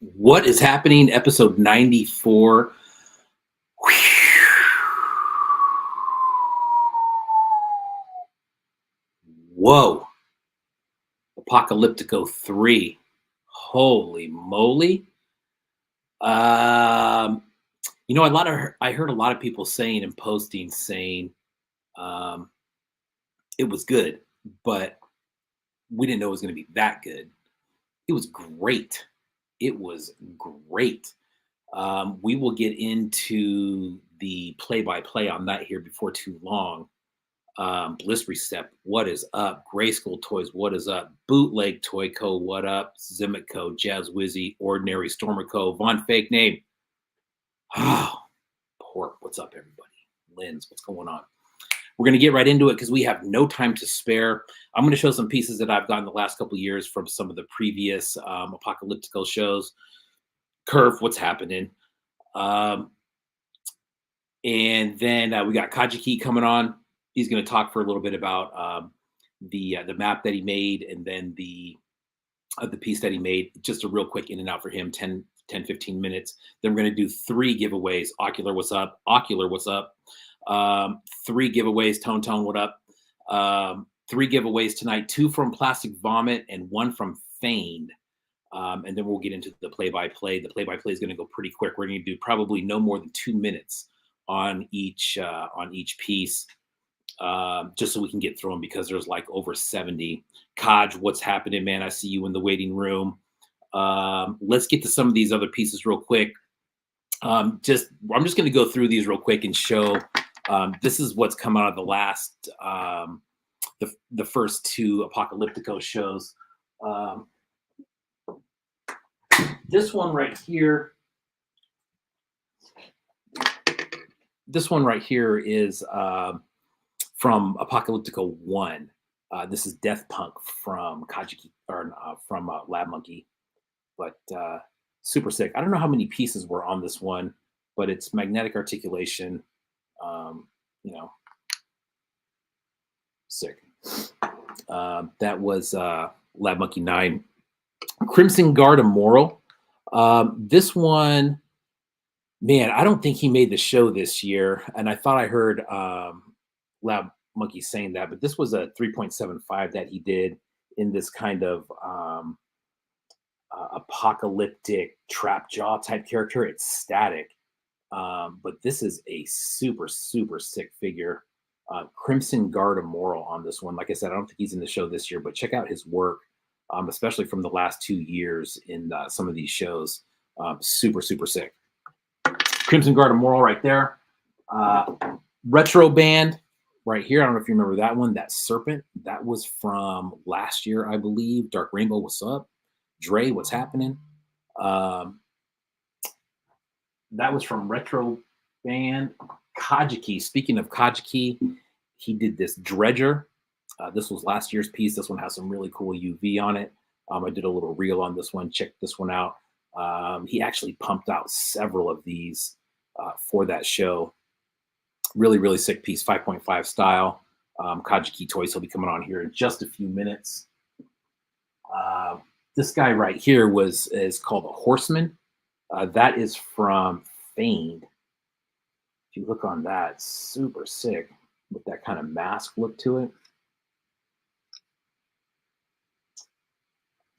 What is happening? Episode 94. Whoa. Apocalyptico 3. Holy moly. Um, I heard a lot of people saying and posting saying um, it was good, but we didn't know it was going to be that good. It was great. It was great. We will get into the play-by-play on that here before too long. Bliss Recept, what is up? Grayskull Toys, what is up? Bootleg Toy Co, what up? Zimmick Co, Jazz Wizzy, Ordinary Stormer Co, Von Fake Name. Oh, Pork, what's up, everybody? Linz, what's going on? We're going to get right into it because we have no time to spare. I'm going to show some pieces that I've gotten the last couple of years from some of the previous Apocalyptico shows. Curve, what's happening? And then we got Kajiki coming on. He's going to talk for a little bit about the map that he made and then the piece that he made. Just a real quick in and out for him, 10, 15 minutes. Then we're going to do 3 giveaways. Ocular, what's up? Ocular, what's up? 3 giveaways. Tone, what up? 3 giveaways tonight, 2 from Plastic Vomit and 1 from Feigned. And then we'll get into the play-by-play. The play-by-play is going to go pretty quick. We're going to do probably no more than 2 minutes on each piece. Just so we can get through them because there's like over 70. Kaj, what's happening, man? I see you in the waiting room. Let's get to some of these other pieces real quick. I'm just going to go through these real quick and show. This is what's come out of the last, the first 2 Apocalyptico shows. This one right here. This one right here is from Apocalyptico 1. This is Death Punk from Kajiki or from LabMonkey, but super sick. I don't know how many pieces were on this one, but it's magnetic articulation. Sick. That was LabMonkey9. Crimson Guard Immoral. This one, man, I don't think he made the show this year, and I thought I heard Lab Monkey saying that, but this was a 3.75 that he did in this kind of apocalyptic trap jaw type character. It's static, but this is a super sick figure. Crimson Guard Immoral on this one. Like I said, I don't think he's in the show this year, but check out his work, especially from the last 2 years in some of these shows. Super sick. Crimson Guard Immoral right there. Retro Band right here. I don't know if you remember that one. That serpent, that was from last year, I believe. Dark Rainbow, what's up? Dre, what's happening? That was from Retro Band. Kajiki, speaking of Kajiki, he did this Dredger. This was last year's piece. This one has some really cool UV on it. I did a little reel on this one. Check this one out. He actually pumped out several of these for that show. Really sick piece, 5.5 style. Kajiki Toys will be coming on here in just a few minutes. This guy right here is called a Horseman. That is from Feigned. If you look on that, super sick with that kind of mask look to it.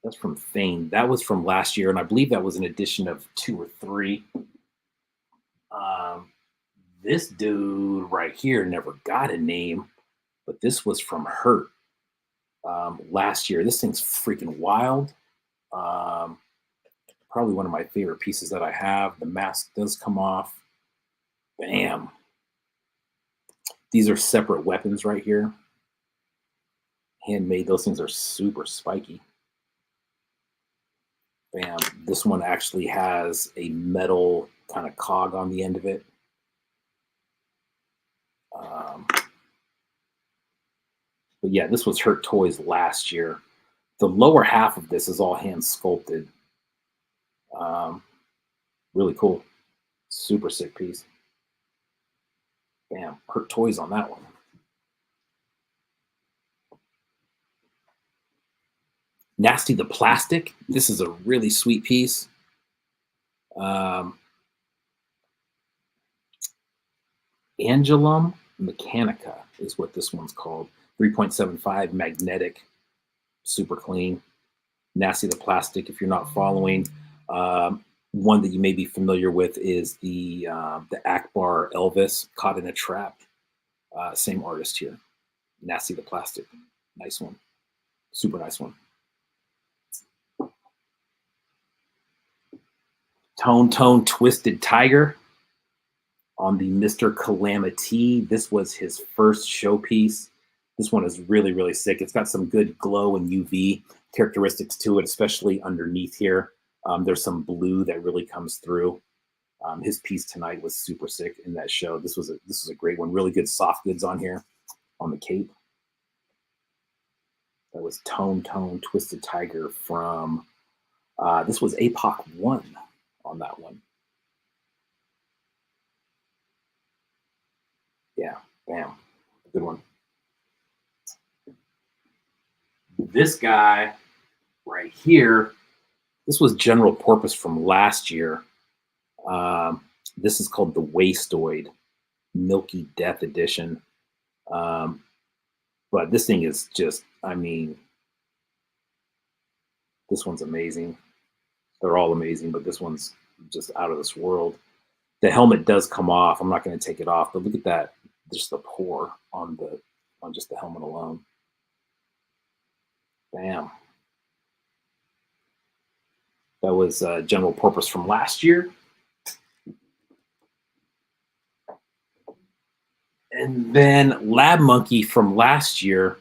That's from Feigned. That was from last year, and I believe that was an edition of 2 or 3. This dude right here never got a name, but this was from Hurt last year. This thing's freaking wild. Probably one of my favorite pieces that I have. The mask does come off. Bam. These are separate weapons right here. Handmade. Those things are super spiky. Bam. This one actually has a metal kind of cog on the end of it. But yeah, this was Hurt Toys last year. The lower half of this is all hand sculpted. Really cool. Super sick piece. Bam. Hurt Toys on that one. Nasty the Plastic. This is a really sweet piece. Um, Angelum Mechanica is what this one's called. 3.75 magnetic, super clean. Nasty the plastic. If you're not following, one that you may be familiar with is the Akbar Elvis Caught in a Trap. Same artist here. Nasty the plastic. Nice one. Super nice one. Tone Twisted Tiger on the Mr. Calamity. This was his first showpiece. This one is really, really sick. It's got some good glow and UV characteristics to it, especially underneath here. There's some blue that really comes through. His piece tonight was super sick in that show. This was a great one. Really good soft goods on here on the cape. That was Tone Twisted Tiger from, this was Apoc 1 on that one. Yeah, bam, good one. This guy right here, this was General Porpoise from last year. This is called the Wastoid Milky Death Edition. But this thing is just, I mean, this one's amazing. They're all amazing, but this one's just out of this world. The helmet does come off. I'm not going to take it off, but look at that. Just the pore on just the helmet alone. Bam. That was General Porpoise from last year. And then LabMonkey from last year.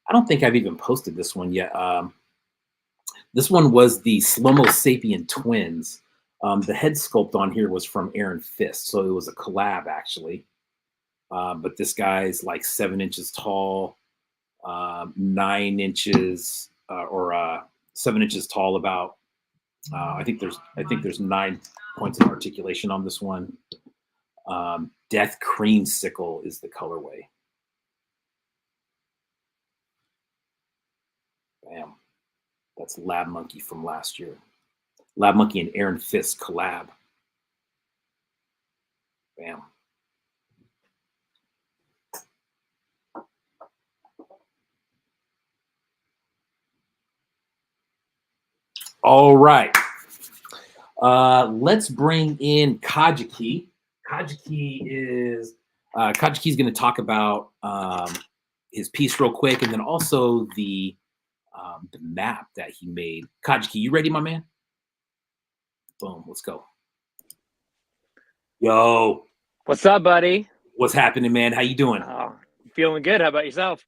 I don't think I've even posted this one yet. This one was the Slomo Sapien twins. The head sculpt on here was from Aaron Fist, so it was a collab actually. But this guy's like 7 inches tall, 9 inches or 7 inches tall. About I think there's 9 points of articulation on this one. Death Creamsicle is the colorway. Bam. That's LabMonkey from last year. LabMonkey and Aaron Fist collab. Bam. All right. Let's bring in Kajiki. Kajiki's going to talk about his piece real quick, and then also the map that he made. Kajiki, you ready, my man? Boom, let's go. Yo. What's up, buddy? What's happening, man? How you doing? Oh, feeling good. How about yourself?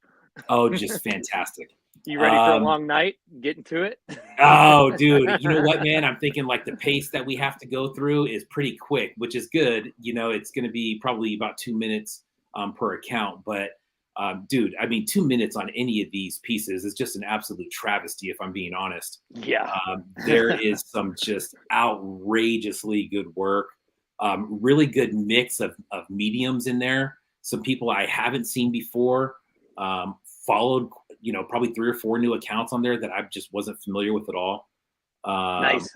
Oh, just fantastic. You ready for a long night? Getting to it? Oh, dude. You know what, man? I'm thinking like the pace that we have to go through is pretty quick, which is good. You know, it's going to be probably about 2 minutes per account. But, dude, I mean, 2 minutes on any of these pieces is just an absolute travesty, if I'm being honest. Yeah. There is some just outrageously good work. Really good mix of mediums in there. Some people I haven't seen before. Followed, you know, probably 3 or 4 new accounts on there that I just wasn't familiar with at all. Nice.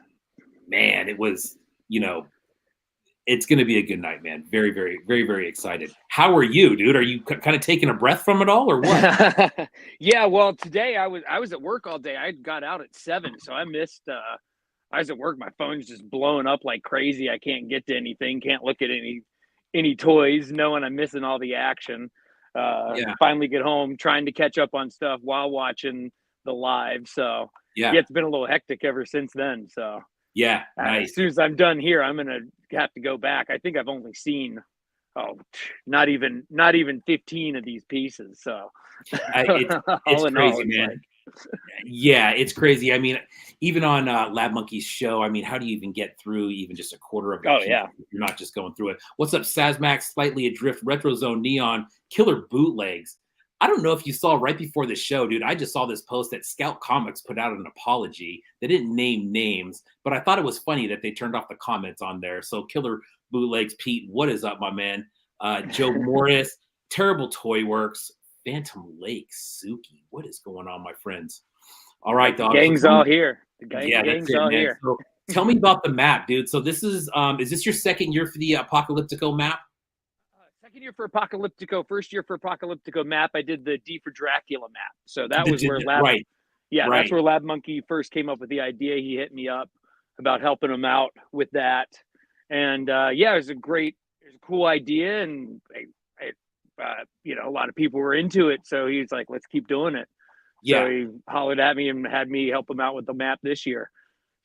Man, it was, you know, it's going to be a good night, man. Very, very, very, very excited. How are you, dude? Are you kind of taking a breath from it all or what? Yeah, well, today I was at work all day. I got out at 7, so I missed I was at work. My phone's just blowing up like crazy. I can't get to anything, can't look at any toys, knowing I'm missing all the action. Finally get home, trying to catch up on stuff while watching the live. So yeah, it's been a little hectic ever since then. So yeah, nice. As soon as I'm done here, I'm gonna have to go back. I think I've only seen not even 15 of these pieces. So it's crazy, man. Yeah, it's crazy. I mean, even on LabMonkey's show, I mean, how do you even get through even just a quarter of it? Yeah. You're not just going through it. What's up, Sazmax, Slightly Adrift, Retro Zone Neon, Killer Bootlegs. I don't know if you saw right before the show, dude. I just saw this post that Scout Comics put out an apology. They didn't name names, but I thought it was funny that they turned off the comments on there. So Killer Bootlegs, Pete, what is up, my man? Joe Morris, Terrible Toy Works, Phantom Lake, Suki. What is going on, my friends? All right, dog. Gang's all here. Gang's all here. So Tell me about the map, dude. So this is this your second year for the Apocalyptico map? Second year for Apocalyptico, first year for Apocalyptico map. I did the D for Dracula map. So that was where Right, that's right. where LabMonkey first came up with the idea. He hit me up about helping him out with that. And yeah, it was a cool idea. And a lot of people were into it. So he's like, let's keep doing it. So Yeah. he hollered at me and had me help him out with the map this year.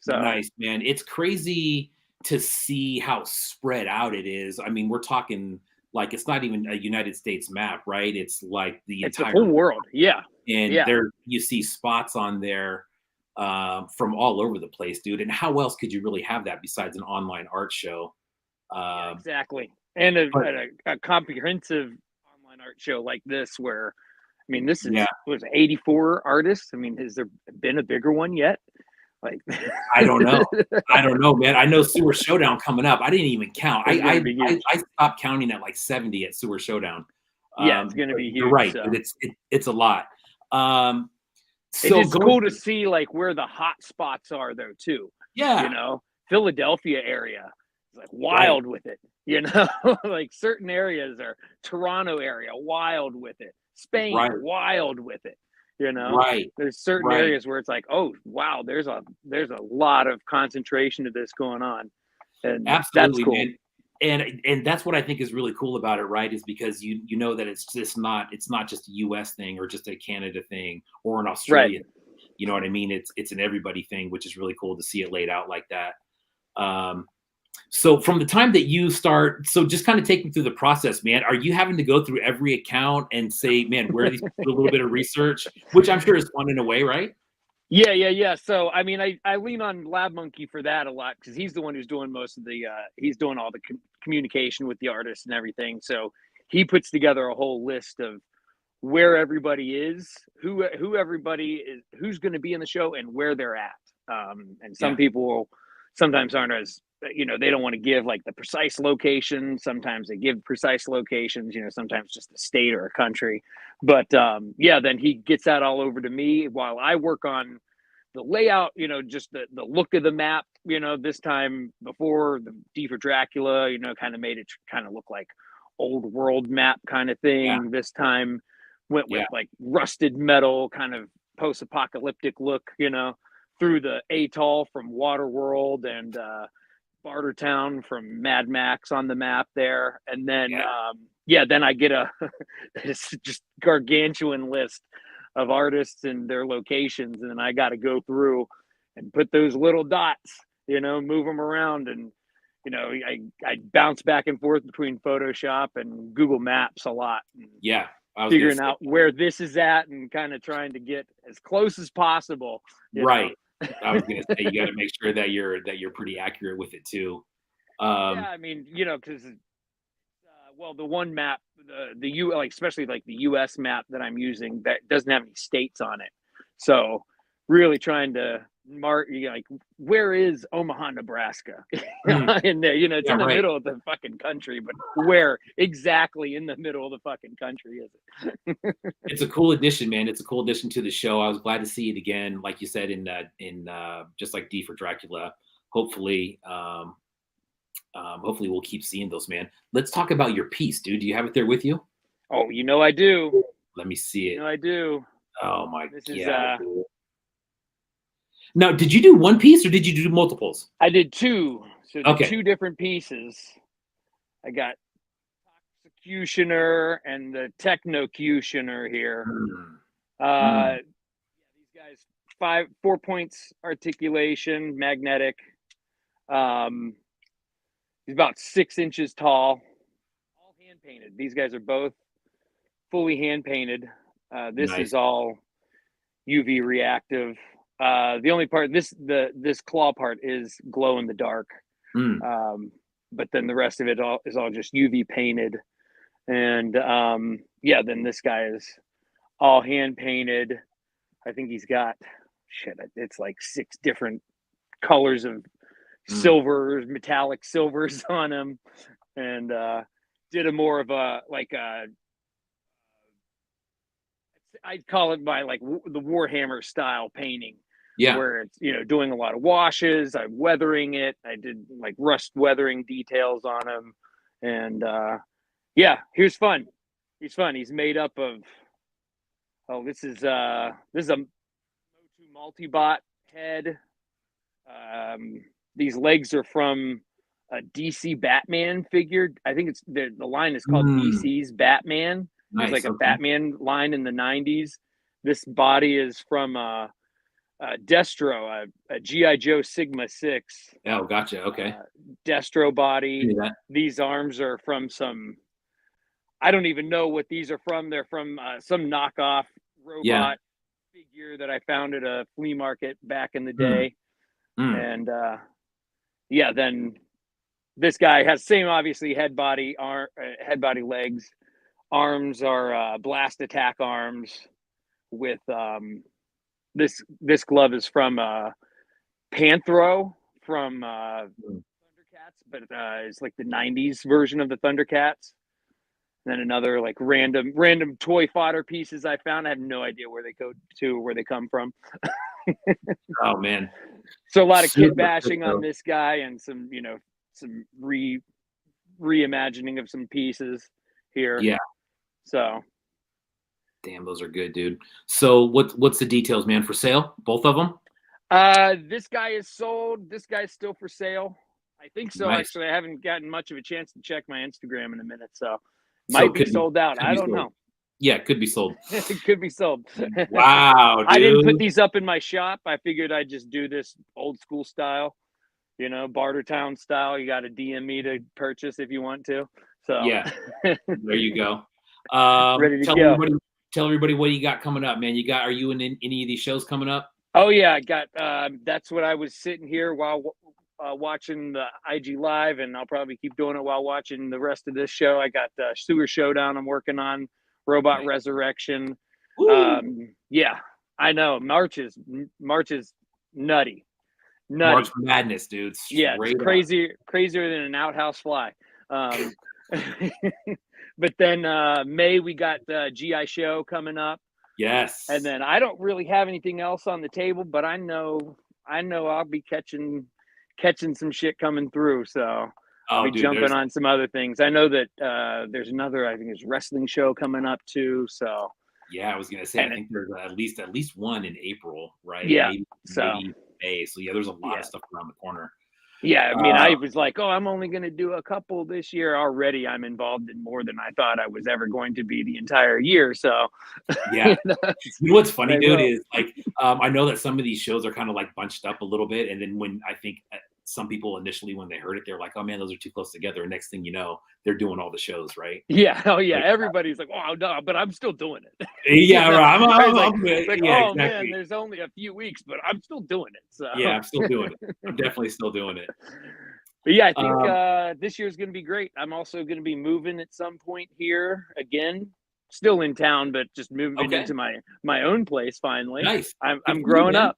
So Nice, man. It's crazy to see how spread out it is. I mean, we're talking like it's not even a United States map, right? It's like the it's the entire full world. Yeah. and Yeah. there you see spots on there from all over the place, dude. And how else could you really have that besides an online art show? Yeah, Um, exactly. And but a comprehensive online art show like this, where, I mean, this yeah, was 84 artists. I mean, has there been a bigger one yet? Like, I don't know. I don't know, man. I know Sewer Showdown coming up. I didn't even count. it's going to be huge. I stopped counting at like 70 at Sewer Showdown. Yeah, it's going to be You're huge. right. So It's a lot. it's So just going cool to see like where the hot spots are, though, too. yeah, Philadelphia area is like right, wild with it. Like certain areas are Toronto area wild with it. Spain right, wild with it. right, There's certain right. areas where it's like, oh wow, there's a lot of concentration of this going on, and that's Absolutely, cool. man. And that's what I think is really cool about it, right? Is because you know that it's not just a US thing or just a Canada thing or an Right. Australia. You know what I mean? It's an everybody thing, which is really cool to see it laid out like that. Um, so from the time that you start, so just kind of take me through the process, man. Are you having to go through every account and say, man, where are these do a little bit of research, which I'm sure is fun in a way, right? Yeah. So I mean, I lean on LabMonkey for that a lot because he's the one who's doing most of the he's doing all the communication with the artists and everything. So he puts together a whole list of where everybody is, who everybody is, who's going to be in the show, and where they're at. And some Yeah, people sometimes aren't as they don't want to give like the precise location. Sometimes they give precise locations. Sometimes just a state or a country. But yeah, then he gets that all over to me while I work on the layout. Just the look of the map. This time before the D for Dracula, kind of made it kind of look like old world map kind of yeah, thing. This time went with yeah, like rusted metal kind of post-apocalyptic look, through the atoll from Waterworld and Bartertown from Mad Max on the map there. And then yeah. then I get a this just gargantuan list of artists and their locations, and then I got to go through and put those little dots, move them around, and I bounce back and forth between Photoshop and Google Maps a lot, and Yeah, I was gonna figuring say out where this is at and kind of trying to get as close as possible, you know. right. I was gonna say you got to make sure that you're pretty accurate with it too. Yeah, I mean, because well, the one map, the U like especially like the U.S. map that I'm using that doesn't have any states on it, so really trying to mark like where is Omaha, Nebraska, Mm, in there, it's yeah, in the right. middle of the fucking country, but where exactly in the middle of the fucking country is it? It's a cool addition, man. It's a cool addition to the show. I was glad to see it again, like you said in just like D for Dracula. Hopefully, hopefully we'll keep seeing those, man. Let's talk about your piece, dude. Do you have it there with you? Oh, I do. Let me see it. I do. Oh my This is god. Dude. Now, did you do one piece or did you do multiples? I did two. So the Okay. two different pieces. I got Executioner and the Technocutioner here. Mm, mm, These guys 4 points articulation, magnetic. He's about 6 inches tall, all hand painted. These guys are both fully hand painted. This nice. is all UV reactive. The only part this claw part is glow in the dark, Mm, but then the rest of it is all just UV painted. And yeah, then this guy is all hand painted. I think he's got it's like 6 different colors of mm. silvers, metallic silvers on him, and did a more of a like a I'd call it by like the Warhammer style painting. Yeah. where it's, doing a lot of washes. I'm weathering it. I did like rust weathering details on him. And yeah, he was fun. He's fun. He's made up of, this is a multi-bot head. These legs are from a DC Batman figure. I think it's the line is called DC's Batman. There's Nice. like a Batman line in the 90s. This body is from Destro, a GI Joe Sigma 6. Oh, gotcha. Okay. Destro body. These arms are from some, I don't even know what these are from. They're from some knockoff robot figure that I found at a flea market back in the day. And yeah, then this guy has same obviously head body legs. Arms are blast attack arms with this glove is from Panthro from Thundercats, but it's like the 90s version of the Thundercats. And then another like random toy fodder pieces I found. I have no idea where they go to or where they come from. Oh man. So a lot of kid bashing on this guy and some reimagining of some pieces here. Yeah. So damn, those are good, dude. So what's the details, man? For sale? Both of them? This guy is sold. This guy's still for sale. I think so. Nice. Actually, I haven't gotten much of a chance to check my Instagram in a minute, so might be sold out. I don't know. Yeah, it could be sold. It could be sold. Wow, dude. I didn't put these up in my shop. I figured I'd just do this old school style, Bartertown style. You got to DM me to purchase if you want to. So yeah, there you go. Ready to go. Tell everybody what you got coming up, man. Are you in any of these shows coming up? Oh yeah, I got. That's what I was sitting here while watching the IG Live, and I'll probably keep doing it while watching the rest of this show. I got Sewer Showdown I'm working on, Robot Resurrection. Yeah, I know. March is nutty. March Madness, dude. Yeah, it's crazier than an outhouse fly. But then May we got the GI Show coming up. Yes. And then I don't really have anything else on the table, but I know I'll be catching some shit coming through. So I'll be jumping on some other things. I know that there's another, I think there's wrestling show coming up too. So yeah, I was gonna say I think there's at least one in April, right? Yeah. Maybe May. So yeah, there's a lot of stuff around the corner. Yeah, I mean, I was like, I'm only going to do a couple this year. Already, I'm involved in more than I thought I was ever going to be the entire year. So, yeah. You know what's funny, dude, is like, I know that some of these shows are kind of like bunched up a little bit. And then when I think some people initially, when they heard it, they're like, oh man, those are too close together. And next thing you know, they're doing all the shows, right? Yeah. Oh yeah. Like, everybody's like, oh no, but I'm still doing it. Yeah, right. I'm like, yeah, oh exactly. Man, there's only a few weeks, but I'm still doing it. So yeah, I'm still doing it. I'm definitely still doing it. But yeah, I think this year's going to be great. I'm also going to be moving at some point here again. Still in town, but just moving into my own place finally. Nice. I'm growing up,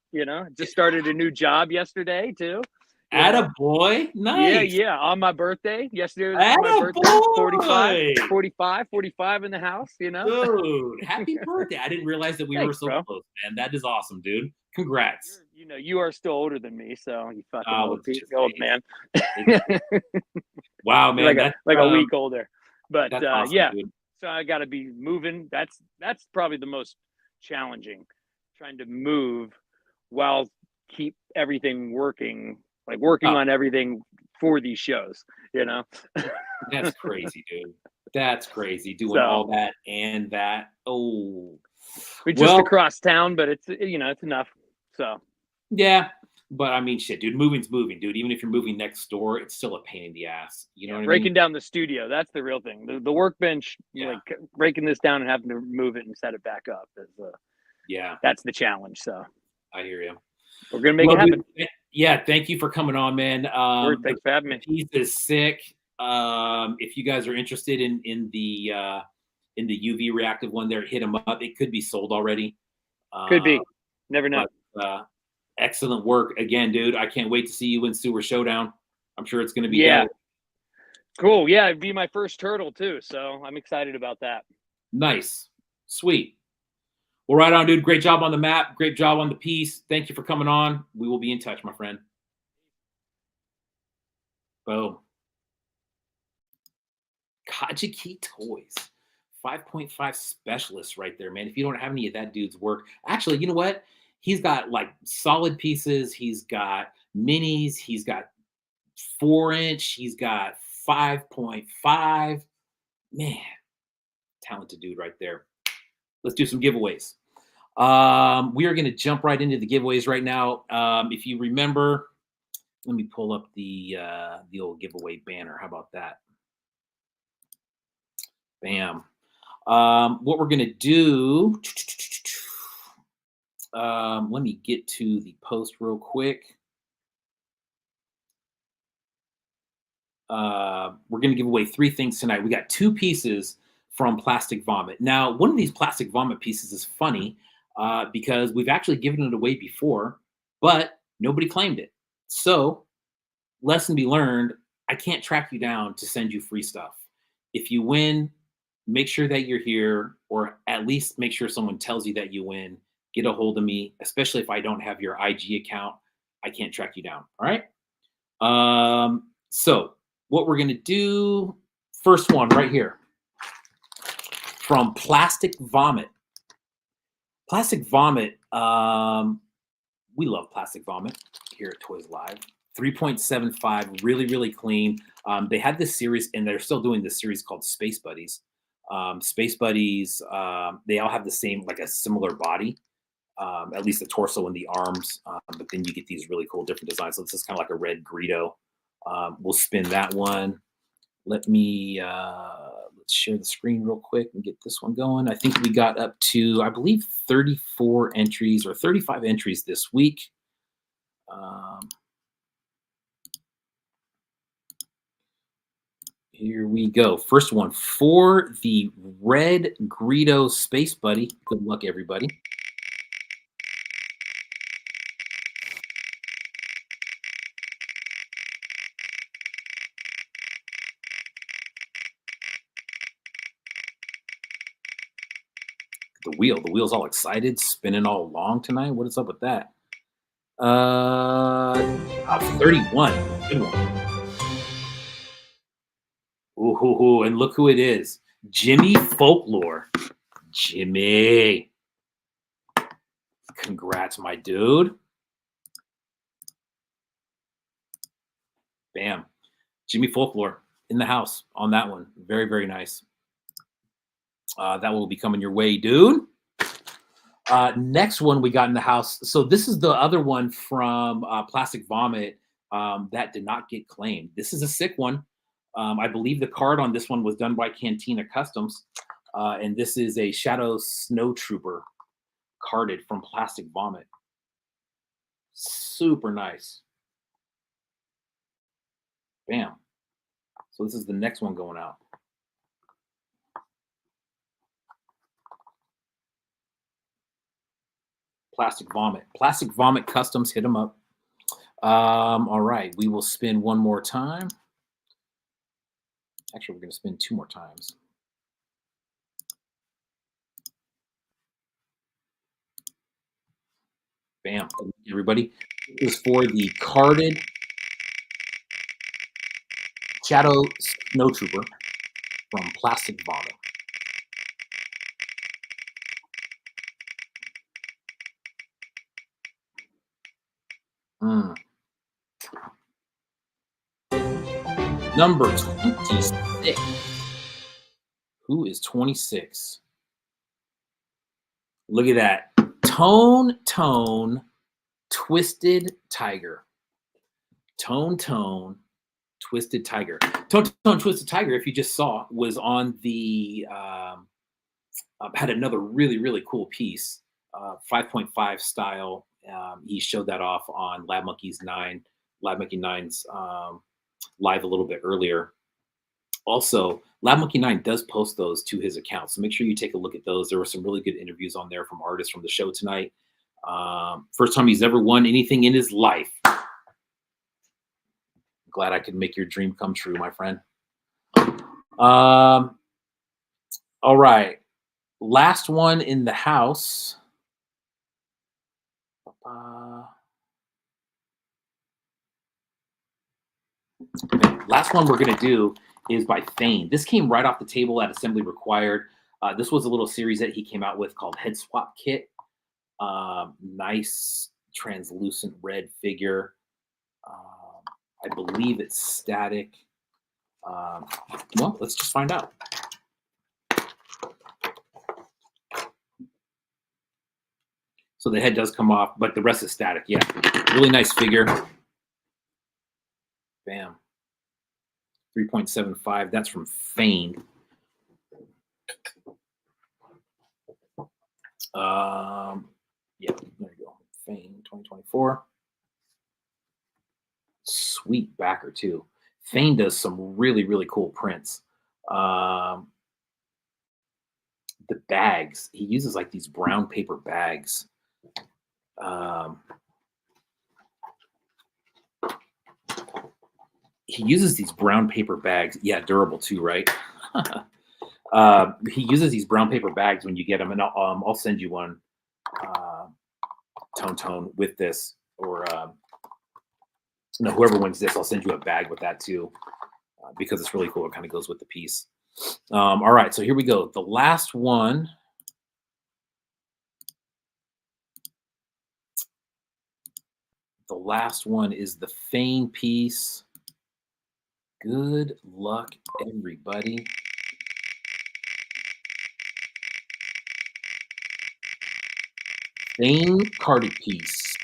Just started a new job yesterday too. Attaboy. Nice. Yeah. On my birthday. Yesterday was my birthday. 45 in the house, Dude, happy birthday. I didn't realize that we were so close, man. That is awesome, dude. Congrats. You are still older than me, so you fucking old man. Wow, man. Like a week older. But awesome, yeah. Dude. So I got to be moving. That's probably the most challenging, trying to move while keep everything working, like working on everything for these shows, That's crazy, dude. That's crazy. Doing all that and that. Oh, we're just across town, but it's enough. So yeah. But I mean, shit, dude, moving's moving, dude. Even if you're moving next door, it's still a pain in the ass. You know what I mean? Breaking down the studio, that's the real thing. The workbench, like breaking this down and having to move it and set it back up is that's the challenge. So I hear you. We're gonna make it happen. Dude, thank you for coming on, man. Thanks for having me. The piece is sick. If you guys are interested in the UV reactive one there, hit them up. It could be sold already. Could be. Never know. But, excellent work again, dude. I can't wait to see you in Sewer Showdown. I'm sure it's going to be dope. Cool. Yeah, it'd be my first turtle too, so I'm excited about that. Nice. Sweet. Well, right on, dude. Great job on the map. Great job on the piece. Thank you for coming on. We will be in touch, my friend. Boom. Kajiki Toys. 5.5 specialist right there, man. If you don't have any of that dude's work, actually, you know what? He's got like solid pieces. He's got minis. He's got 4-inch. He's got 5.5. Man, talented dude right there. Let's do some giveaways. We are going to jump right into the giveaways right now. If you remember, let me pull up the old giveaway banner. How about that? Bam. What we're going to do, let me get to the post real quick. We're going to give away 3 things tonight. We got 2 pieces from Plastic Vomit. Now, one of these Plastic Vomit pieces is funny because we've actually given it away before, but nobody claimed it. So, lesson be learned, I can't track you down to send you free stuff. If you win, make sure that you're here, or at least make sure someone tells you that you win. Get a hold of me, especially if I don't have your IG account. I can't track you down. All right. So what we're going to do, first one right here from Plastic Vomit. Plastic Vomit, we love Plastic Vomit here at Toys Live. 3.75, really, really clean. They had this series, and they're still doing this series called Space Buddies. Space Buddies, they all have the same, like a similar body, at least the torso and the arms, but then you get these really cool different designs. So this is kind of like a red Greedo. We'll spin that one. Let me let's share the screen real quick and get this one going. I think we got up to, I believe, 34 entries or 35 entries this week. Here we go. First one for the red Greedo Space Buddy. Good luck, everybody. The wheel's all excited, spinning all along tonight. What is up with that? 31. Good one. Ooh, and look who it is. Jimmy Folklore. Jimmy. Congrats, my dude. Bam. Jimmy Folklore in the house on that one. Very, very nice. That will be coming your way, dude. Next one we got in the house. So this is the other one from Plastic Vomit that did not get claimed. This is a sick one. I believe the card on this one was done by Cantina Customs. And this is a Shadow Snow Trooper carded from Plastic Vomit. Super nice. Bam. So this is the next one going out. Plastic Vomit. Plastic Vomit Customs, hit them up. All right, we will spin one more time. Actually, we're going to spin 2 more times. Bam, everybody. This is for the carded Shadow Snow Trooper from Plastic Vomit. Number 26. Who is 26? Look at that. Tone, Twisted Tiger. Tone, Twisted Tiger. Tone, Twisted Tiger, if you just saw, was on the, had another really, really cool piece, 5.5 style. He showed that off on LabMonkey9's live a little bit earlier. Also, LabMonkey9 does post those to his account, so make sure you take a look at those. There were some really good interviews on there from artists from the show tonight. First time he's ever won anything in his life. Glad I could make your dream come true, my friend. All right. Last one in the house. Uh, okay, last one we're gonna do is by Fane. This came right off the table at Assembly Required. This was a little series that he came out with called Head Swap Kit. Nice translucent red figure. I believe it's static. Well, let's just find out. So the head does come off, but the rest is static. Yeah, really nice figure. Bam. 3.75. That's from Fane. Yeah, there you go. Fane 2024. Sweet backer too. Fane does some really, really cool prints. Um, the bags, he uses like these brown paper bags. He uses these brown paper bags. Yeah, durable too, right? He uses these brown paper bags when you get them, and I'll send you one, Tone with this, or whoever wins this, I'll send you a bag with that too, because it's really cool. It kind of goes with the piece. All right, so here we go. The last one. The last one is the Fane piece. Good luck, everybody. Fane carded piece.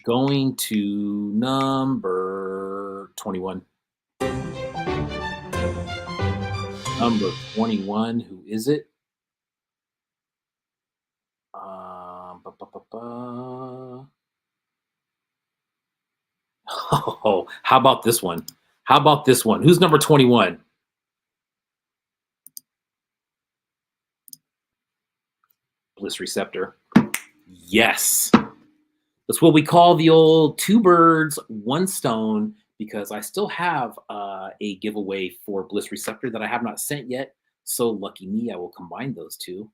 Going to number 21. Number 21, who is it? Ba, ba, ba, ba. Oh, how about this one? How about this one? Who's number 21? Bliss Receptor. Yes. That's what we call the old two birds, one stone, because I still have a giveaway for Bliss Receptor that I have not sent yet. So lucky me, I will combine those two.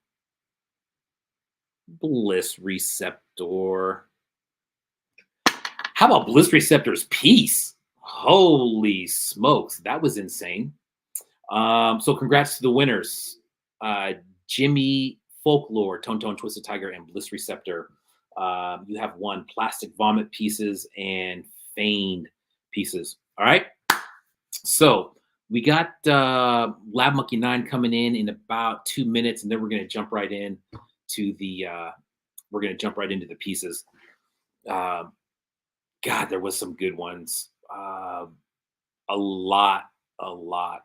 Bliss Receptor. How about Bliss Receptor's piece? Holy smokes, that was insane. So congrats to the winners. Jimmy Folklore, Tone Twisted Tiger, and Bliss Receptor. You have won plastic vomit pieces and feigned pieces. All right. So we got LabMonkey9 coming in about 2 minutes, and then we're gonna jump right in to the pieces. God, there was some good ones. A lot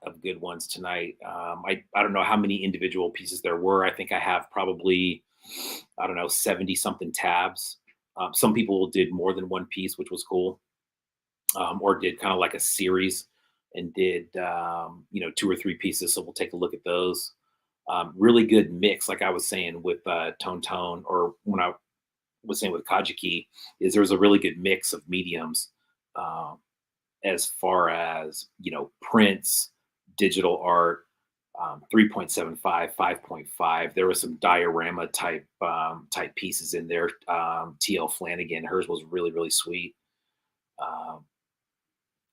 of good ones tonight. I don't know how many individual pieces there were. I think I have probably, I don't know, 70 something tabs. Some people did more than one piece, which was cool, or did kind of like a series and did, 2 or 3 pieces. So we'll take a look at those. Really good mix, like I was saying with Tone, or when I was saying with Kajiki, is there's a really good mix of mediums. As far as prints, digital art, 3.75, 5.5. There was some diorama type pieces in there. TL Flanagan, hers was really, really sweet.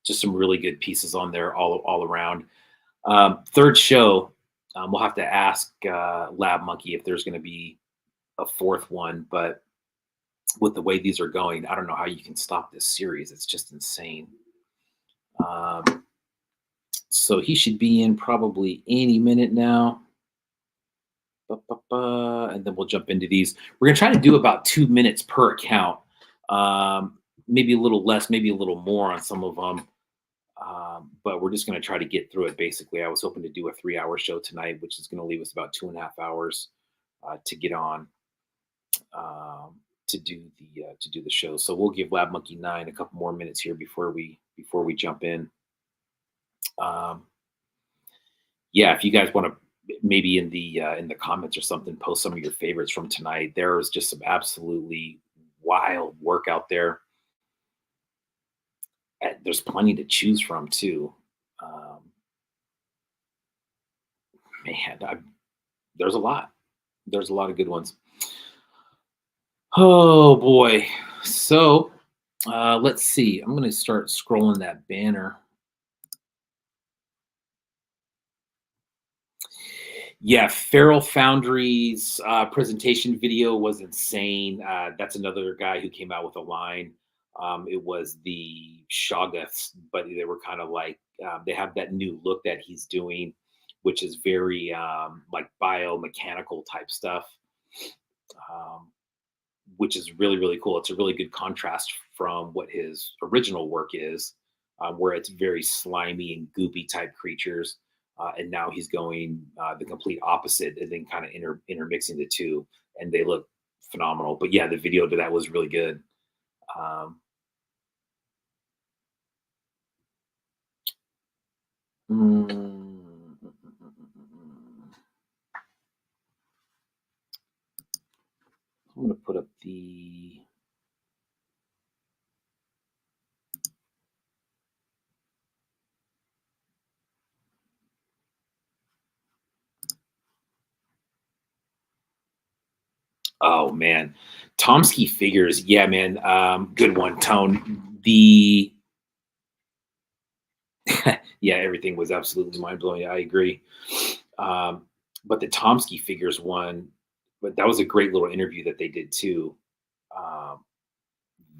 Just some really good pieces on there all around. Third show, we'll have to ask Lab Monkey if there's going to be a fourth one, but with the way these are going, I don't know how you can stop this series. It's just insane. So he should be in probably any minute now. And then we'll jump into these. We're going to try to do about 2 minutes per account. Maybe a little less, maybe a little more on some of them. But we're just going to try to get through it. Basically, I was hoping to do a 3-hour show tonight, which is going to leave us about 2.5 hours to get on to do the show. So we'll give LabMonkey9 a couple more minutes here before we jump in. Yeah, if you guys want to maybe in the comments or something, post some of your favorites from tonight. There was just some absolutely wild work out there. There's plenty to choose from too. Man, there's a lot. There's a lot of good ones. Oh boy. So let's see. I'm gonna start scrolling that banner. Yeah, Feral Foundry's presentation video was insane. That's another guy who came out with a line. It was the Shoggoths, but they were kind of like they have that new look that he's doing, which is very like biomechanical type stuff, um, which is really really cool. It's a really good contrast from what his original work is, where it's very slimy and goopy type creatures, and now he's going the complete opposite, and then kind of intermixing the two, and they look phenomenal. But yeah, the video to that was really good. Um, mm, I'm gonna put up the. Oh man, Tomsky figures. Yeah, man. Good one, Tone. The yeah, everything was absolutely mind blowing. I agree. Um, but the Tomsky figures one, but that was a great little interview that they did too. Um,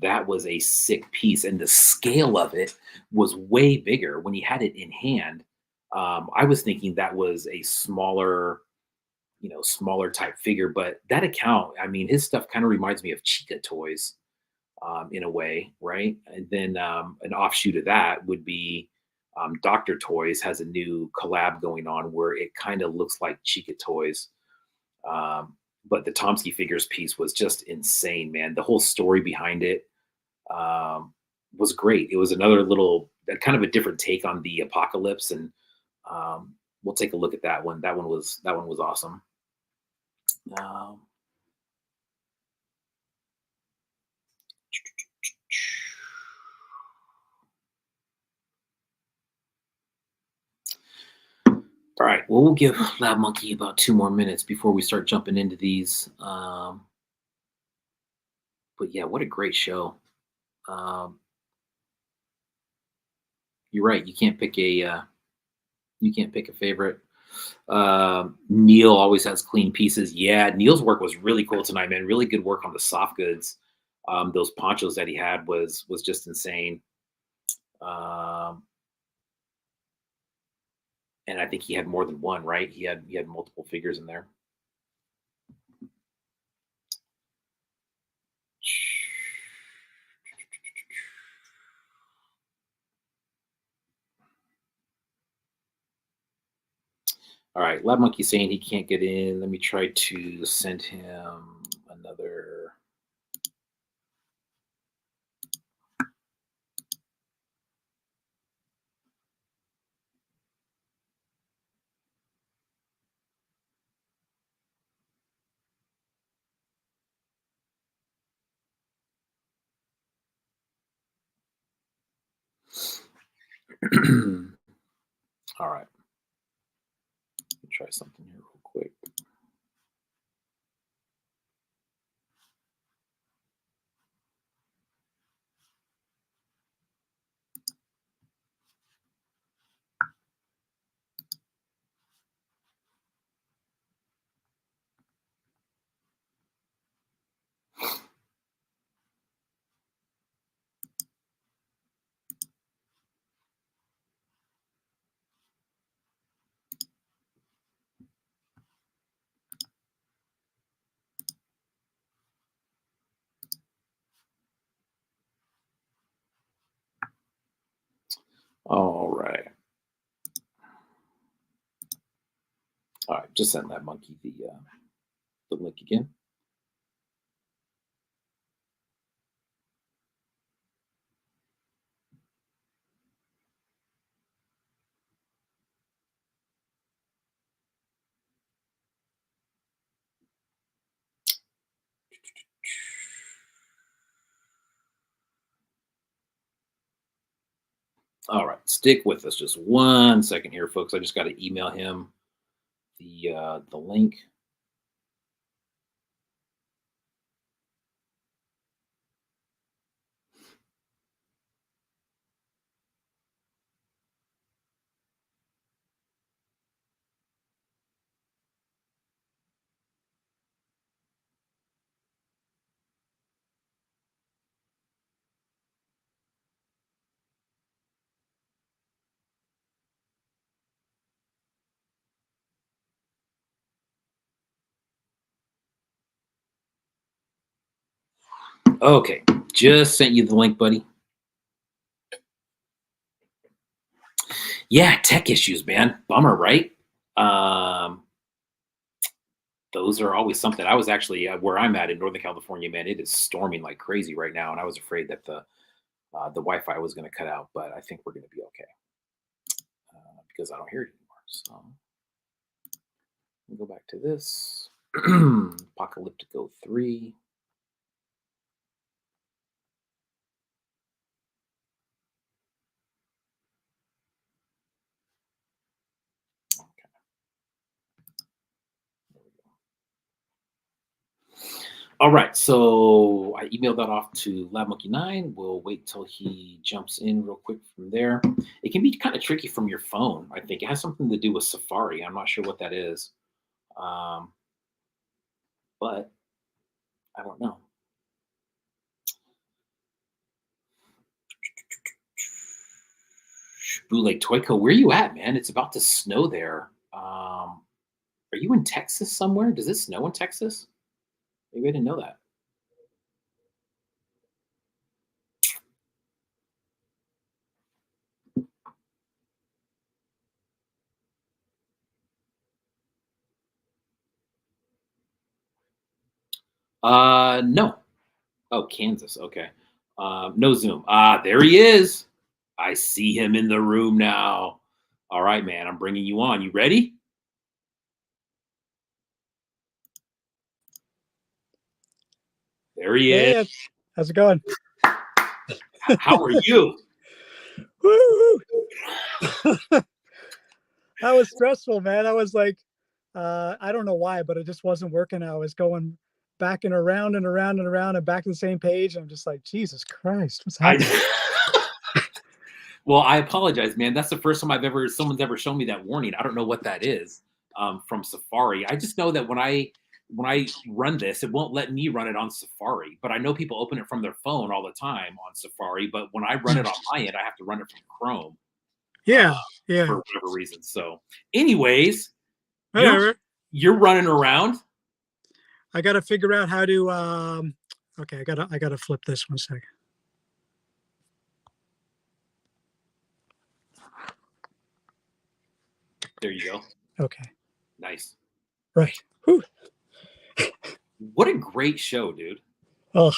that was a sick piece, and the scale of it was way bigger when he had it in hand. I was thinking that was a smaller, smaller type figure, but that account, I mean, his stuff kind of reminds me of Chica toys, in a way, right? And then an offshoot of that would be Doctor Toys has a new collab going on where it kind of looks like Chica Toys. Um, but the Tomsky figures piece was just insane, man. The whole story behind it was great. It was another little, kind of a different take on the apocalypse, and we'll take a look at that one. That one was awesome. Um, All right. Well, we'll give Lab Monkey about 2 more minutes before we start jumping into these. But yeah, what a great show. Um, you're right. You can't pick a favorite. Neil always has clean pieces. Yeah, Neil's work was really cool tonight, man. Really good work on the soft goods. Those ponchos that he had was just insane. Um, and I think he had more than one, right? He had multiple figures in there. All right, Lab Monkey saying he can't get in. Let me try to send him another. All right, let me try something here real quick. All right, all right. Just send that monkey the link again. All right, stick with us just 1 second here, folks. I just got to email him the link. Okay, just sent you the link, buddy. Yeah, tech issues, man. Bummer, right? Um, those are always something. I was actually where I'm at in Northern California, man. It is storming like crazy right now, and I was afraid that the Wi-Fi was going to cut out, but I think we're going to be okay because I don't hear it anymore. So let me go back to this. Apocalyptico 3. Okay, there we go. All right, so I emailed that off to LabMonkey9. We'll wait till he jumps in real quick from there. It can be kind of tricky from your phone, I think. It has something to do with Safari. I'm not sure what that is, but I don't know. Bootleg Toyco, where are you at, man? It's about to snow there. Are you in Texas somewhere? Does it snow in Texas? Maybe I didn't know that. No. Oh, Kansas. Okay. No Zoom. Ah, there he is. I see him in the room now. All right, man. I'm bringing you on. You ready? There he is. Hey, how's it going? How are you? Woo! That was stressful, man. I was like, I don't know why, but it just wasn't working. I was going back and around and around and around and back to the same page. I'm just like, Jesus Christ, what's happening? Well, I apologize, man. That's the first time someone's ever shown me that warning. I don't know what that is from Safari. I just know that when I run this, it won't let me run it on Safari. But I know people open it from their phone all the time on Safari. But when I run it on my end, I have to run it from Chrome. Yeah, for whatever reason. So, anyways, whatever. You're running around. I got to figure out how to. Okay, I gotta flip this 1 second. There you go. Okay. Nice. Right. Whew. What a great show, dude. Oh,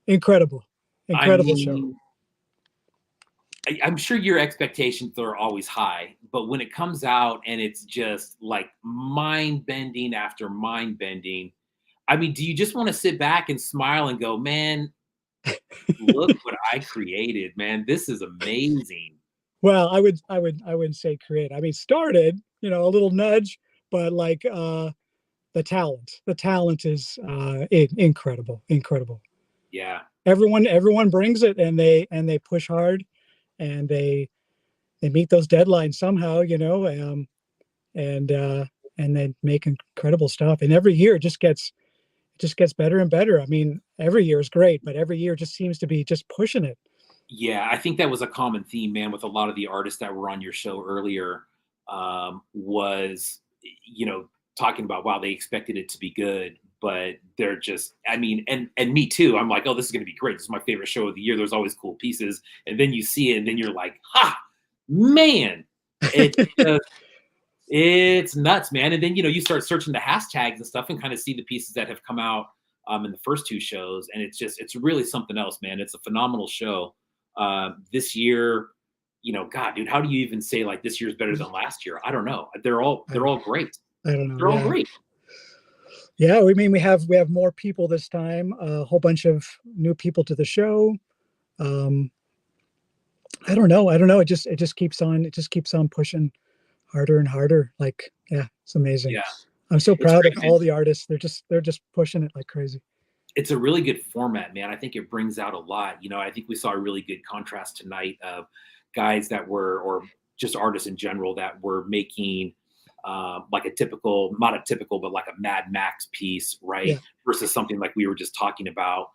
incredible show. I'm sure your expectations are always high, but when it comes out and it's just like mind bending after mind bending, I mean, do you just want to sit back and smile and go, man, look what I created, man. This is amazing. Well, I wouldn't say create. I mean, started, a little nudge, but like the talent is incredible. Yeah. Everyone brings it, and they push hard, and they meet those deadlines somehow, and they make incredible stuff. And every year it just gets better and better. I mean, every year is great, but every year just seems to be just pushing it. Yeah, I think that was a common theme, man, with a lot of the artists that were on your show earlier, was, talking about, wow, they expected it to be good, but they're just, I mean, and me too. I'm like, oh, this is going to be great. This is my favorite show of the year. There's always cool pieces. And then you see it and then you're like, ha, man, it's nuts, man. And then, you start searching the hashtags and stuff and kind of see the pieces that have come out in the first two shows. And it's really something else, man. It's a phenomenal show. This year, God, dude, how do you even say like this year's better than last year? I don't know. They're all great. I don't know. They're all great. Yeah, we have more people this time. A whole bunch of new people to the show. I don't know. It just keeps on pushing. harder and harder. Like, yeah, it's amazing. Yeah, I'm so it's proud of great, man. all the artists. They're just pushing it like crazy. It's a really good format, man. I think it brings out a lot. I think we saw a really good contrast tonight of guys that were, or just artists in general, that were making like a typical, not a typical, but like a Mad Max piece, right? Yeah. Versus something like we were just talking about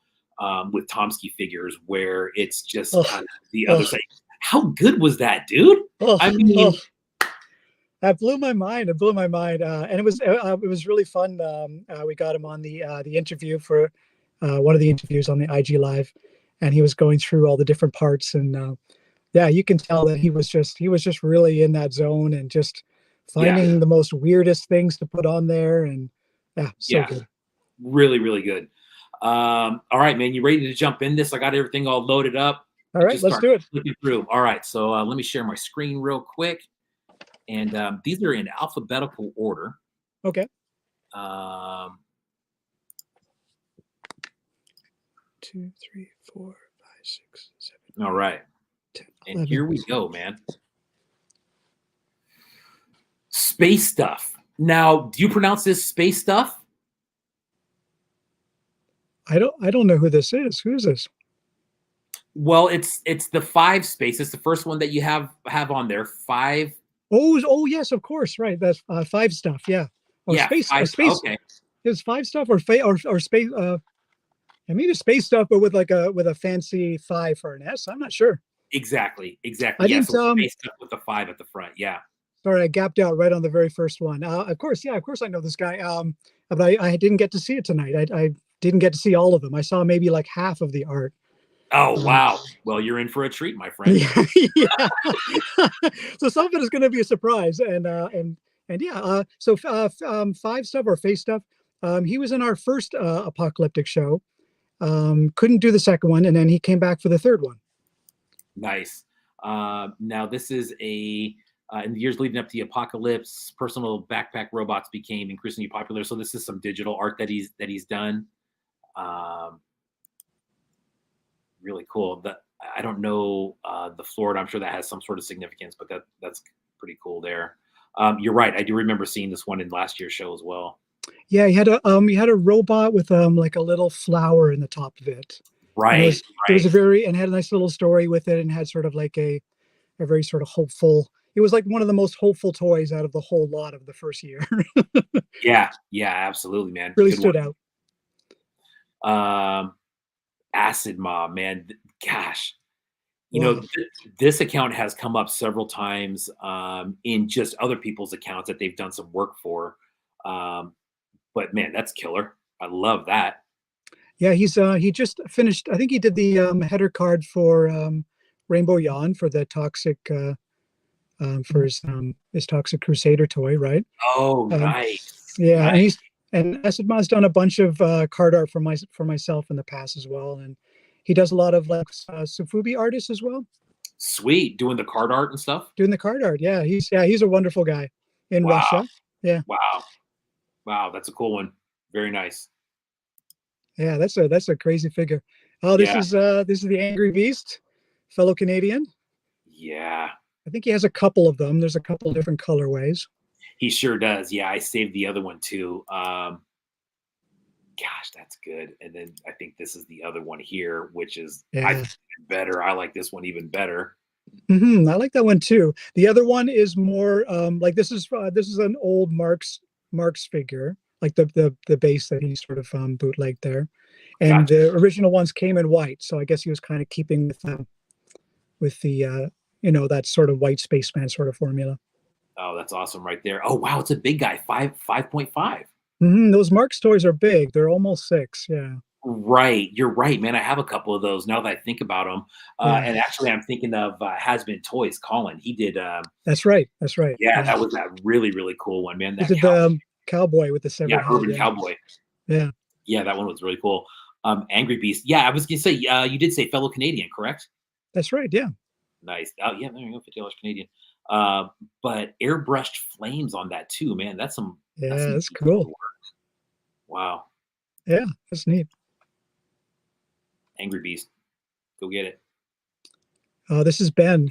with Tomsky figures, where it's just Oh, kind of the other oh, side. How good was that, dude? oh, I oh. mean, That blew my mind. It blew my mind, and it was really fun. We got him on the interview for one of the interviews on the IG Live, and he was going through all the different parts, and yeah, you can tell that he was just really in that zone and just yeah, finding the most weirdest things to put on there, and yeah, so yeah, good. really, really good. All right, man, you ready to jump in this? I got everything all loaded up. All right, Just let's start do it. flipping through. All right, so let me share my screen real quick. And these are in alphabetical order. Okay. 2, 3, 4, 5, 6, 7. All right. 10, And 11. here we go, man. Space Stuff. Now, do you pronounce this Space Stuff? I don't know who this is. Who is this? Well, it's the 5 space. It's the first one that you have on there. 5. Oh yes, of course. Right. That's 5 stuff. Yeah. Or Yeah, space. 5. Space. Okay. Is 5 stuff or space? I mean, it's space stuff, but with a fancy 5 for an S. I'm not sure. Exactly. I Yeah, didn't. so Space Stuff with the 5 at the front. Yeah. Sorry, I gapped out right on the very first one. Of course, yeah, of course I know this guy. But I didn't get to see it tonight. I didn't get to see all of them. I saw maybe like half of the art. Oh, wow. Well, you're in for a treat, my friend. Yeah, yeah. So some of it is going to be a surprise, and yeah. So 5 stuff or face stuff. He was in our first apocalyptic show. Couldn't do the second one, and then he came back for the third one. Nice. Now this is in the years leading up to the apocalypse, personal backpack robots became increasingly popular. So this is some digital art that he's done. Really cool. I don't know the Florida. I'm sure that has some sort of significance, but that's pretty cool there. You're right. I do remember seeing this one in last year's show as well. Yeah, he had a robot with like a little flower in the top of it. Right. It was a very and had a nice little story with it and had sort of like a very sort of hopeful. It was like one of the most hopeful toys out of the whole lot of the first year. Yeah, absolutely, man. Really Good stood one. out. Acid Mob, man. Gosh, Wow. this account has come up several times in just other people's accounts that they've done some work for. But man, that's killer. I love that. Yeah, he just finished. I think he did the header card for Rainbow Yawn for the toxic for his Toxic Crusader toy, right? Oh, nice. Yeah, Nice. and Acid Ma's done a bunch of card art for myself in the past as well, and he does a lot of like Sufubi artists as well. Sweet, doing the card art and stuff. Doing the card art, yeah, he's a wonderful guy in Russia. Yeah, wow, that's a cool one. Very nice. Yeah, that's a crazy figure. Oh, this is the Angry Beast, fellow Canadian. Yeah. I think he has a couple of them. There's a couple of different colorways. He sure does. Yeah, I saved the other one too. Gosh, that's good. And then I think this is the other one here, which is better. I like this one even better. Mm-hmm. I like that one too. The other one is more like this is an old Mark's figure, like the base that he sort of bootlegged there, and Gotcha. the original ones came in white. So I guess he was kind of keeping with the that sort of white spaceman sort of formula. Oh, that's awesome right there. Oh wow, it's a big guy, 5.5. Mm-hmm. Those Mark's toys are big. They're almost 6. Yeah. Right, you're right, man. I have a couple of those now that I think about them. And actually, I'm thinking of Has Been Toys. Colin, he did. That's right. Yeah, that was that really really cool one, man. That he did the cowboy with the severed head. Urban Cowboy. Yeah, that one was really cool. Angry Beast. Yeah, I was gonna say you did say fellow Canadian, correct? That's right. Yeah. Nice. Oh yeah, there you go, $50 Canadian. But airbrushed flames on that too, man. That's some. That's cool. Work. Wow. Yeah, that's neat. Angry Beast. Go get it. Oh, this is Ben.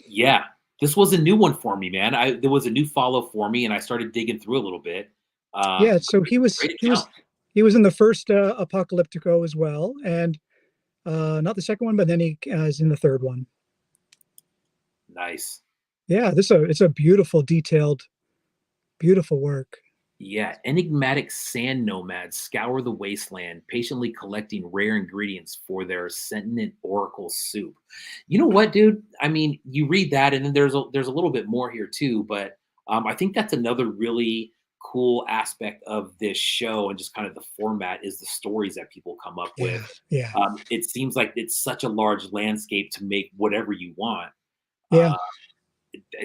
Yeah. This was a new one for me, man. There was a new follow for me, and I started digging through a little bit. Yeah, so Great account. he was in the first Apocalyptico as well, and not the second one, but then he is in the third one. Nice. Yeah, it's a beautiful, detailed, beautiful work. Yeah, enigmatic sand nomads scour the wasteland, patiently collecting rare ingredients for their sentient oracle soup. You know what, dude? I mean, you read that, and then there's a little bit more here too. But I think that's another really cool aspect of this show, and just kind of the format is the stories that people come up Yeah, with. yeah, It seems like it's such a large landscape to make whatever you want. yeah. Uh,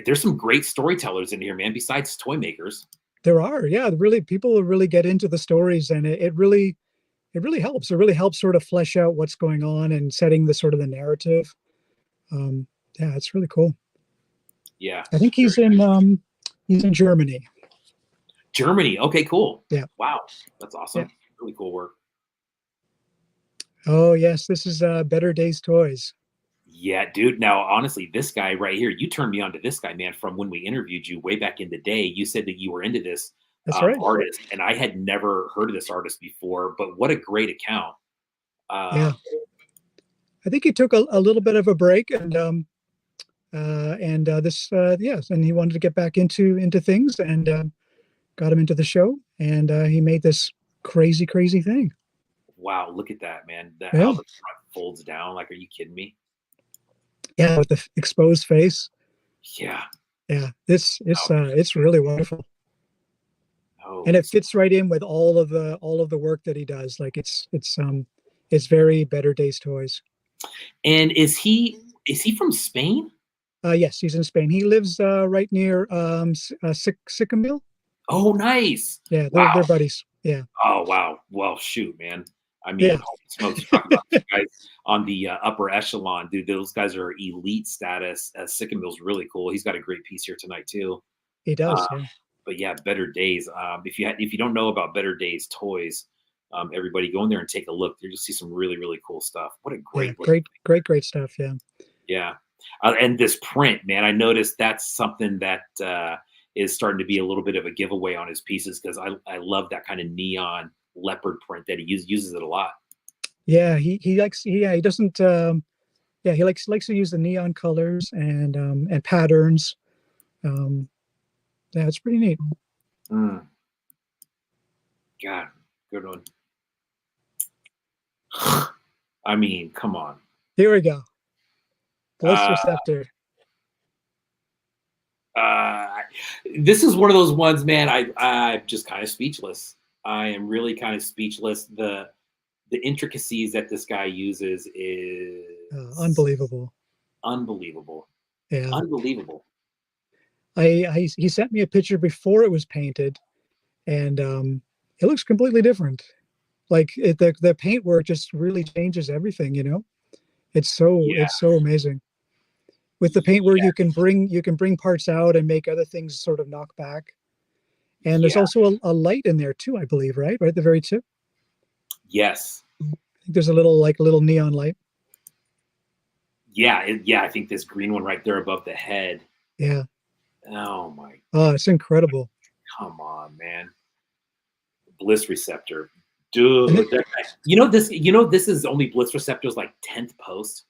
there's some great storytellers in here, man. Besides toy makers. There are, yeah, really, people will really get into the stories, and it really helps. It really helps sort of flesh out what's going on and setting the sort of the narrative. Um, yeah, it's really cool. Yeah. I think he's in Germany. Germany. Okay, cool. Yeah. Wow. That's awesome. Yeah. Really cool work. Oh yes, this is Better Days Toys. Yeah, dude. Now, honestly, this guy right here, you turned me on to this guy, man, from when we interviewed you way back in the day. You said that you were into this That's right. artist, and I had never heard of this artist before, but what a great account. Yeah. I think he took a little bit of a break, and this yes, and he wanted to get back into things, and got him into the show, and he made this crazy thing. Wow, look at that, man. How Yeah. the front folds down. Like, are you kidding me? Yeah, with the exposed face. Yeah. Yeah, it's really wonderful. Oh, And it fits right in with all of the work that he does. Like it's very Better Days Toys. and is he from Spain? Yes, he's in Spain. He lives right near Sycamore. Oh, nice. Yeah, Wow. they're buddies. Yeah. Oh, wow. Well, shoot, man. I mean, Yeah. holy smokes, talk about these guys on the upper echelon, dude. Those guys are elite status. Sycamill's really cool. He's got a great piece here tonight too. He does. Uh, Yeah. But yeah, Better Days. If you don't know about Better Days toys, everybody go in there and take a look. You'll see some really cool stuff. What a Yeah, great, great stuff. Yeah. yeah. And this print, man, I noticed that's something that is starting to be a little bit of a giveaway on his pieces, because I love that kind of neon leopard print that he uses it a lot. Yeah, he likes. Yeah, he doesn't. Yeah, he likes to use the neon colors and patterns. Yeah, it's pretty neat. God, good one. I mean, come on. Here we go. Bliss Receptor. This is one of those ones, man. I'm just kind of speechless. I am really kind of speechless. The intricacies that this guy uses is Unbelievable. Unbelievable. Yeah. Unbelievable. He sent me a picture before it was painted, and it looks completely different. Like the paintwork just really changes everything. You know, it's so amazing. With the paintwork, you can bring parts out and make other things sort of knock back. And there's also a light in there too, I believe, right at the very tip. Yes. I think there's a little neon light. Yeah, I think this green one right there above the head. Yeah. Oh my. Oh, it's incredible. Come on, man. Bliss Receptor, dude. This is only Bliss Receptor's like 10th post.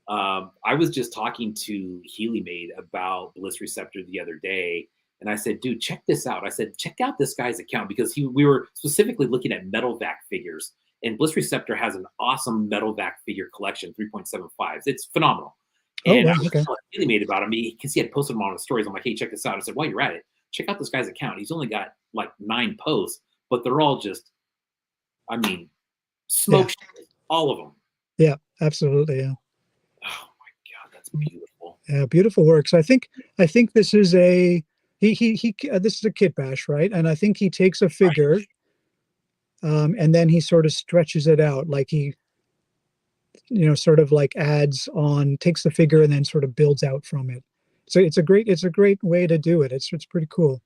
I was just talking to Healy Made about Bliss Receptor the other day, and I said, dude, check this out. I said, check out this guy's account, because we were specifically looking at metal vac figures, and Bliss Receptor has an awesome metal vac figure collection, 3.75s. It's phenomenal. And I was telling Healy Made about him because he had posted them on his stories. I'm like, hey, check this out. I said, while you're at it, check out this guy's account. He's only got like 9 posts, but they're all just, I mean, smoke shows, all of them. Yeah, absolutely. Yeah. Oh my God, that's beautiful. Yeah, beautiful work. So I think this is this is a kit bash, right? And I think he takes a figure, and then he sort of stretches it out, like he, sort of like takes the figure and then sort of builds out from it. So it's a great way to do it. It's pretty cool.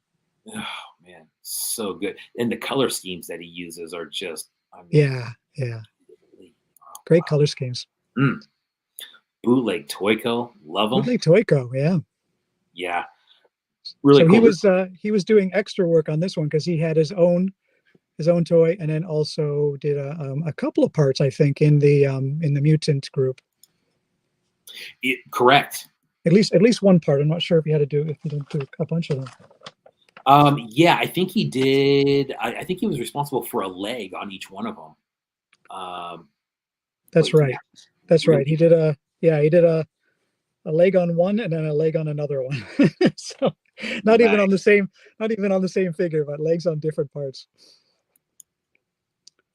Oh man, so good. And the color schemes that he uses are just, I mean, yeah. Great color schemes. Bootleg Toyco, love them. Bootleg Toyco, yeah. Yeah, really So cool. he was doing extra work on this one because he had his own toy, and then also did a couple of parts, I think, in the mutant group. Correct. At least one part. I'm not sure if he had to do if he didn't do a bunch of them. Yeah, I think he did. I think he was responsible for a leg on each one of them. That's But yeah, right. That's really, right. He did a leg on one and then a leg on another one. So not even on the nice. same not even on the same figure, but legs on different parts.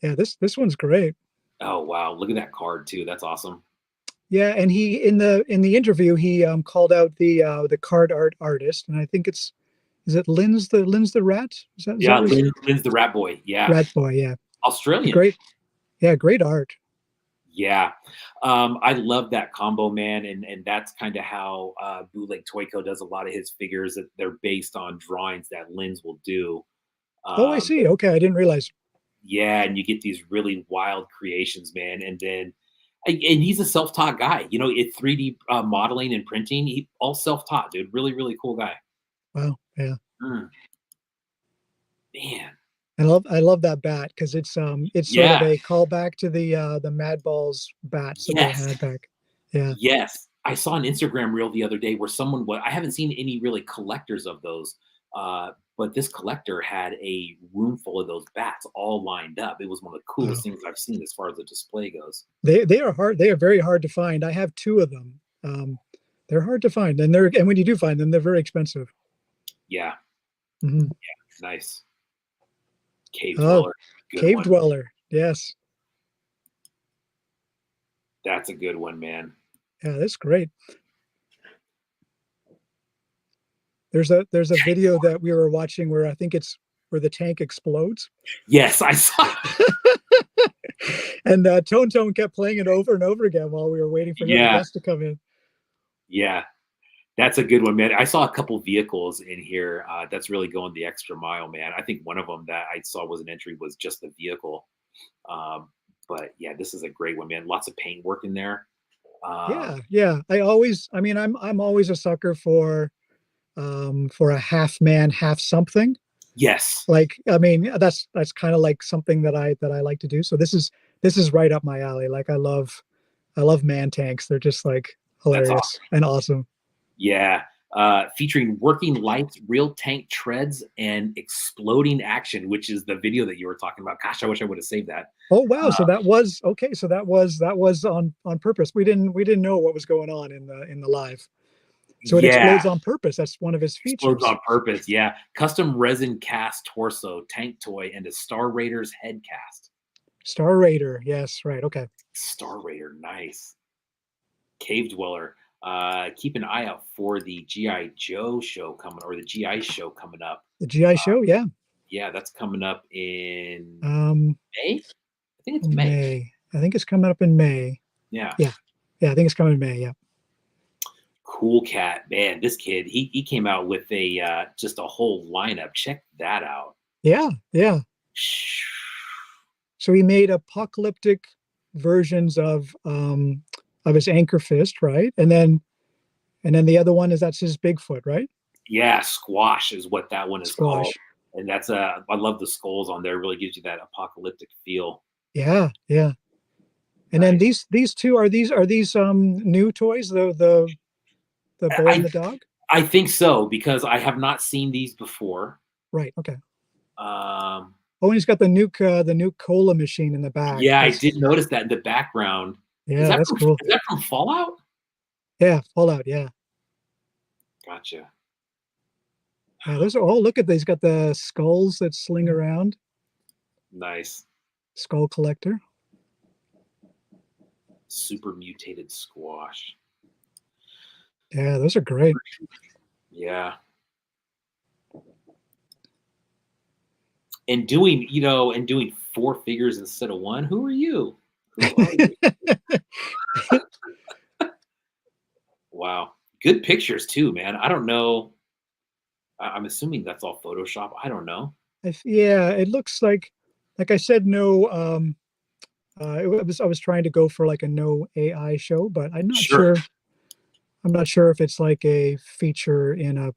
Yeah, this one's great. Oh wow, look at that card too. That's awesome. Yeah, and he in the interview he called out the card art artist, and I think it's is it Lynn's the rat? Is that Yeah, what his Lynn's the Rat Boy. Yeah, rat boy? Yeah, Australian. great. Yeah, great art. Yeah, I love that combo, man, and that's kind of how Bootleg Toyco does a lot of his figures. That they're based on drawings that Lynn's will do. Oh, I Um, see. Okay, I didn't realize. yeah, and you get these really wild creations, man. And then, and he's a self-taught guy. You know, it 3D modeling and printing. He all self-taught, dude. Really, really cool guy. Wow. Yeah. Mm, man. I love that bat because it's sort of Yeah. a callback to the Mad Balls bats that they Yes. had back. Yeah. Yes. I saw an Instagram reel the other day where someone was. I haven't seen any really collectors of those, but this collector had a room full of those bats all lined up. It was one of the Wow. coolest things I've seen as far as the display goes. They are hard. They are very hard to find. I have two of them. They're hard to find, and when you do find them, they're very expensive. Yeah. Mhm. Nice. Cave Oh, Dweller. Good Cave one. Dweller. Yes. That's a good one, man. Yeah, that's great. There's a video that we were watching where I think it's where the tank explodes, Yes, I saw. and Tone Tone kept playing it over and over again while we were waiting for the Yeah, guest to come in. yeah, that's a good one, man. I saw a couple vehicles in here that's really going the extra mile, man. I think one of them that I saw was an entry was just the vehicle. Um, but yeah, this is a great one, man. Lots of paint work in there. Yeah, Um, yeah. I mean, I'm always a sucker for a half man, half something. yes, Like, I mean, that's kind of like something that I like to do. So this is right up my alley. Like, I love man tanks. They're just like that's hilarious awesome. and awesome. Yeah, featuring working lights, real tank treads, and exploding action, which is the video that you were talking about. Gosh, I wish I would have saved that. Oh wow! Uh, So that was okay. So that was on purpose. We didn't know what was going on in the live. So it yeah, explodes on purpose. That's one of his explodes features. on purpose. Yeah, custom resin cast torso, tank toy, and a Star Raiders head cast. Star Raider. Yes, right. Okay. Star Raider, nice. Cave Dweller. Keep an eye out for the GI Joe show coming, or the GI show coming up. The GI show. Yeah. Yeah, that's coming up in Um, May. I think it's May. May. I think it's coming up in May. Yeah. Yeah. Yeah. I think it's coming in May. Yeah. Cool cat, man. This kid, he came out with a just a whole lineup. Check that out. Yeah. Yeah. So he made apocalyptic versions of his Anchor Fist, right? And then the other one is that's his Bigfoot, right? Yeah, Squash is what that one is called. Squash. And that's I love the skulls on there. It really gives you that apocalyptic feel. Yeah, yeah. And then Nice. these two are these new toys, the boy and I the dog? I think so because I have not seen these before. Right, okay. Um, Oh, and he's got the nuke cola machine in the back. yeah, I That's did notice that in the background. yeah, that's cool. Is that from Fallout? Yeah, Fallout, yeah. Gotcha. Yeah, those are oh look at these got the skulls that sling around. Nice. Skull collector. Super mutated Squash. Yeah, those are great. Yeah. And doing four figures instead of one. Who are you? Who are you? Wow. Good pictures too, man. I don't know. I'm assuming that's all Photoshop. I don't know. Yeah, it looks like I said, no. I was trying to go for like a no AI show, but I'm not Sure. sure. I'm not sure if it's like a feature in a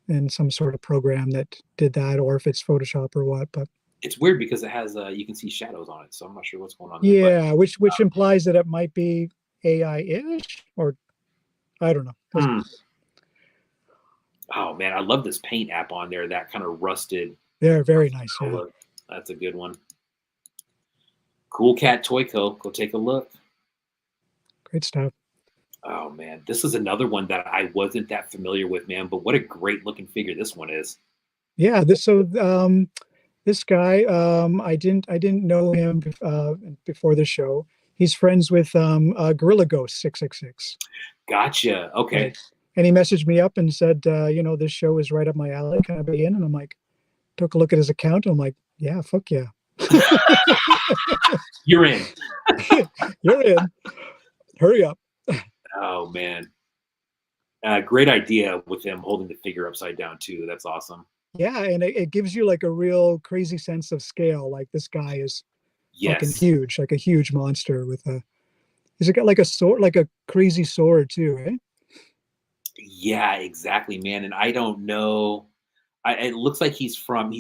in some sort of program that did that, or if it's Photoshop or what. But It's weird because it has you can see shadows on it, so I'm not sure what's going on there. But yeah, which implies that it might be AI-ish, or I don't know. hmm. Oh man, I love this paint app on there. That kind of rusted They're very nice. Yeah, look. That's a good one. Cool Cat Toy Co. Go take a look. great stuff. Oh man, this is another one that I wasn't that familiar with, man. But what a great looking figure this one is. Yeah, this guy, I didn't know him before the show. He's friends with Gorilla Ghost 666. Gotcha. Okay. And he messaged me up and said, this show is right up my alley. Can I be in? And I'm like, took a look at his account and I'm like, yeah, fuck yeah. You're in. You're in. Hurry up. Oh man. Great idea with him holding the figure upside down too. That's awesome. Yeah, and it gives you like a real crazy sense of scale. Like this guy is fucking Yes. huge, like a huge monster with a. He's got like a sword, like a crazy sword too, eh? Yeah, exactly, man. And I don't know. It looks like he's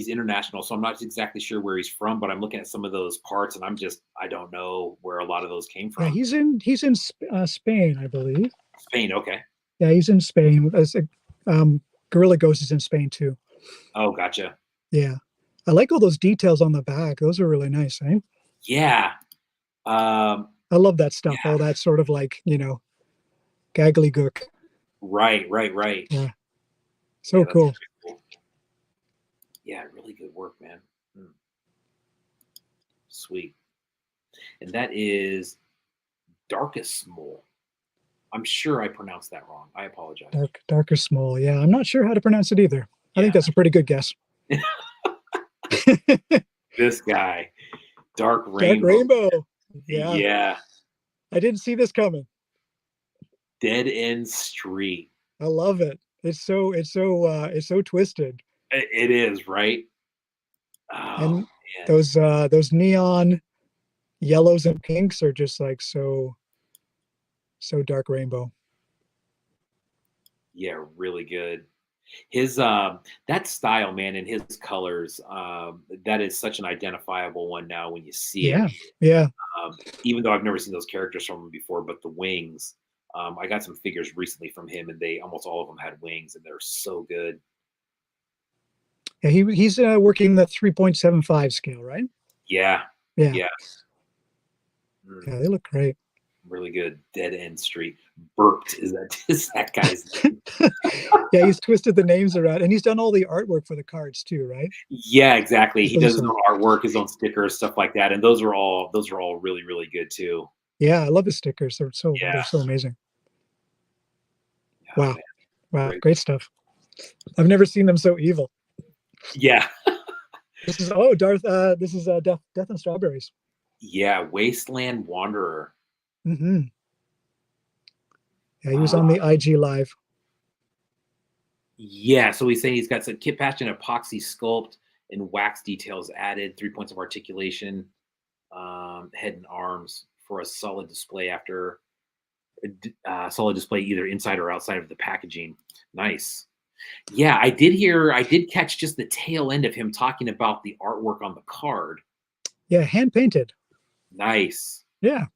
international, so I'm not exactly sure where he's from. But I'm looking at some of those parts, and I don't know where a lot of those came Yeah, from. he's in Spain, I believe. Spain, okay. Yeah, he's in Spain. Gorilla Ghost is in Spain too. Oh, gotcha. Yeah, I like all those details on the back. Those are really nice, eh? Yeah. I love that stuff. Yeah. All that sort of gaggly gook. Right. Yeah, so Yeah, that's cool. very cool. Yeah, really good work, man. Sweet. And that is Darkest Mole. I'm sure I pronounced that wrong. I apologize. Darker small. Yeah, I'm not sure how to pronounce it either. I think that's a pretty good guess. This guy, Dark Dark Rainbow. Rainbow. Yeah. Yeah. I didn't see this coming. Dead End Street. I love it. It's so twisted. It is, right? Oh, And man. those neon yellows and pinks are just like so dark rainbow. Yeah, really good. His that style, man, and his colors, that is such an identifiable one now when you see it. Yeah. Even though I've never seen those characters from him before, but the wings. I got some figures recently from him, and they almost all of them had wings, and they're so good. Yeah, he's working the 3.75 scale, right? Yeah. Yeah. Yeah. Yeah, they look great. Really good. Dead End Street. Burped is that guy's name? Yeah, he's twisted the names around, and he's done all the artwork for the cards too, right? Yeah, exactly. He does his Awesome. own artwork, his own stickers, stuff like that, and those are all really, really good too. Yeah, I love his stickers. They're so amazing. Oh, Wow. man. Wow, great stuff. I've never seen them so evil. Yeah. This is Death and Strawberries. Yeah, Wasteland Wanderer. Mm-hmm. Yeah, he was on the IG Live. Yeah, so he's saying he's got some kit patch and epoxy sculpt and wax details added, 3 points of articulation, head and arms for a solid display solid display either inside or outside of the packaging. Nice. Yeah, I did catch just the tail end of him talking about the artwork on the card. Yeah, hand painted. Nice. Yeah.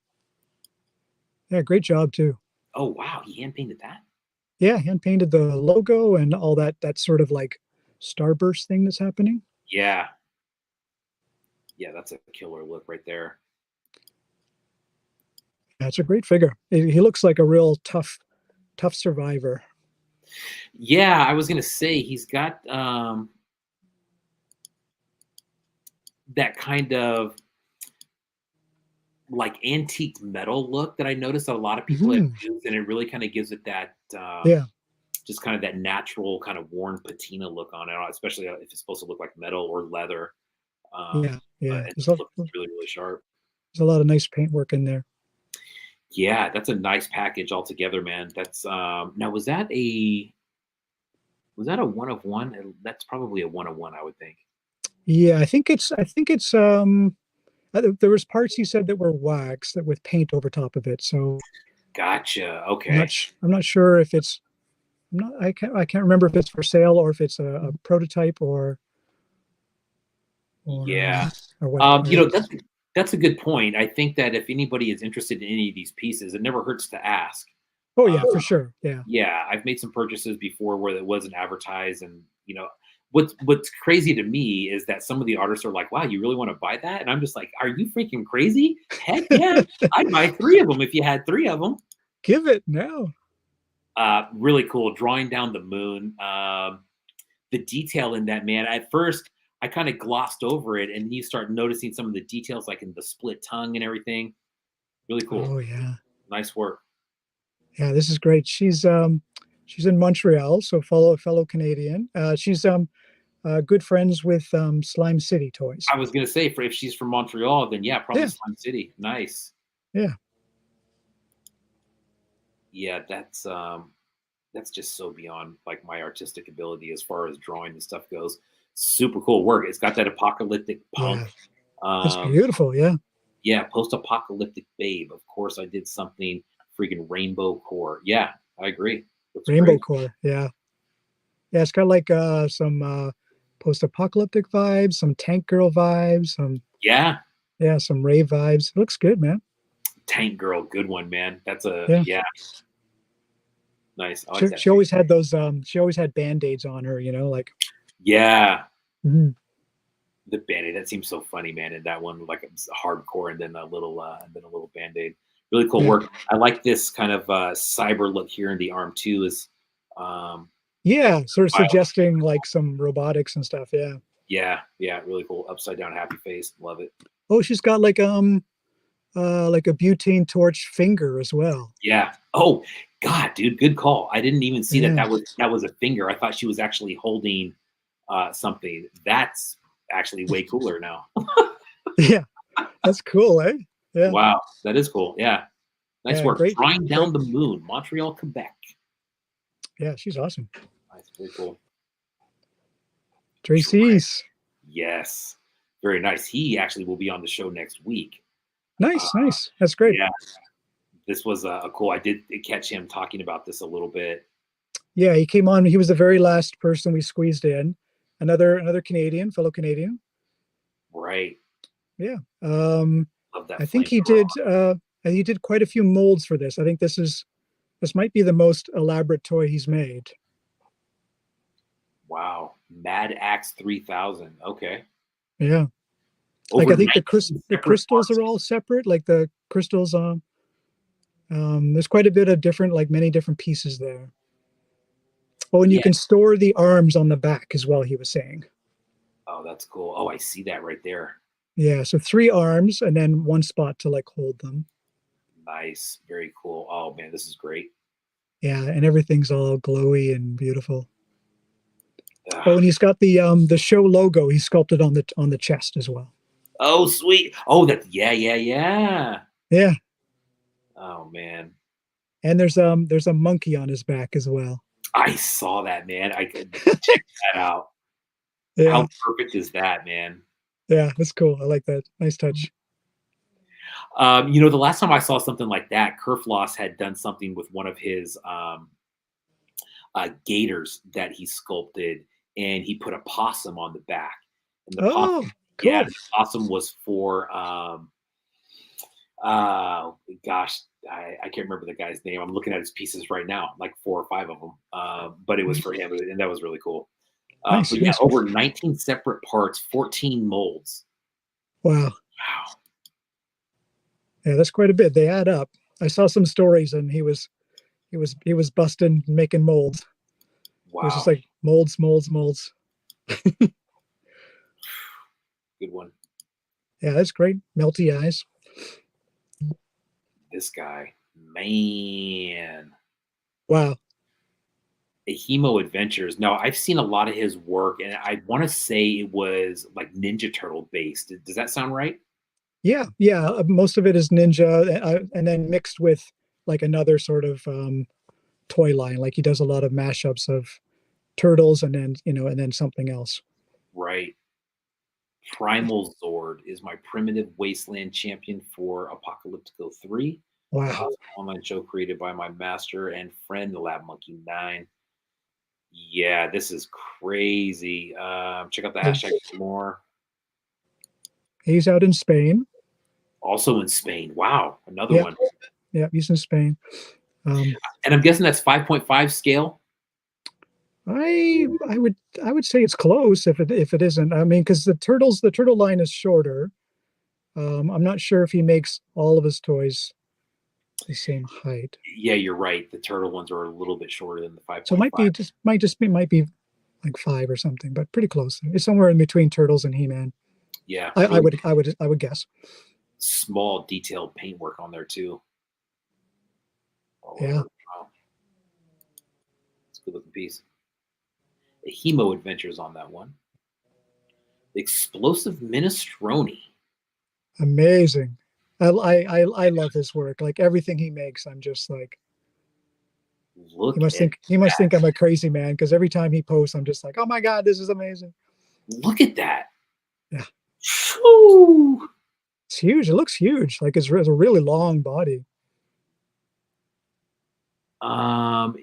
Yeah, great job too. Oh wow, he hand painted that? Yeah, hand painted the logo and all that sort of like starburst thing that's happening. Yeah. Yeah, that's a killer look right there. Yeah, it's a great figure. He looks like a real tough survivor. Yeah, I was gonna say he's got that kind of like antique metal look that I noticed that a lot of people have used, and it really kind of gives it that just kind of that natural kind of worn patina look on it, especially if it's supposed to look like metal or leather. Yeah. It looks really, really sharp. There's a lot of nice paint work in there. Yeah, that's a nice package altogether, man. That's now was that a 1 of 1? That's probably a 1 of 1, I would think. Yeah, I think it's there was parts he said that were wax that with paint over top of it. So Gotcha. I'm Okay. I'm not sure if it's I'm not I can't remember if it's for sale or if it's a prototype or Yeah. or what You or know, that's a good point. I think that if anybody is interested in any of these pieces, it never hurts to ask. oh Um, yeah, for sure. Yeah. yeah, I've made some purchases before where it wasn't advertised, and what's crazy to me is that some of the artists are like, "Wow, you really want to buy that?" And I'm just like, "Are you freaking crazy? Heck yeah, I'd buy three of them if you had three of them." Give it now. Really cool, drawing down the moon. The detail in that, man. At first, I kind of glossed over it, and you start noticing some of the details, like in the split tongue and everything. Really cool. Oh yeah. Nice work. Yeah, this is great. She's in Montreal, so fellow Canadian. She's good friends with Slime City Toys. I was gonna say, for if she's from Montreal, then yeah, probably Yeah, Slime City. Nice. yeah, Yeah, that's just so beyond like my artistic ability as far as drawing and stuff goes. Super cool work. It's got that apocalyptic punk. yeah. It's Um, beautiful. Yeah, yeah, post-apocalyptic babe. Of course, I did something freaking rainbow core. Yeah, I agree. Looks Rainbow great. Core. Yeah, yeah. It's got like some post-apocalyptic vibes, some Tank Girl vibes, some Yeah, yeah, some rave vibes. It looks good, man. Tank Girl, good one, man. That's a Yeah. yeah, nice. I like that. She always had those. She always had band-aids on her. Like. Yeah, Mhm. the band-aid. That seems so funny, man. And that one, like it's hardcore, and then a little band-aid. Really cool Yeah. work. I like this kind of cyber look here in the arm too. Is um, Yeah, sort of bio- suggesting like some robotics and stuff. Yeah. yeah, yeah, really cool. Upside down happy face. Love it. Oh, she's got like a butane torch finger as well. Yeah. Oh, God, dude, good call. I didn't even see that Yeah. that was a finger. I thought she was actually holding something. That's actually way cooler now. Yeah. That's cool, eh? Yeah. Wow, that is cool. Yeah, nice Yeah. work. Great. Drawing Great. down the moon, Montreal, Quebec. Yeah, she's awesome. Nice, very cool. Tracy's. Yes, very nice. He actually will be on the show next week. Uh, Nice, nice. That's great. yeah, this was a cool. I did catch him talking about this a little bit. Yeah, he came on. He was the very last person we squeezed in. Another Canadian, fellow Canadian. Right. Yeah. Love that I think flamethrower. he did quite a few molds for this. I think this might be the most elaborate toy he's made. Wow. Mad Axe 3000. Okay. Yeah. Like Over I think the 19 separate crystals parts. are all separate. Like the crystals there's quite a bit of different, like many different pieces there. Oh, and you Yeah. can store the arms on the back as well, he was saying. Oh, that's cool. Oh, I see that right there. Yeah, so 3 arms and then one spot to like hold them. Nice. Very cool. Oh man, this is great. Yeah, and everything's all glowy and beautiful. Ugh. Oh, and he's got the show logo he sculpted on the chest as well. Oh, sweet. Oh, that yeah, yeah, yeah. Yeah. Oh man. And there's a monkey on his back as well. I saw that, man. I could check that out. Yeah. How perfect is that, man? Yeah, that's cool. I like that. Nice touch. The last time I saw something like that, Kerfloss had done something with one of his gators that he sculpted, and he put a possum on the back. And the possum, Cool. yeah, the possum was for gosh, I can't remember the guy's name. I'm looking at his pieces right now, like 4 or 5 of them. But it was for him, and that was really cool. Nice, But yeah, nice. over 19 separate parts, 14 molds. Wow. Wow. Yeah, that's quite a bit. They add up. I saw some stories and he was busting making molds. Wow. It was just like molds. Good one. Yeah, that's great. Melty eyes. This guy, man. Wow. Hemo Adventures. Now, I've seen a lot of his work, and I want to say it was like Ninja Turtle based. Does that sound right? Yeah, yeah. Most of it is Ninja, and then mixed with like another sort of toy line. Like he does a lot of mashups of turtles, and then something else. Right. Primal Zord is my primitive wasteland champion for Apocalyptico 3. Wow. Online show created by my master and friend, the LabMonkey9. Yeah, this is crazy. Check out the hashtag for more. He's out in Spain. Also in Spain. Wow, another Yep. one. Yeah, he's in Spain. And I'm guessing that's 5.5 scale. I would say it's close if it isn't. I mean, because the turtle line is shorter. I'm not sure if he makes all of his toys the same height. Yeah, you're right. The turtle ones are a little bit shorter than the 5.5. So it might be like 5 or something, but pretty close. It's somewhere in between Turtles and He-Man. Yeah, I really would guess. small detailed paintwork on there too. Yeah. Wow. It's a good looking piece. The Hemo Adventures on that one. The Explosive Minestrone. Amazing. I love his work. Like everything he makes, I'm just like, Look he must think I'm a crazy man, because every time he posts, I'm just like, oh my God, this is amazing. Look at that. Yeah. Whew. It's huge. It looks huge. Like it's a really long body.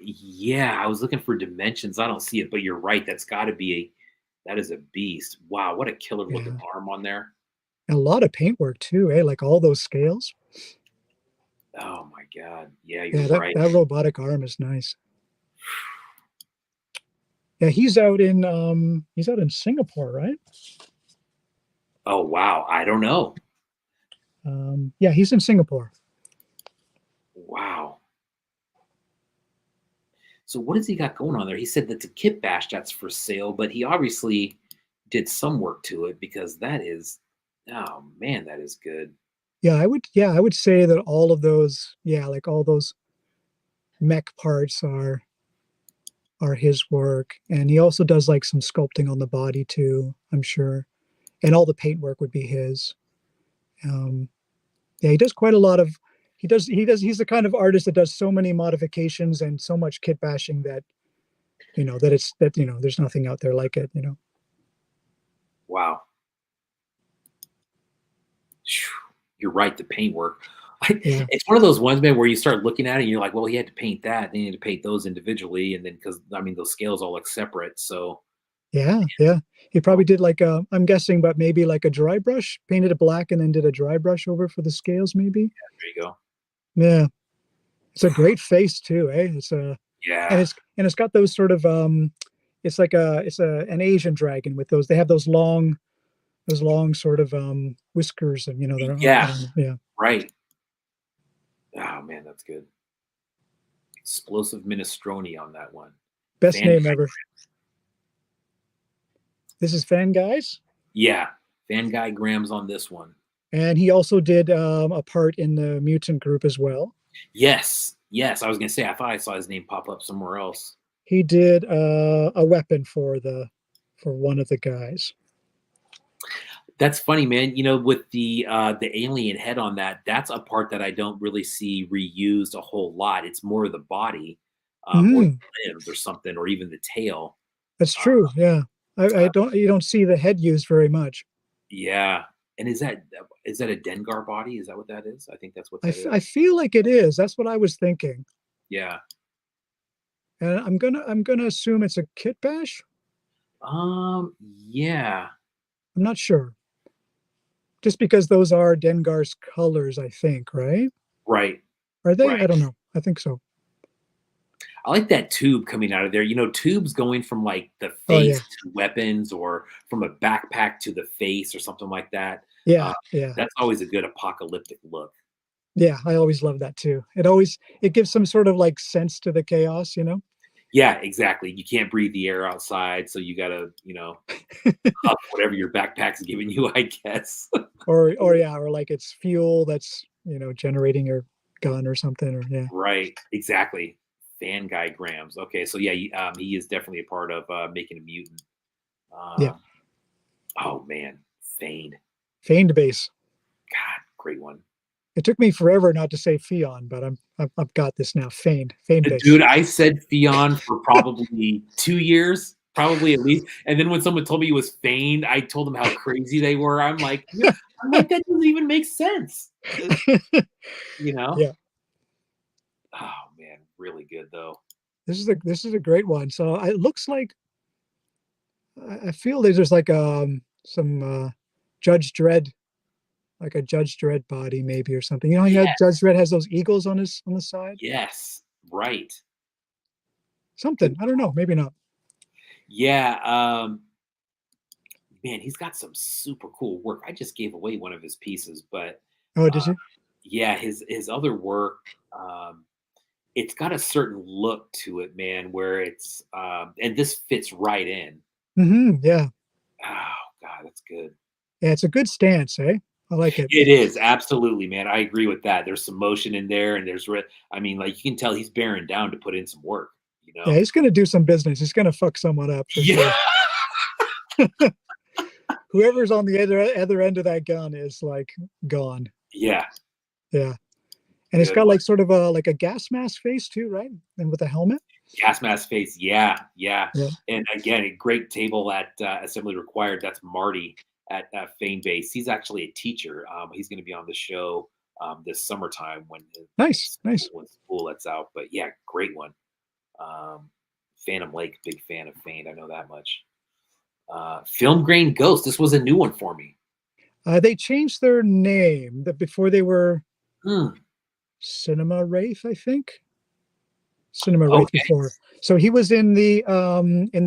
Yeah, I was looking for dimensions. I don't see it, but you're right. That is a beast. Wow, what a killer looking arm on there. And a lot of paintwork too, eh? Like all those scales. Oh my God. Yeah, Yeah, you're right. that robotic arm is nice. Yeah, he's out in Singapore, right? Oh wow, I don't know. Yeah, he's in Singapore. Wow. So what has he got going on there? He said that the kit bash that's for sale, but he obviously did some work to it, because that is, oh man, that is good. Yeah, I would say that all of those, like all those mech parts are his work. And he also does like some sculpting on the body too, I'm sure. And all the paint work would be his. Yeah, he does quite a lot of, he's the kind of artist that does so many modifications and so much kit bashing that, there's nothing out there like it, Wow. You're right, the paint work. Yeah. It's one of those ones, man, where you start looking at it and you're like, well, he had to paint that, then he had to paint those individually, and then because those scales all look separate. So Yeah. He probably did like I'm guessing, but maybe like a dry brush, painted it black and then did a dry brush over for the scales, maybe. yeah, there you go. Yeah. It's a great face too, eh? It's a Yeah. and it's got those sort of it's like an Asian dragon with those, they have those long sort of whiskers, and they're Yeah. Right. Oh man, that's good. Explosive Minestrone on that one. Best name ever. This is Fan Guys. Yeah, Fan Guy Grams on this one. And he also did a part in the Mutant group as well. Yes. I was gonna say, I thought I saw his name pop up somewhere else. He did a weapon for one of the guys. That's funny, man. With the alien head on that, that's a part that I don't really see reused a whole lot. It's more of the body, or the limbs or something, or even the tail. That's true. Yeah. You don't see the head used very much. Yeah. And is that a Dengar body? Is that what that is? I think that's what that is. I feel like it is. That's what I was thinking. Yeah. And I'm gonna assume it's a kit bash. Yeah. I'm not sure. Just because those are Dengar's colors, I think, right? Right. Are they? Right. I don't know. I think so. I like that tube coming out of there. Tubes going from like the face to weapons, or from a backpack to the face, or something like that. Yeah. That's always a good apocalyptic look. Yeah, I always love that too. It gives some sort of like sense to the chaos, Yeah, exactly. You can't breathe the air outside, so you gotta, up whatever your backpack's giving you, I guess. or like it's fuel that's generating your gun or something, or Right, exactly. Fan Guy Grams. Okay, so yeah, he is definitely a part of making a mutant. Yeah. Oh man, Fane. Feigned base. God, great one. It took me forever not to say Fion, but I've got this now. Feigned base. Dude, I said Fion for probably 2 years, probably at least. And then when someone told me it was feigned, I told them how crazy they were. I'm like, that doesn't even make sense. Yeah. Oh man, really good though. This is a great one. So it looks like I feel there's like some Judge Dredd, like a Judge Dredd body maybe or something. You know, Yeah. Judge Dredd has those eagles on the side. Yes. Right. Something, I don't know, maybe not. Yeah. Man, he's got some super cool work. I just gave away one of his pieces, but Oh, did uh, you? yeah, his other work, it's got a certain look to it, man. Where it's and this fits right in. Yeah. Oh God, that's good. Yeah, it's a good stance, eh? I like it. It is absolutely, man. I agree with that. There's some motion in there, and I mean, like you can tell he's bearing down to put in some work. You Yeah, know? he's gonna do some business. He's gonna fuck someone up for Yeah. sure. Whoever's on the other end of that gun is like gone. Yeah. Yeah. And it's Good got one. like sort of a like a gas mask face too, right? And with a helmet. Gas mask face. Yeah. Yeah. Yeah. And again, a great table at Assembly Required. That's Marty at Fane Base. He's actually a teacher. He's going to be on the show this summertime Nice. when school lets out. But yeah, great one. Phantom Lake, big fan of Fane. I know that much. Film Grain Ghost. This was a new one for me. They changed their name. That before they were Hmm. Cinema Wraith, I think. Cinema Wraith Okay. before. So he was in the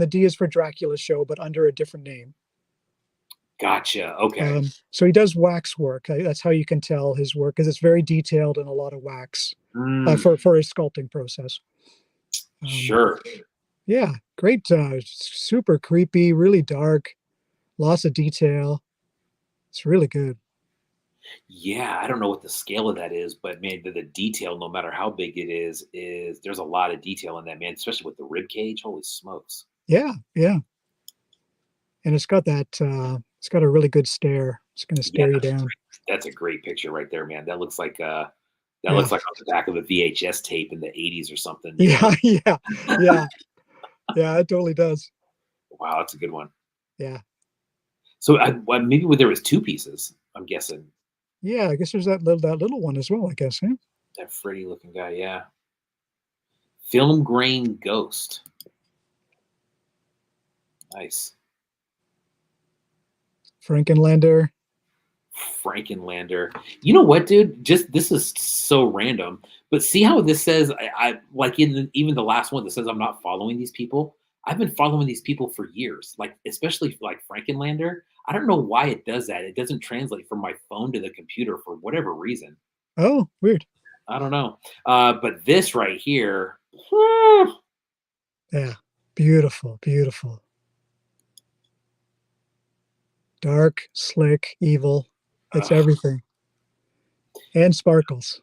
D is for Dracula show, but under a different name. Gotcha. Okay. So he does wax work. That's how you can tell his work, because it's very detailed and a lot of wax for his sculpting process. Sure. Yeah, great. Super creepy, really dark, lots of detail. It's really good. Yeah, I don't know what the scale of that is, but man, the detail, no matter how big it is there's a lot of detail in that, man, especially with the rib cage. Holy smokes. Yeah, yeah. And it's got that. It's got a really good stare. It's going to stare you down. That's a great picture right there, man. That looks like looks like on the back of a VHS tape in the 80s or something. Yeah, yeah, yeah, yeah. It totally does. Wow, that's a good one. Yeah. So maybe there was two pieces. I'm guessing. Yeah, I guess there's that little one as well. I guess. Yeah. That Freddy looking guy. Yeah. Film Grain Ghost. Nice. Frankenlander. You know what, dude? Just this is so random. But see how this says I like even the last one that says I'm not following these people. I've been following these people for years, like especially like Frankenlander. I don't know why it does that. It doesn't translate from my phone to the computer for whatever reason. Oh, weird. I don't know. But this right here, yeah, beautiful, beautiful. Dark, slick, evil. It's everything. And sparkles.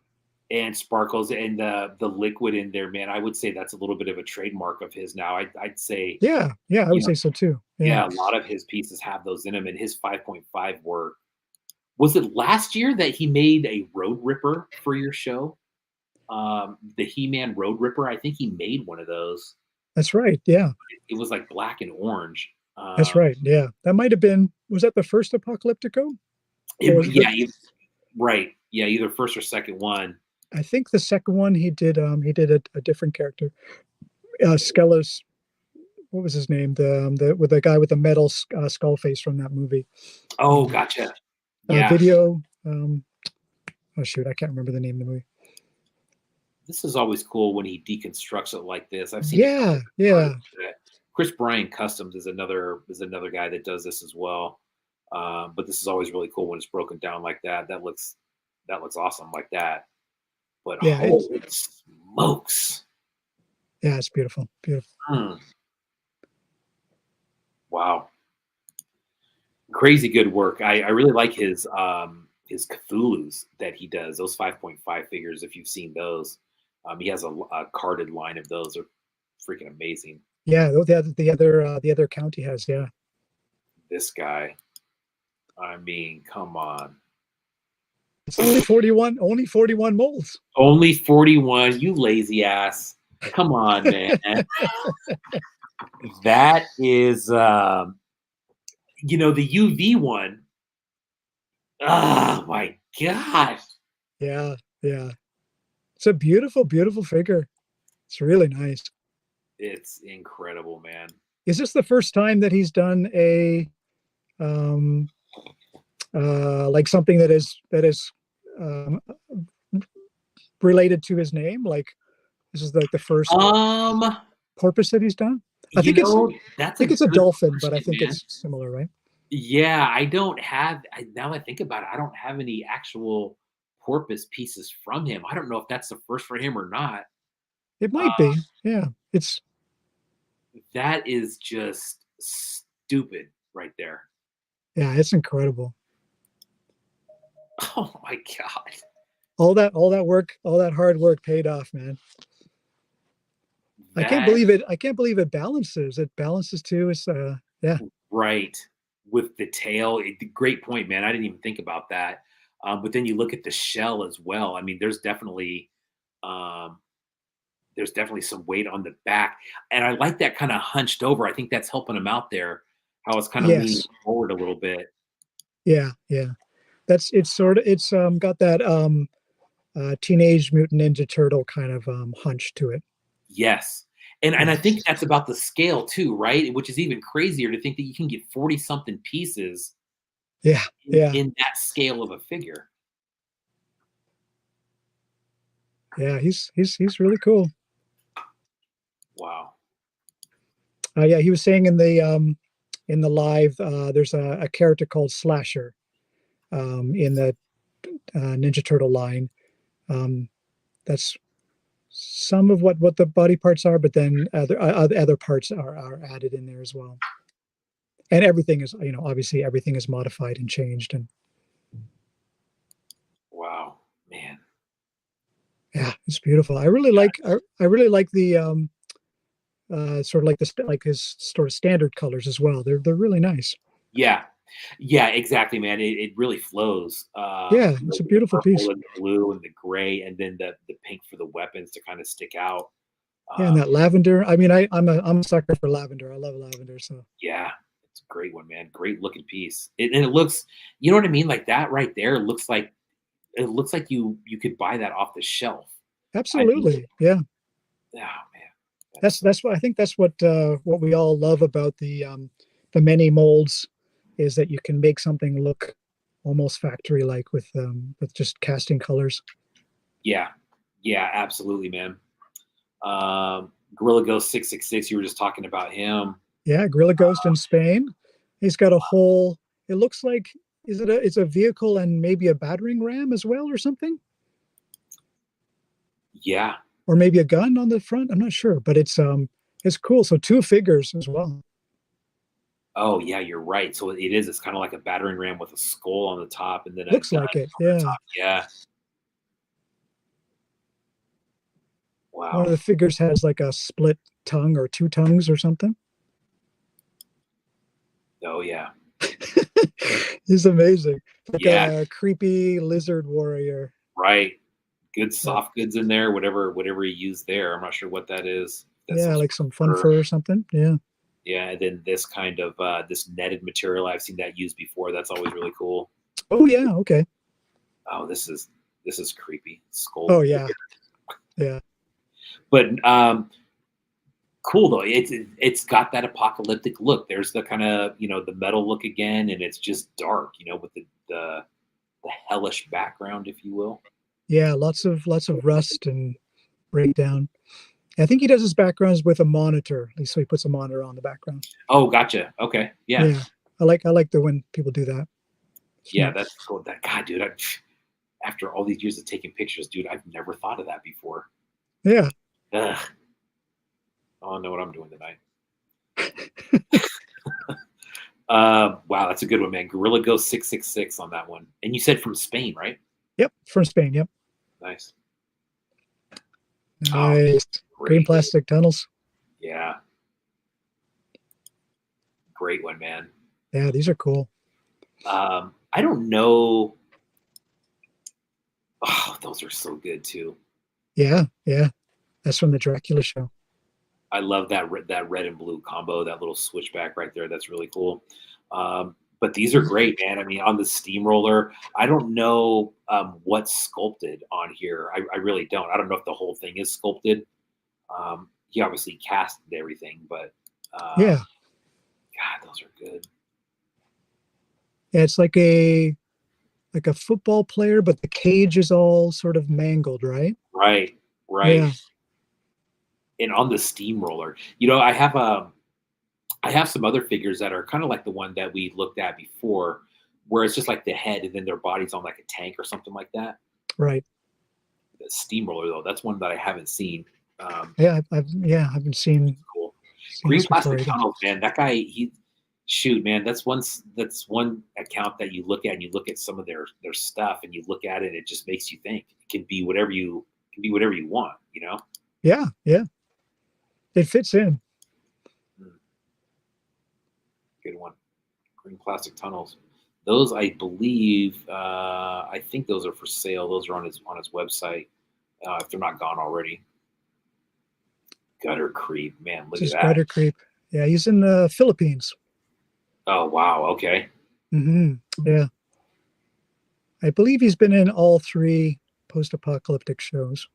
And sparkles and the liquid in there, man. I would say that's a little bit of a trademark of his now. I'd say yeah, I would say so too. Yeah, a lot of his pieces have those in them, and his 5.5 work. Was it last year that he made a Road Ripper for your show? The He-Man Road Ripper. I think he made one of those. That's right. Yeah. It was like black and orange. That's right. Yeah. That might have been, was that the first Apocalyptico? Right. Yeah, either first or second one. I think the second one he did a different character. Skelos, what was his name? The with the guy with the metal skull face from that movie. Oh, gotcha. Yeah. Video. Oh shoot, I can't remember the name of the movie. This is always cool when he deconstructs it like this. I've seen. Yeah. Chris Bryan Customs is another guy that does this as well. But this is always really cool when it's broken down like that. That looks awesome like that. But yeah, holy smokes! Yeah, it's beautiful, beautiful. Wow, crazy good work. I really like his Cthulhu's that he does. Those 5.5 figures. If you've seen those, he has a carded line of those. Are freaking amazing. Yeah, the other county has. Yeah. This guy. I mean, come on. It's only 41. Only 41 molds. Only 41. You lazy ass. Come on, man. That is, the UV one. Oh my gosh. Yeah. It's a beautiful, beautiful figure. It's really nice. It's incredible, man. Is this the first time that he's done a um like something that is um related to his name? Like this is like the first Um, porpoise that he's done? I you think it's I know, that's a think it's a good dolphin, but I question, think man. it's similar, right? Yeah, I don't have. Now that I think about it, I don't have any actual porpoise pieces from him. I don't know if that's the first for him or not. It Uh, might be. Yeah. It's that is just stupid right there. yeah, it's incredible. Oh my god. All that work, all that hard work paid off, man. I can't That believe it. I can't believe it balances. It balances too. It's yeah. right with the tail. Great point, man. I didn't even think about that. But then you look at the shell as well. I mean, um, there's definitely some weight on the back, and I like that kind of hunched over. I think that's helping him out there. How it's kind of leaning Yes. forward a little bit. Yeah, yeah. That's it's sort of it's got that Teenage Mutant Ninja Turtle kind of hunch to it. Yes. And I think Yes. that's about the scale too, right? Which is even crazier to think that you can get 40 something pieces Yeah, yeah, in that scale of a figure. yeah. He's really cool. Wow. Yeah, he was saying in the live there's a character called Slasher in the Ninja Turtle line. Um, that's some of what the body parts are, but then other parts are added in there as well. And everything is, obviously everything is modified and changed. And Wow. Man. yeah, it's beautiful. I really like the sort of like like his sort of standard colors as well. They're really nice. Yeah. Yeah, exactly, man. It really flows. Yeah, it's a The beautiful purple piece. and the blue and the gray, and then the pink for the weapons to kind of stick out. Yeah, and Um, that lavender. I mean, I'm a sucker for lavender. I love lavender. So yeah, it's a great one, man. Great looking piece. And it looks, you know what I mean? Like that right there looks like you could buy that off the shelf. I mean, absolutely, yeah. oh man, that's so That's what I think. That's what we all love about the many molds is that you can make something look almost factory like with just casting colors. yeah, yeah, absolutely, man. Gorilla Ghost 666. You were just talking about him. Yeah, Gorilla Ghost in Spain. He's got a whole. It looks like it's a vehicle and maybe a battering ram as well or something, Yeah. or maybe a gun on the front. I'm not sure, but it's cool. So two figures as well. Oh yeah, you're right. So it is. It's kind of like a battering ram with a skull on the top, and then a Looks gun like it. on the Yeah. top. Yeah. One of Wow. the figures has like a split tongue or two tongues or something. Oh yeah. He's amazing. Like Yeah. a creepy lizard warrior. Right. Good Yeah, soft goods in there. Whatever you use there. I'm not sure what that is. That's yeah, some like sort some of fun fur. fur or something. Yeah, Yeah. And then this kind of this netted material. I've seen that used before. That's always really cool. oh yeah, okay. Oh, this is creepy. Skull. Oh yeah, yeah, But cool though. It's got that apocalyptic look. There's the kind of the metal look again, and it's just dark. With the hellish background, if you will. yeah. Lots of rust and breakdown. I think he does his backgrounds with a monitor. At least so he puts a monitor on the background. Oh, gotcha. Okay, yeah, Yeah, I like the when people do that. It's yeah, neat. that's cool. That God, dude. After all these years of taking pictures, dude, I've never thought of that before. Yeah, Ugh. Oh, I know what I'm doing tonight. Wow, that's a good one, man. Gorilla Ghost 666 on that one. And you said from Spain, right? yep. From Spain. Yep. Nice. Oh, Nice. Green great. plastic tunnels. Yeah. Great one, man. Yeah, these are cool. I don't know. Oh, those are so good too. Yeah, yeah. That's from the Dracula show. I love that red and blue combo, that little switchback right there. That's really cool. But these are great, man. I mean, on the steamroller, I don't know what's sculpted on here. I really don't. I don't know if the whole thing is sculpted. He obviously cast everything, but Yeah. God, those are good. Yeah, it's like a football player, but the cage is all sort of mangled, right? Right, right. Yeah. And on the steamroller, I have some other figures that are kind of like the one that we looked at before, where it's just like the head and then their body's on like a tank or something like that. Right. The steamroller though, that's one that I haven't seen. Yeah, I haven't seen Cool. seen Green this before Plastic either. Tunnels, man. That guy, man. That's one account that you look at and you look at some of their stuff and you look at it, it just makes you think. It can be whatever you want, you know. Yeah, yeah. It fits in. Good one. Green Plastic Tunnels. Those, I believe, I think those are for sale. Those are on his website, if they're not gone already. Gutter Creep, man, look Just at that. Gutter Creep. Yeah, he's in the Philippines. Oh wow, okay. Yeah. I believe he's been in all 3 post-apocalyptic shows.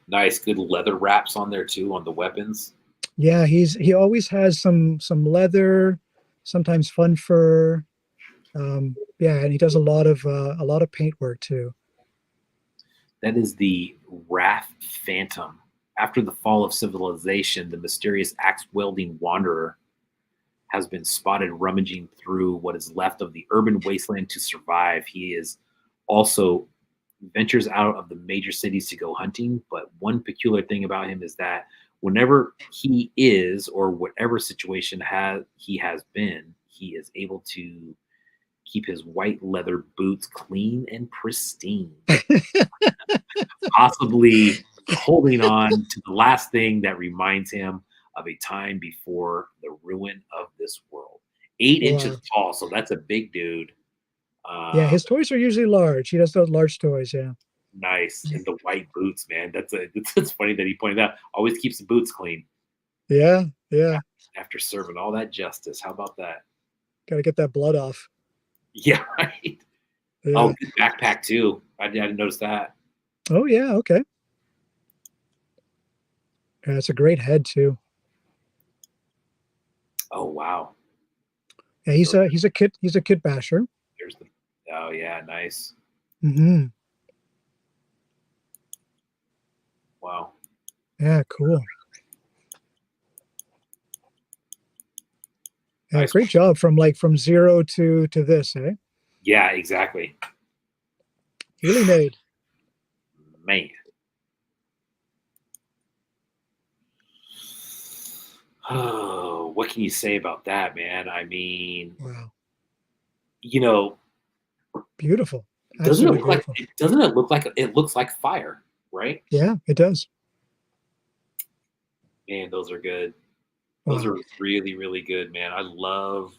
Nice, good leather wraps on there too on the weapons. Yeah, he always has some leather, sometimes fun fur. Yeah, and he does a lot of paint work too. That is the Wrath Phantom. After the fall of civilization, the mysterious axe-wielding wanderer has been spotted rummaging through what is left of the urban wasteland to survive. He is also ventures out of the major cities to go hunting, but one peculiar thing about him is that whenever he is, or whatever situation he has been, he is able to keep his white leather boots clean and pristine, possibly holding on to the last thing that reminds him of a time before the ruin of this world. 8 inches tall, so that's a big dude. Yeah, his toys are usually large. He does those large toys, yeah. Nice. And the white boots, man. It's funny that he pointed out. Always keeps the boots clean. Yeah, yeah. After serving all that justice. How about that? Got to get that blood off. Yeah, right. Yeah. Oh, good backpack too. I didn't notice that. Oh yeah, okay. Yeah, it's a great head too. Oh wow. Yeah, he's a kit basher. There's the. Oh yeah, nice. Wow. Yeah, cool. Yeah, Nice. Great job from 0 to this, eh? Yeah, exactly. Really made. Man. Oh, what can you say about that, man? I mean, wow. Doesn't Beautiful. it Absolutely look like beautiful. doesn't it look like it looks like fire, right? Yeah, it does. Man, those are good. Those are really, really good, man. Everybody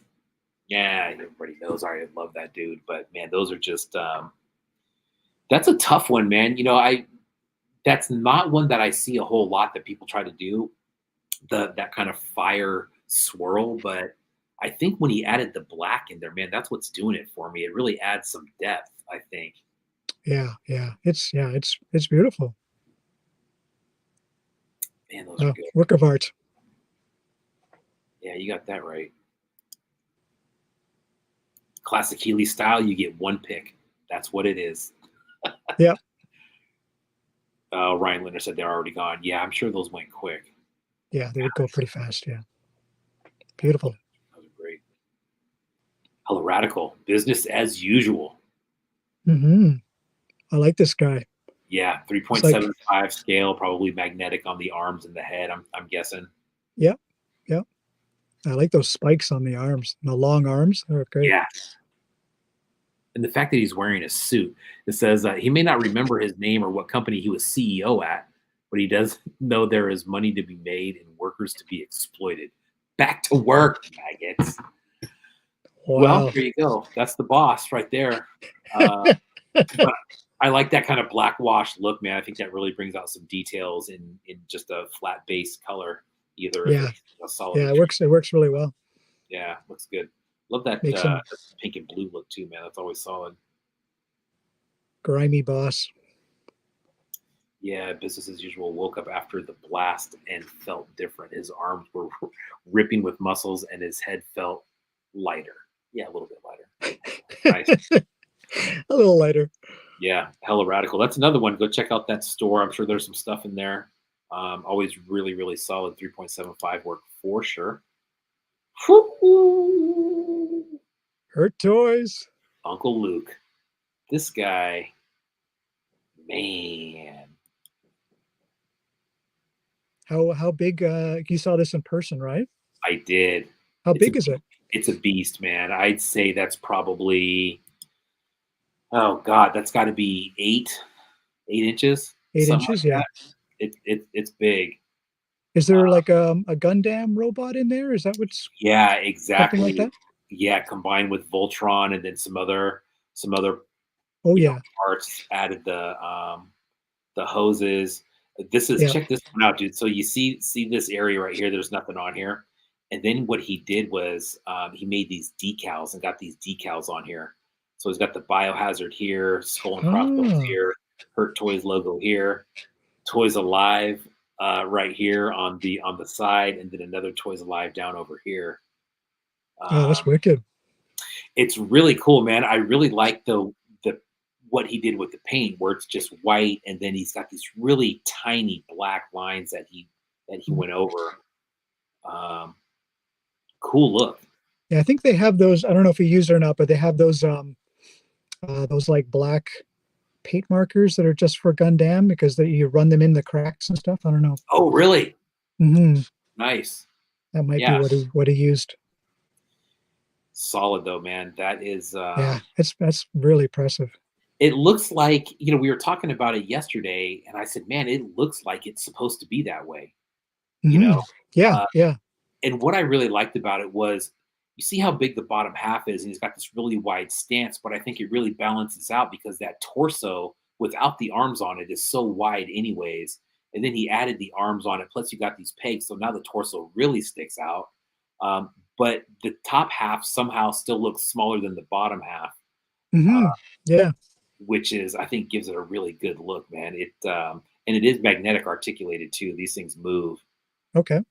knows I love that dude, but man, those are just that's a tough one, man. That's not one that I see a whole lot that people try to do, that kind of fire swirl, but I think when he added the black in there, man, that's what's doing it for me. It really adds some depth, I think. Yeah. It's beautiful. Man, those are good. Work of art. Yeah, you got that right. Classic Healy style, you get one pick. That's what it is. Yeah. Ryan Linder said they're already gone. Yeah, I'm sure those went quick. Yeah, they would go pretty fast. Yeah. Beautiful. That was great. Hello, Radical. Business as usual. I like this guy. Yeah, 3.75 scale, probably magnetic on the arms and the head, I'm guessing. Yep. I like those spikes on the arms, the long arms. They're great. Yeah. And the fact that he's wearing a suit, it says he may not remember his name or what company he was CEO at, but he does know there is money to be made and workers to be exploited. Back to work, maggots. Wow. Well, there you go. That's the boss right there. But I like that kind of black wash look, man. I think that really brings out some details in just a flat base color. Either yeah, a solid. Yeah, it works really well. Yeah, looks good. Love that Make some pink and blue look too, man. That's always solid. grimy boss. Yeah, business as usual. Woke up after the blast and felt different. His arms were ripping with muscles, and his head felt lighter. Yeah, a little bit lighter. Nice. A little lighter. Yeah, hella radical. That's another one. Go check out that store. I'm sure there's some stuff in there. Always really, really solid 3.75 work for sure. Woo-hoo. Hurt Toys. Uncle Luke. This guy, man. How big? You saw this in person, right? I did. How It's big is it? It's a beast, man. I'd say that's probably, oh God, that's got to be 8 inches. 8 inches, Like yeah. that. It's big. Is there like a Gundam robot in there? Is that what's Yeah, something like exactly. that? Yeah, combined with Voltron and then some other Oh yeah, parts, added the hoses. This is yeah. Check this one out, dude. So you see this area right here. There's nothing on here, and then what he did was he made these decals and got these decals on here. So he's got the Biohazard here, Skull and Crossbones Oh, here, Hurt Toys logo here, Toys Alive right here on the side, and then another Toys Alive down over here. oh, that's wicked. It's really cool, man. I really like the what he did with the paint, where it's just white, and then he's got these really tiny black lines that he went over. Cool look. Yeah, I think they have those. I don't know if you use it or not, but they have those like black paint markers that are just for Gundam because you run them in the cracks and stuff. I don't know. Oh, really? Mm-hmm. Nice. That might Yeah. be what he used. Solid though, man. That is. Yeah, that's really impressive. It looks like, we were talking about it yesterday, and I said, man, it looks like it's supposed to be that way. Mm-hmm. Yeah, yeah. And what I really liked about it was, you see how big the bottom half is, and he's got this really wide stance, but I think it really balances out because that torso without the arms on it is so wide anyways. And then he added the arms on it. Plus you got these pegs. So now the torso really sticks out. But the top half somehow still looks smaller than the bottom half. Mm-hmm. Yeah. Which is, I think, gives it a really good look, man. And it is magnetic articulated too. These things move. Okay.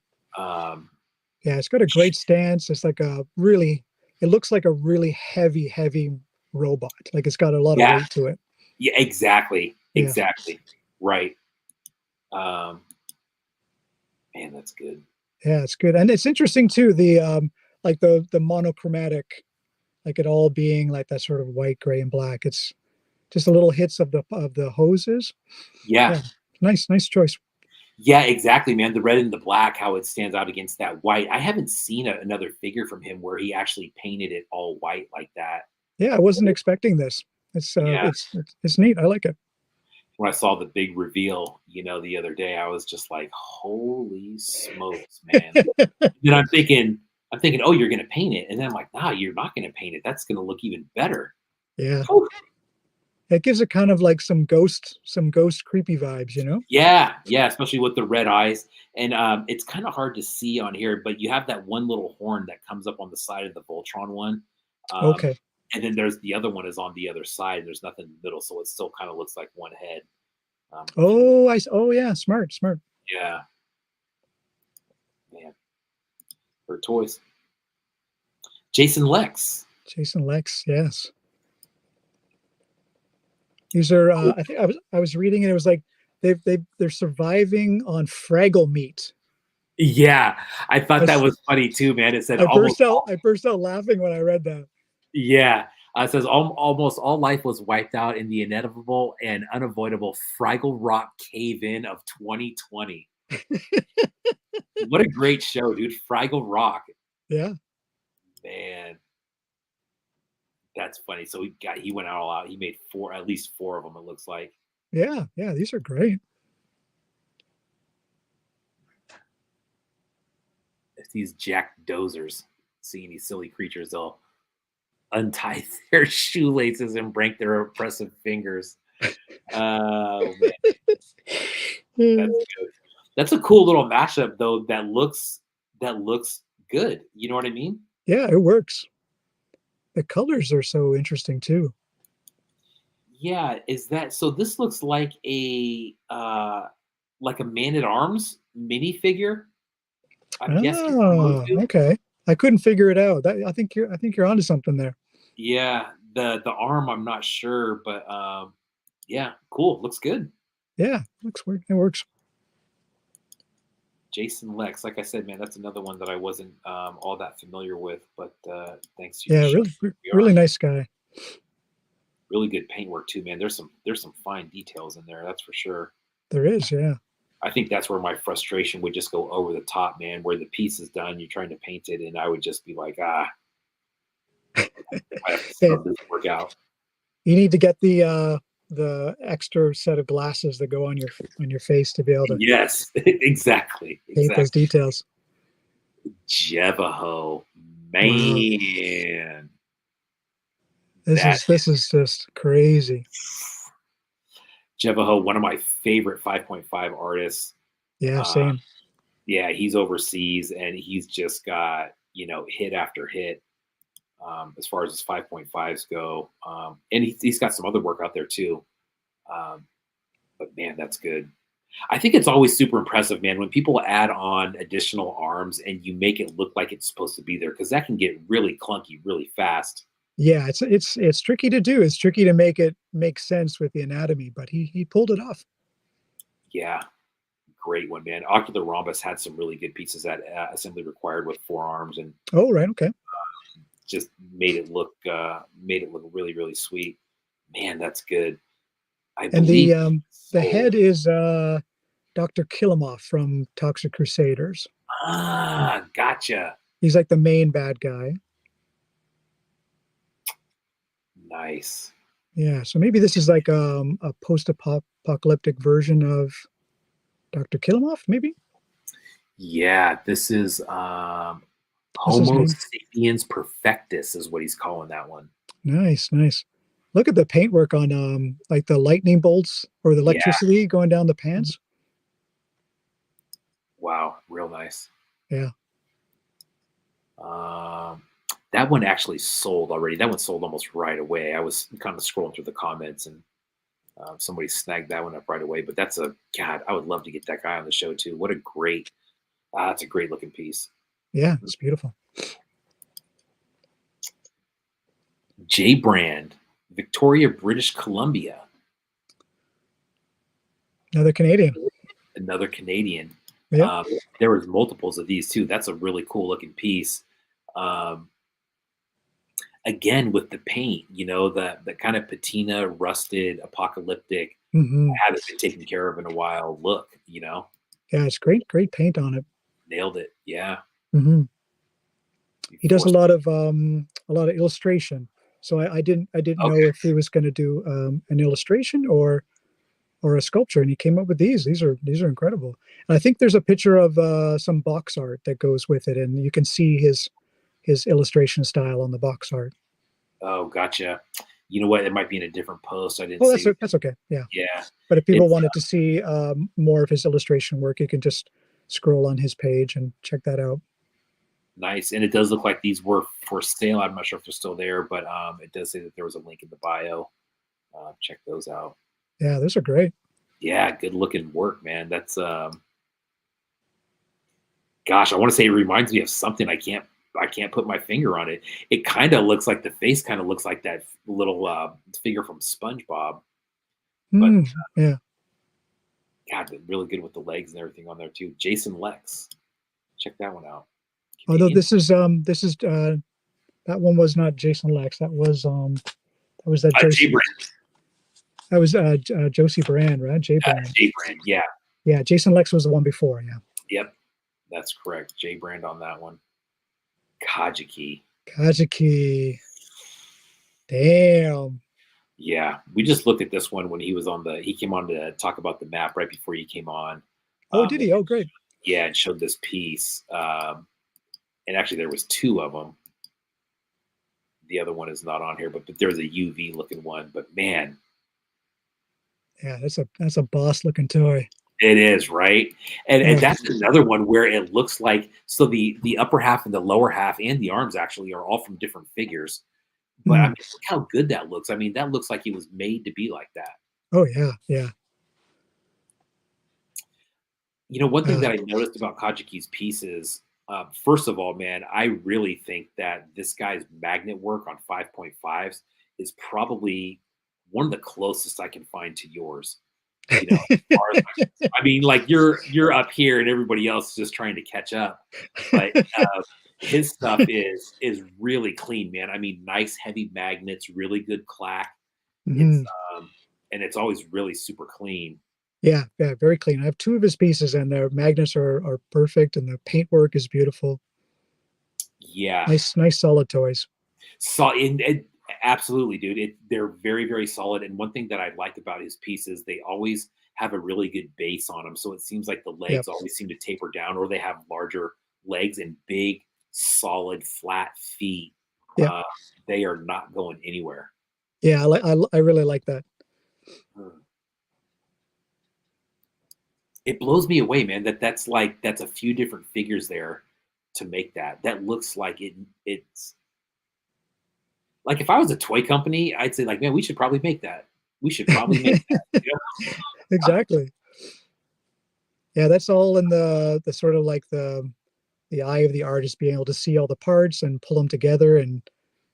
Yeah, it's got a great stance. It's like it looks like a really heavy robot. Like it's got a lot of weight to it. Yeah, exactly. Yeah. Exactly. Right. Man, that's good. Yeah, it's good. And it's interesting too, the like the monochromatic, like it all being like that sort of white, gray, and black. It's just a little hits of the hoses. Yeah. Nice choice. Yeah, exactly, man. The red and the black, how it stands out against that white. I haven't seen another figure from him where he actually painted it all white like that. Yeah, I wasn't expecting this. It's neat. I like it. When I saw the big reveal, the other day, I was just like, "Holy smokes, man!" Then I'm thinking, "Oh, you're gonna paint it," and then I'm like, "Nah, you're not gonna paint it. That's gonna look even better." Yeah. Whew. It gives it kind of like some ghost creepy vibes, Yeah, especially with the red eyes, and it's kind of hard to see on here, but you have that one little horn that comes up on the side of the Voltron one. Okay. And then there's the other one is on the other side. There's nothing in the middle, so it still kind of looks like one head. Oh yeah, smart. Yeah, man. For toys, Jason Lex, yes. These are I think I was reading it. It was like they're surviving on Fraggle meat. Yeah, I thought that was funny too, man. It said I burst out laughing when I read that. Yeah, it says almost all life was wiped out in the inevitable and unavoidable Fraggle Rock cave-in of 2020. What a great show, dude! Fraggle Rock. Yeah, man. That's funny. So he went all out. He made at least four of them, it looks like. Yeah, these are great. If these jack dozers seeing these silly creatures, they'll untie their shoelaces and break their oppressive fingers. Oh man. That's good. That's a cool little mashup though, that looks good. You know what I mean? Yeah, it works. The colors are so interesting too. Yeah, is that so? This looks like a Man at Arms minifigure. I'm guessing from Ah, Motu. okay. I couldn't figure it out. I think you're onto something there. Yeah, the arm I'm not sure, but yeah, cool. Looks good. Yeah, looks weird. It works. Jason Lex, like I said, man, that's another one that I wasn't all that familiar with, but thanks to you Yeah, for showing really, me who we really are. nice guy. Really good paintwork too, man. There's some fine details in there, that's for sure. There is, yeah. I think that's where my frustration would just go over the top, man. Where the piece is done, you're trying to paint it, and I would just be like, I have to Yeah, sub this work out. you need to get the extra set of glasses that go on your face to be able to Yes, exactly, paint those exactly. details. Jevaho, Wow. man, This that is this is just crazy. Jevaho, one of my favorite 5.5 artists. Yeah, Uh, same. yeah, he's overseas and he's just got hit after hit as far as his 5.5s go, and he's got some other work out there too. Um, but man, that's good. I think it's always super impressive, man, when people add on additional arms and you make it look like it's supposed to be there because that can get really clunky really fast. Yeah, it's tricky to do. It's tricky to make it make sense with the anatomy, but he pulled it off. Yeah, great one, man. Ocular Rhombus had some really good pieces that assembly required with forearms and Oh, right, okay. just made it look really really sweet. Man, that's good. I And believe the head sold. is Dr. Kilimov from Toxic Crusaders. Gotcha. He's like the main bad guy. Nice. Yeah, so maybe this is like a post-apocalyptic version of Dr. Kilimov, maybe? Yeah, this is What's his Homo name? sapiens perfectus is what he's calling that one. Nice, nice. Look at the paintwork on like the lightning bolts or the Yeah. electricity going down the pants. Wow, real nice. Yeah. Um, that one actually sold already. That one sold almost right away. I was kind of scrolling through the comments and somebody snagged that one up right away. But that's a God. I would love to get that guy on the show too. What a great, that's a great looking piece. Yeah, it's beautiful. J Brand, Victoria, British Columbia. Another Canadian. Another Canadian. Yeah. There was multiples of these too. That's a really cool looking piece. Um, again with the paint, the kind of patina, rusted, apocalyptic, Hmm. haven't been taken care of in a while. Look, Yeah, it's great paint on it. nailed it. Yeah. Hmm. He does Forced- a lot of illustration. So I didn't know Okay. if he was going to do an illustration or a sculpture, and he came up with these. These are incredible. And I think there's a picture of some box art that goes with it, and you can see his illustration style on the box art. Oh, gotcha. You know what? It might be in a different post. I didn't Oh, say. that's okay. Yeah. Yeah. But if people It's wanted to see more of his illustration work, you can just scroll on his page and check that out. nice. And it does look like these were for sale. I'm not sure if they're still there, but it does say that there was a link in the bio. Check those out. Yeah, those are great. Yeah, good looking work, man. That's gosh, I want to say it reminds me of something. I can't put my finger on it. It kind of looks like the face kind of looks like that little figure from SpongeBob. But Yeah. God, they're really good with the legs and everything on there too. Jason Lex, check that one out. Although Canadian. this is that one was not Jason Lex. That was that J Josie. Brand. That was Josie Brand, right? J Brand. J Brand. Yeah. Yeah, Jason Lex was the one before. Yeah. Yep. That's correct. J Brand on that one. Kajiki. Kajiki. Damn. Yeah, we just looked at this one when he came on to talk about the map right before he came on. Oh, did he? Oh, great. Yeah, and showed this piece. And actually there was two of them. The other one is not on here, but there's a UV looking one. But man, Yeah, that's a boss looking toy. It is, right? And Yeah. that's another one where it looks like so the upper half and the lower half and the arms actually are all from different figures. But I Mm. mean, look how good that looks. I mean, that looks like it was made to be like that. Oh yeah, yeah. You know, one thing Uh, that I noticed about Kajiki's pieces, first of all, man, I really think that this guy's magnet work on 5.5s is probably one of the closest I can find to yours. You know, as far as I mean, like you're up here and everybody else is just trying to catch up. But his stuff is really clean, man. I mean, nice heavy magnets, really good clack. It's mhm. and it's always really super clean. Yeah, yeah, very clean. I have two of his pieces, and their magnets are perfect, and the paintwork is beautiful. Yeah. Nice, nice, solid toys. So absolutely, dude. They're very, very solid. And one thing that I like about his pieces, they always have a really good base on them. So it seems like the Yep. legs always seem to taper down, or they have larger legs and big, solid, flat feet. Yep. Uh, they are not going anywhere. Yeah, I really like that. Hmm. It blows me away, man. That's a few different figures there to make that. That looks like it's like if I was a toy company, I'd say like, man, we should probably make that. We should probably make that. You know? Exactly. Yeah, that's all in the sort of like the eye of the artist being able to see all the parts and pull them together and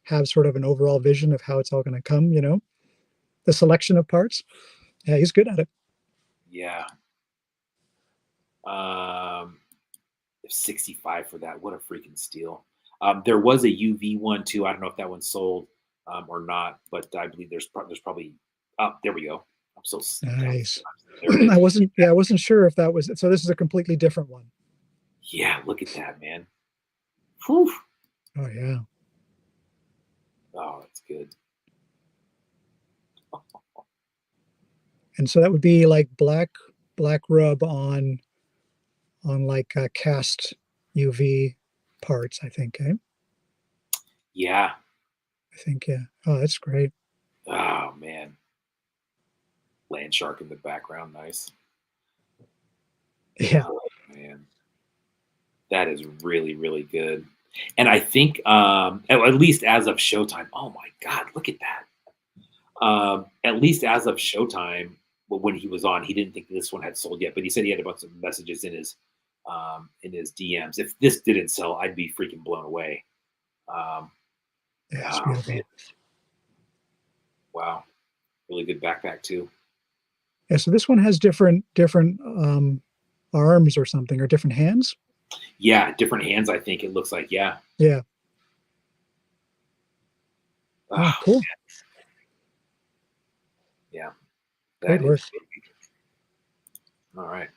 have sort of an overall vision of how it's all going to come, the selection of parts. Yeah, he's good at it. Yeah. Um, 65 for that. What a freaking steal. There was a UV one too. I don't know if that one sold or not, but I believe there's probably. Oh, there we go. I'm so Nice. there it is. I wasn't sure if that was so. This is a completely different one. Yeah, look at that, man. Whew. Oh yeah. Oh, that's good. And so that would be like black rub on like cast UV parts, I think. Yeah. I think, yeah. Oh, that's great. Oh man. Land shark in the background, nice. Yeah. Oh man, that is really really good. And I think at least as of Showtime. Oh my God, look at that. At least as of Showtime, when he was on, he didn't think this one had sold yet, but he said he had a bunch of messages in his DMs. If this didn't sell, I'd be freaking blown away. Um, Yeah, it's oh beautiful. man, wow, really good backpack too. Yeah, so this one has different arms or something, or different hands. Yeah, different hands. I think it looks like yeah. Yeah. Oh, Oh, cool. yeah, Great that is work. all right.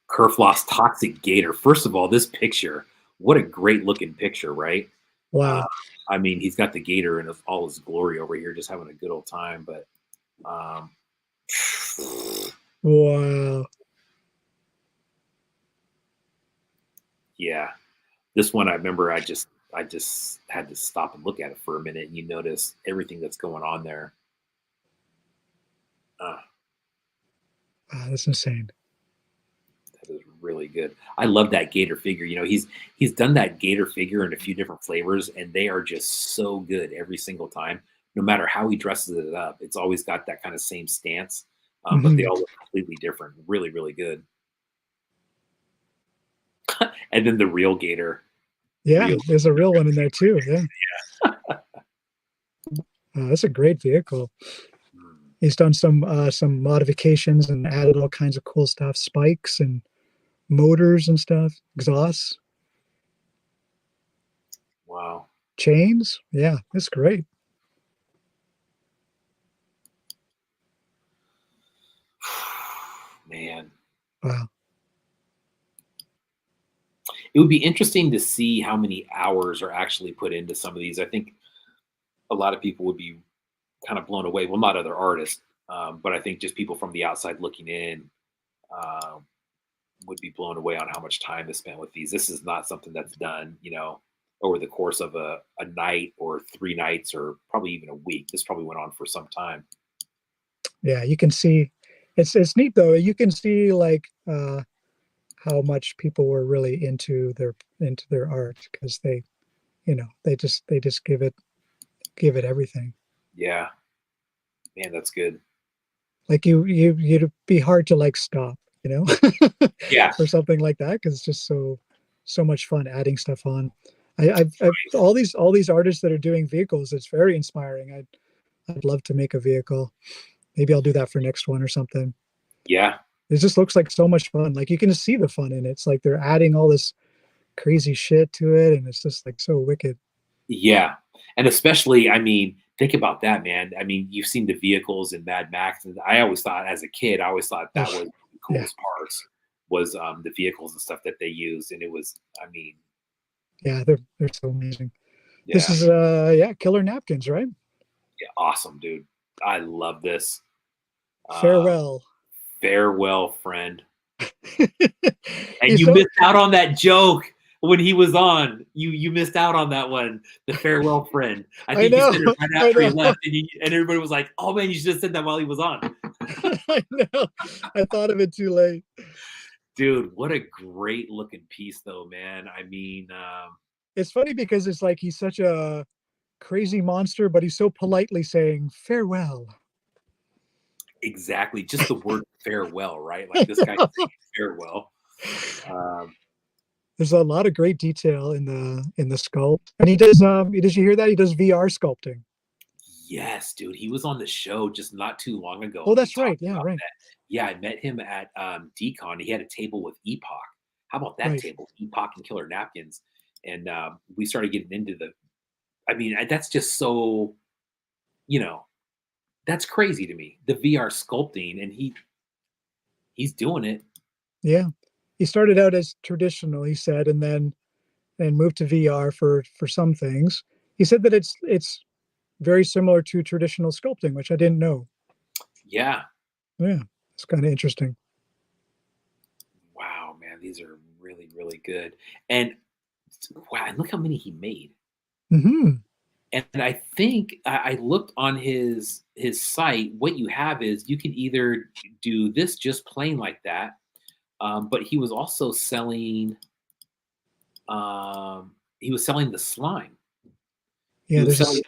Kerfloss Toxic Gator. First of all, this picture, what a great looking picture, right? Uh, Wow. I mean, he's got the gator in all his glory over here, just having a good old time. But um, Wow. yeah, this one I remember. I just had to stop and look at it for a minute, and you notice everything that's going on there. Uh, Wow, that's insane. that is really good. I love that gator figure. You know, he's done that gator figure in a few different flavors, and they are just so good every single time. No matter how he dresses it up, it's always got that kind of same stance. But they Hmm. all look completely different. Really, really good. And then the real gator, Yeah, real. there's a real one in there too. Yeah. That's a great vehicle. Mm, He's done some modifications and added all kinds of cool stuff, spikes and motors and stuff, exhausts, wow, chains. Yeah, it's great. man. Wow. It would be interesting to see how many hours are actually put into some of these. I think a lot of people would be kind of blown away. Well, not other artists, but I think just people from the outside looking in uh, would be blown away on how much time is spent with these. This is not something that's done, over the course of a night or 3 nights or probably even a week. This probably went on for some time. Yeah, you can see It's neat though. You can see like how much people were really into their art because they, they just give it everything. Yeah, man, that's good. Like you'd be hard to like stop, Yeah, or something like that because it's just so much fun adding stuff on. I've all these artists that are doing vehicles. It's very inspiring. I'd love to make a vehicle. Maybe I'll do that for next one or something. yeah, It just looks like so much fun. Like you can just see the fun in it. It's like they're adding all this crazy shit to it, and it's just like so wicked. yeah. And especially, I mean, think about that, man. I mean, you've seen the vehicles in Mad Max, and I always thought, as a kid, I always thought that was the Yeah, coolest parts was the vehicles and stuff that they used, and it was, I mean, yeah, they're so amazing. This yeah, is yeah, Killer Napkins, right? yeah, awesome, dude. I love this. Uh, Farewell. Farewell, friend. And He's you so missed out on that joke when he was on. You missed out on that one. The farewell friend. I I think you know, said it right I after he know. left, and everybody was like, "Oh man, you should have said that while he was on." I know. I thought of it too late. Dude, what a great looking piece, though, man. I mean, It's funny because it's like he's such a crazy monster, but he's so politely saying farewell. exactly. Just the word farewell, right? Like this guy saying farewell. Um, There's a lot of great detail in the sculpt, and he does. Did you hear that he does VR sculpting? yes, dude. He was on the show just not too long ago, Oh, and we that's right. talked Yeah, about right, that. Yeah, I met him at Decon. He had a table with Epoch. How about that right. table? Epoch and Killer Napkins. And we started getting into the, I mean, that's just so, you know, that's crazy to me. The VR sculpting, and he's doing it. Yeah, he started out as traditional, he said, and moved to VR for some things. He said that it's very similar to traditional sculpting, which I didn't know. Yeah. Yeah, it's kind of interesting. Wow, man, these are really, really good. And wow, and look how many he made. Hmm. And I think I looked on his site. What you have is you can either do this just plain like that, but he was also selling. He was selling the slime. He Yeah, was selling.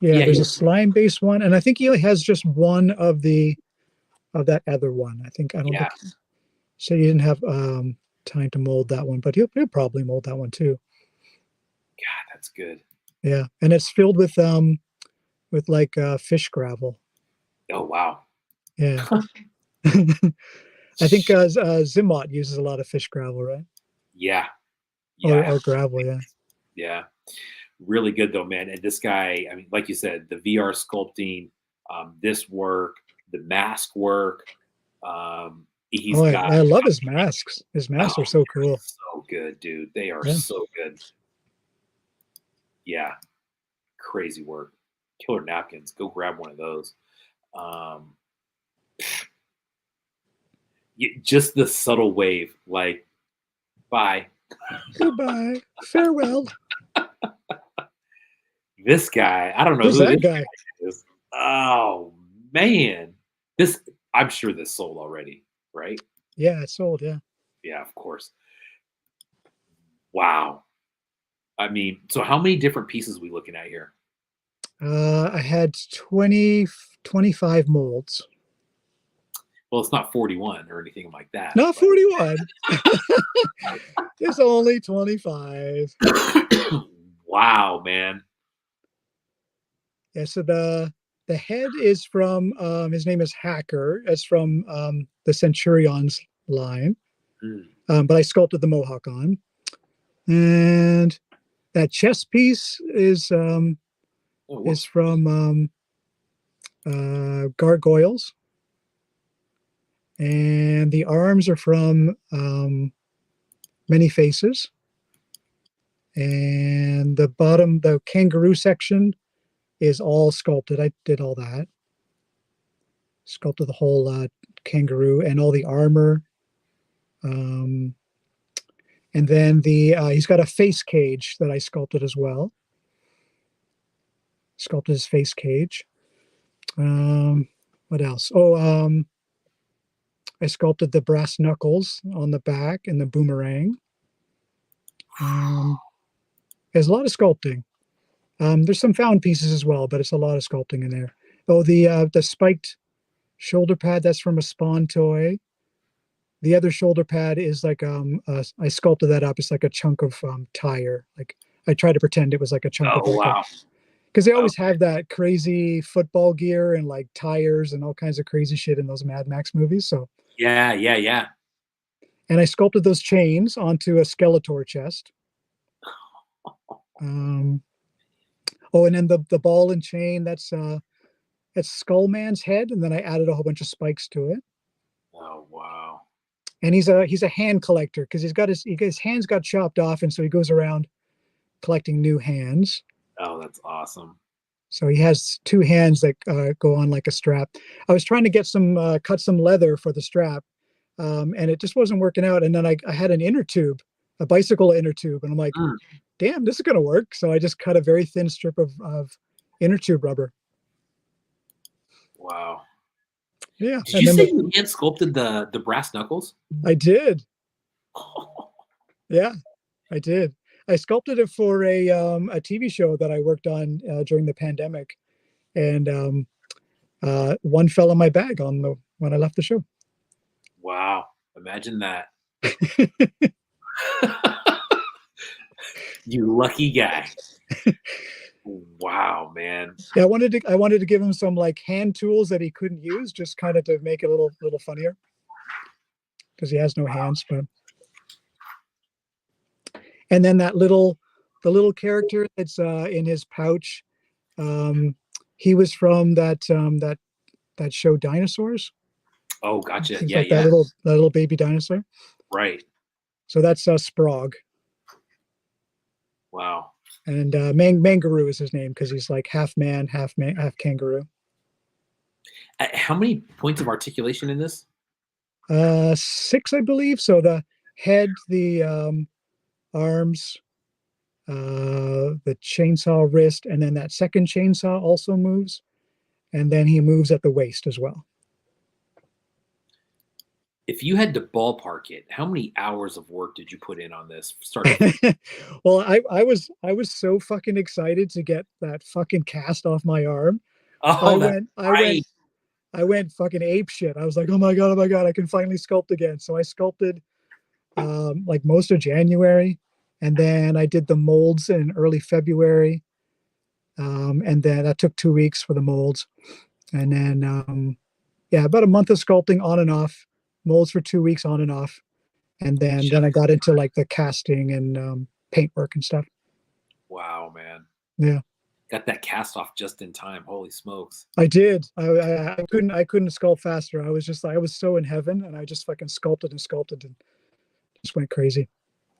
yeah, Yeah, there's a slime based one, and I think he only has just one of that other one. I don't yeah. think so. He didn't have time to mold that one, but he'll probably mold that one too. God, that's good. Yeah, and it's filled with like fish gravel. Oh wow. Yeah, I think Zimot uses a lot of fish gravel, right? Yeah, yeah, Or gravel. Yeah, yeah. Really good though, man. And this guy, I mean, like you said, the VR sculpting, this work, the mask work. He's oh, got. I love his masks. His Oh, masks are so they're cool. so good, dude. They are Yeah, so good. Yeah, crazy work. Killer napkins. Go grab one of those. Um, just the subtle wave, like bye. goodbye, farewell. This guy, I don't know Who's who that this guy? guy is. Oh man, this. I'm sure this sold already, right? Yeah, it's sold. Yeah. Yeah, of course. Wow. I mean, so how many different pieces are we looking at here? I had 25 molds. Well, it's not 41 or anything like that, Not but 41. It's only 25. wow, man. Yeah, so the head is from his name is Hacker. It's from the Centurions line. Mm. But I sculpted the Mohawk on. And that chest piece Oh, is whoops. from Gargoyles. And the arms are from Many Faces. And the bottom, the kangaroo section, is all sculpted. I did all that. Sculpted the whole kangaroo and all the armor. Um, and then he's got a face cage that I sculpted as well. Sculpted his face cage. What else? Oh, I sculpted the brass knuckles on the back and the boomerang. There's a lot of sculpting. There's some found pieces as well, but it's a lot of sculpting in there. Oh, the spiked shoulder pad, that's from a Spawn toy. The other shoulder pad is like I sculpted that up. It's like a chunk of tire. Like I tried to pretend it was like a chunk of like wow. because they always have that crazy football gear and like tires and all kinds of crazy shit in those Mad Max movies. So yeah. and I sculpted those chains onto a Skeletor chest. Oh, and then the ball and chain, that's Skullman's head, and then I added a whole bunch of spikes to it. Oh wow. And he's a hand collector because his hands got chopped off, and so he goes around collecting new hands. Oh, that's awesome. So he has two hands that go on like a strap. I was trying to get cut some leather for the strap, and it just wasn't working out. And then I had an inner tube, a bicycle inner tube, and I'm like, damn, this is gonna work. So I just cut a very thin strip of inner tube rubber. Wow. Yeah. Did you say you hand sculpted the brass knuckles? I did. Yeah, I did. I sculpted it for a TV show that I worked on during the pandemic, and one fell in my bag when I left the show. Wow! Imagine that. You lucky guy. Wow, man. Yeah, I wanted to give him some like hand tools that he couldn't use, just kind of to make it a little funnier, because he has no hands. But and then the little character that's in his pouch, he was from that show Dinosaurs. Oh, gotcha. He's Yeah, like that little baby dinosaur. Right. So that's Sprague. Wow. And Mangaroo is his name because he's like half man, half kangaroo. How many points of articulation in this? 6, I believe. So the head, the arms, the chainsaw wrist, and then that second chainsaw also moves, and then he moves at the waist as well. If you had to ballpark it, how many hours of work did you put in on this? Well, I was so fucking excited to get that fucking cast off my arm. Oh, I went fucking ape shit. I was like, oh my god, I can finally sculpt again. So I sculpted like most of January, and then I did the molds in early February, and then that took 2 weeks for the molds, and then about a month of sculpting on and off. Molds for 2 weeks on and off, and then I got into like the casting and paint work and stuff. Wow, man. Yeah, got that cast off just in time. Holy smokes! I did. I couldn't sculpt faster. I was so in heaven, and I just fucking sculpted and just went crazy.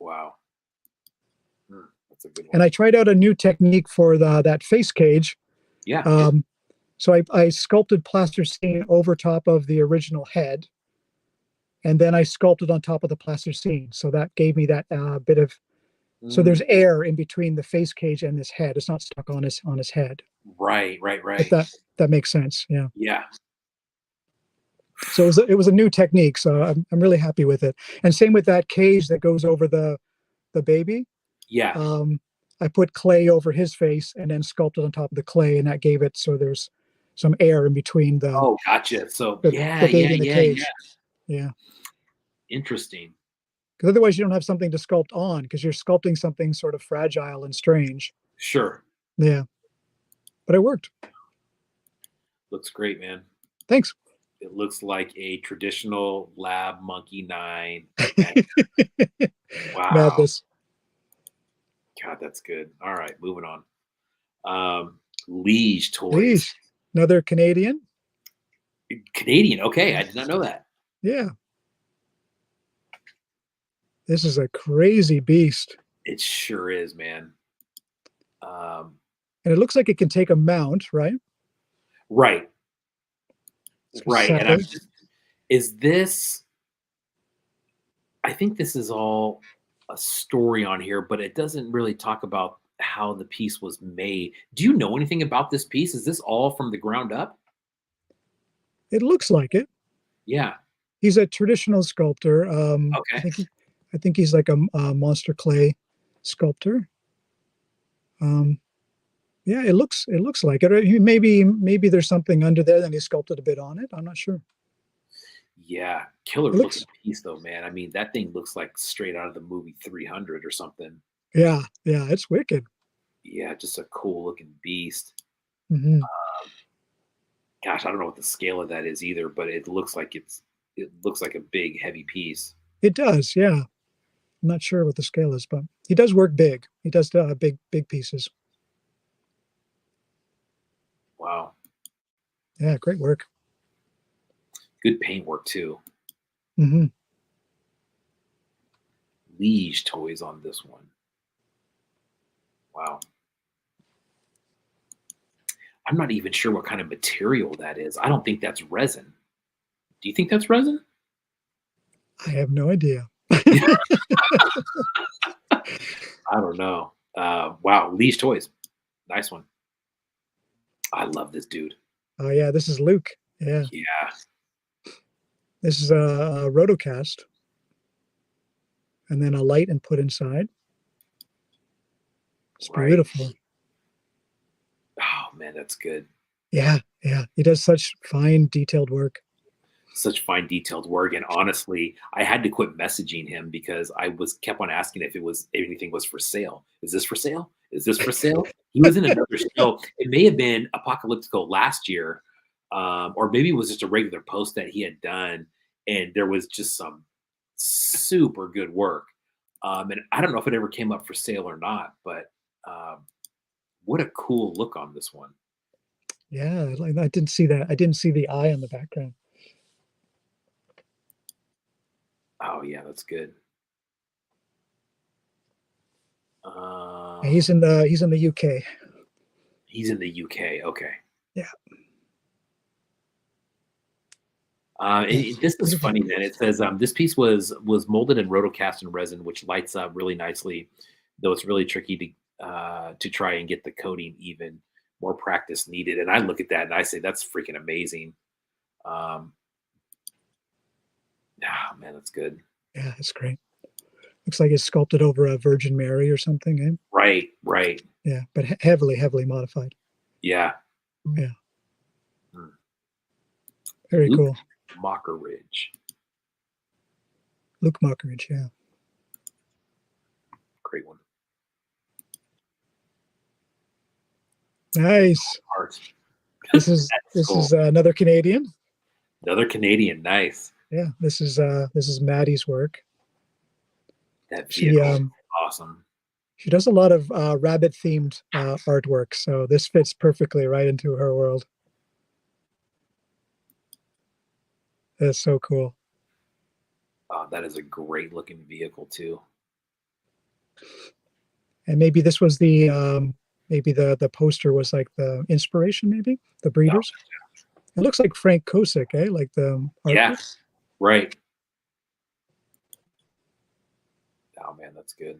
Wow, that's a good one. And I tried out a new technique for that face cage. Yeah. So I sculpted plasticine over top of the original head. And then I sculpted on top of the plasticine. So that gave me that bit of, so there's air in between the face cage and his head. It's not stuck on his head. Right. If that makes sense. Yeah. Yeah. So it was a new technique. So I'm really happy with it. And same with that cage that goes over the baby. Yeah. I put clay over his face and then sculpted on top of the clay, and that gave it so there's some air in between the. Oh, gotcha. So the baby and the cage. Yeah. Interesting. Because otherwise you don't have something to sculpt on, because you're sculpting something sort of fragile and strange. Sure. Yeah. But it worked. Looks great, man. Thanks. It looks like a traditional LabMonkey9. Wow. Madness. God, that's good. All right, moving on. Liege Toys. Liege. Another Canadian. Canadian. Okay, I did not know that. Yeah. This is a crazy beast. It sure is, man. And it looks like it can take a mount, right? Right. Right. Solid. And is this, I think this is all a story on here, but it doesn't really talk about how the piece was made. Do you know anything about this piece? Is this all from the ground up? It looks like it. Yeah. He's a traditional sculptor. Okay. I think he's like a monster clay sculptor. Yeah, it looks like it. Maybe there's something under there, then he sculpted a bit on it. I'm not sure. Yeah, killer It looking looks, piece though, man. I mean, that thing looks like straight out of the movie 300 or something. yeah, it's wicked. Yeah, just a cool looking beast. Hmm. Gosh, I don't know what the scale of that is either, but it looks like a big heavy piece. It does, yeah. I'm not sure what the scale is, but he does work big. He does big pieces. Wow. Yeah, great work. Good paint work too. Hmm. Liege toys on this one. Wow. I'm not even sure what kind of material that is. I don't think that's resin. Do you think that's resin? I have no idea. I don't know. Wow, Liege toys. Nice one. I love this dude. Oh yeah, this is Luke. Yeah, Yeah. this is a rotocast, and then a light and put inside. It's Right. beautiful. Oh man, that's good. Yeah, he does such fine, detailed work. Such fine detailed work. And honestly, I had to quit messaging him because I was kept on asking if anything was for sale. Is this for sale? Is this for sale? He was in another show. It may have been Apocalyptico last year, or maybe it was just a regular post that he had done, and there was just some super good work. And I don't know if it ever came up for sale or not, but what a cool look on this one. Yeah, like I didn't see that. I didn't see the eye on the background. Oh yeah, that's good. Yeah, he's in the UK. He's in the UK. Okay. Yeah. This is funny, man. It says this piece was molded and rotocast in resin, which lights up really nicely, though it's really tricky to try and get the coating even. More practice needed. And I look at that and I say that's freaking amazing. Oh man, that's good. Yeah, it's great. Looks like it's sculpted over a Virgin Mary or something. Eh? Right, right. Yeah, but heavily modified. Yeah. Yeah. Hmm. Very Luke cool. Mockridge. Luke Mockridge, yeah. Great one. Nice. Art. This is cool. another Canadian. Another Canadian. Nice. Yeah, this is Maddie's work. That vehicle awesome. She does a lot of rabbit themed artwork, so this fits perfectly right into her world. That's so cool. Oh, that is a great looking vehicle too. And maybe this was the maybe the poster was like the inspiration, maybe the breeders. Oh. It looks like Frank Kosick, eh? Like the artwork. Yeah, right. Oh man, that's good.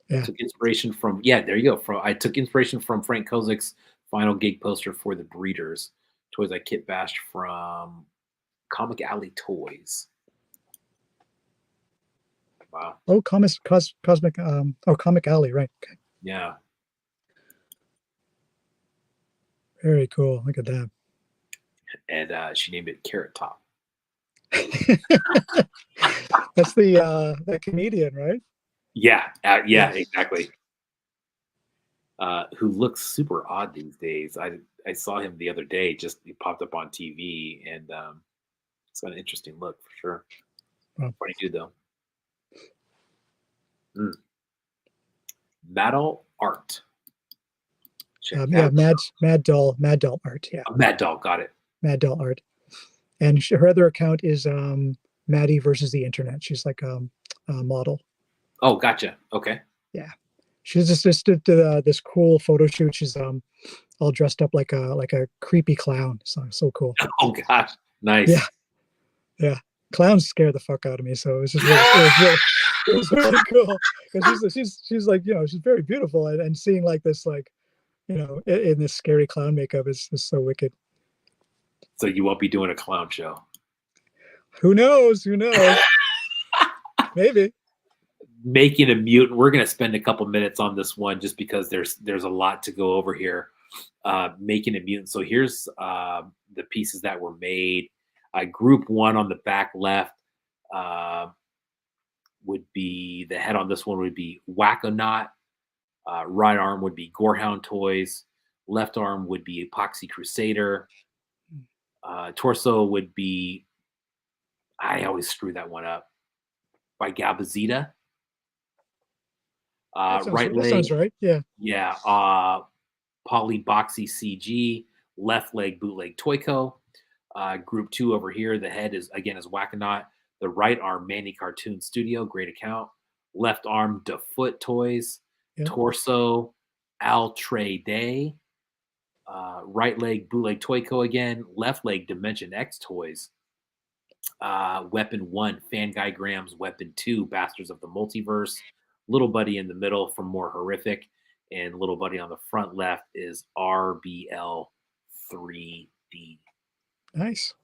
Yeah. I took inspiration from there you go. I took inspiration from Frank Kosick's final gig poster for the Breeders. Toys I kit bashed from Comic Alley Toys. Wow. Oh, Cosmic Comic Alley, right. Okay. Yeah. Very cool. Look at that. And she named it Carrot Top. That's the Canadian, right? Yeah, yes. Exactly. Who looks super odd these days. I saw him the other day. He popped up on TV, and it's got an interesting look for sure. Wow. Funny dude though. Maddal Art. Yeah, Mad Doll Art. Yeah. Mad Doll, got it. Mad Doll Art, and her other account is Maddie versus the Internet. She's like a model. Oh, gotcha. Okay. Yeah, she's just did this cool photo shoot. She's all dressed up like a creepy clown. So cool. Oh gosh, nice. Yeah. Clowns scare the fuck out of me, so it was just it was really cool because she's like, you know, she's very beautiful, and seeing like this, like, you know, in this scary clown makeup is so wicked. So you won't be doing a clown show? Who knows? Who knows? Maybe. Making a mutant. We're going to spend a couple minutes on this one just because there's a lot to go over here. Making a mutant. So here's the pieces that were made. Group 1 on the back left would be the head on this one would be Wackonaut. Right arm would be Gorehound Toys. Left arm would be Epoxy Crusader. Torso would be, I always screw that one up, by Gabazita. Right leg. That sounds right. Yeah. Yeah. Polyboxy CG. Left leg Bootleg Toyco. Group 2 over here. The head is Wackonaut. The right arm Manny Cartoon Studio. Great account. Left arm DeFoot Toys. Yeah. Torso Al Trey Day. Right leg Bootleg Toyco again. Left leg Dimension X Toys. Weapon 1 Fan Guy Grams. Weapon 2 Bastards of the Multiverse. Little Buddy in the middle from More Horrific. And Little Buddy on the front left is RBL 3D. Nice.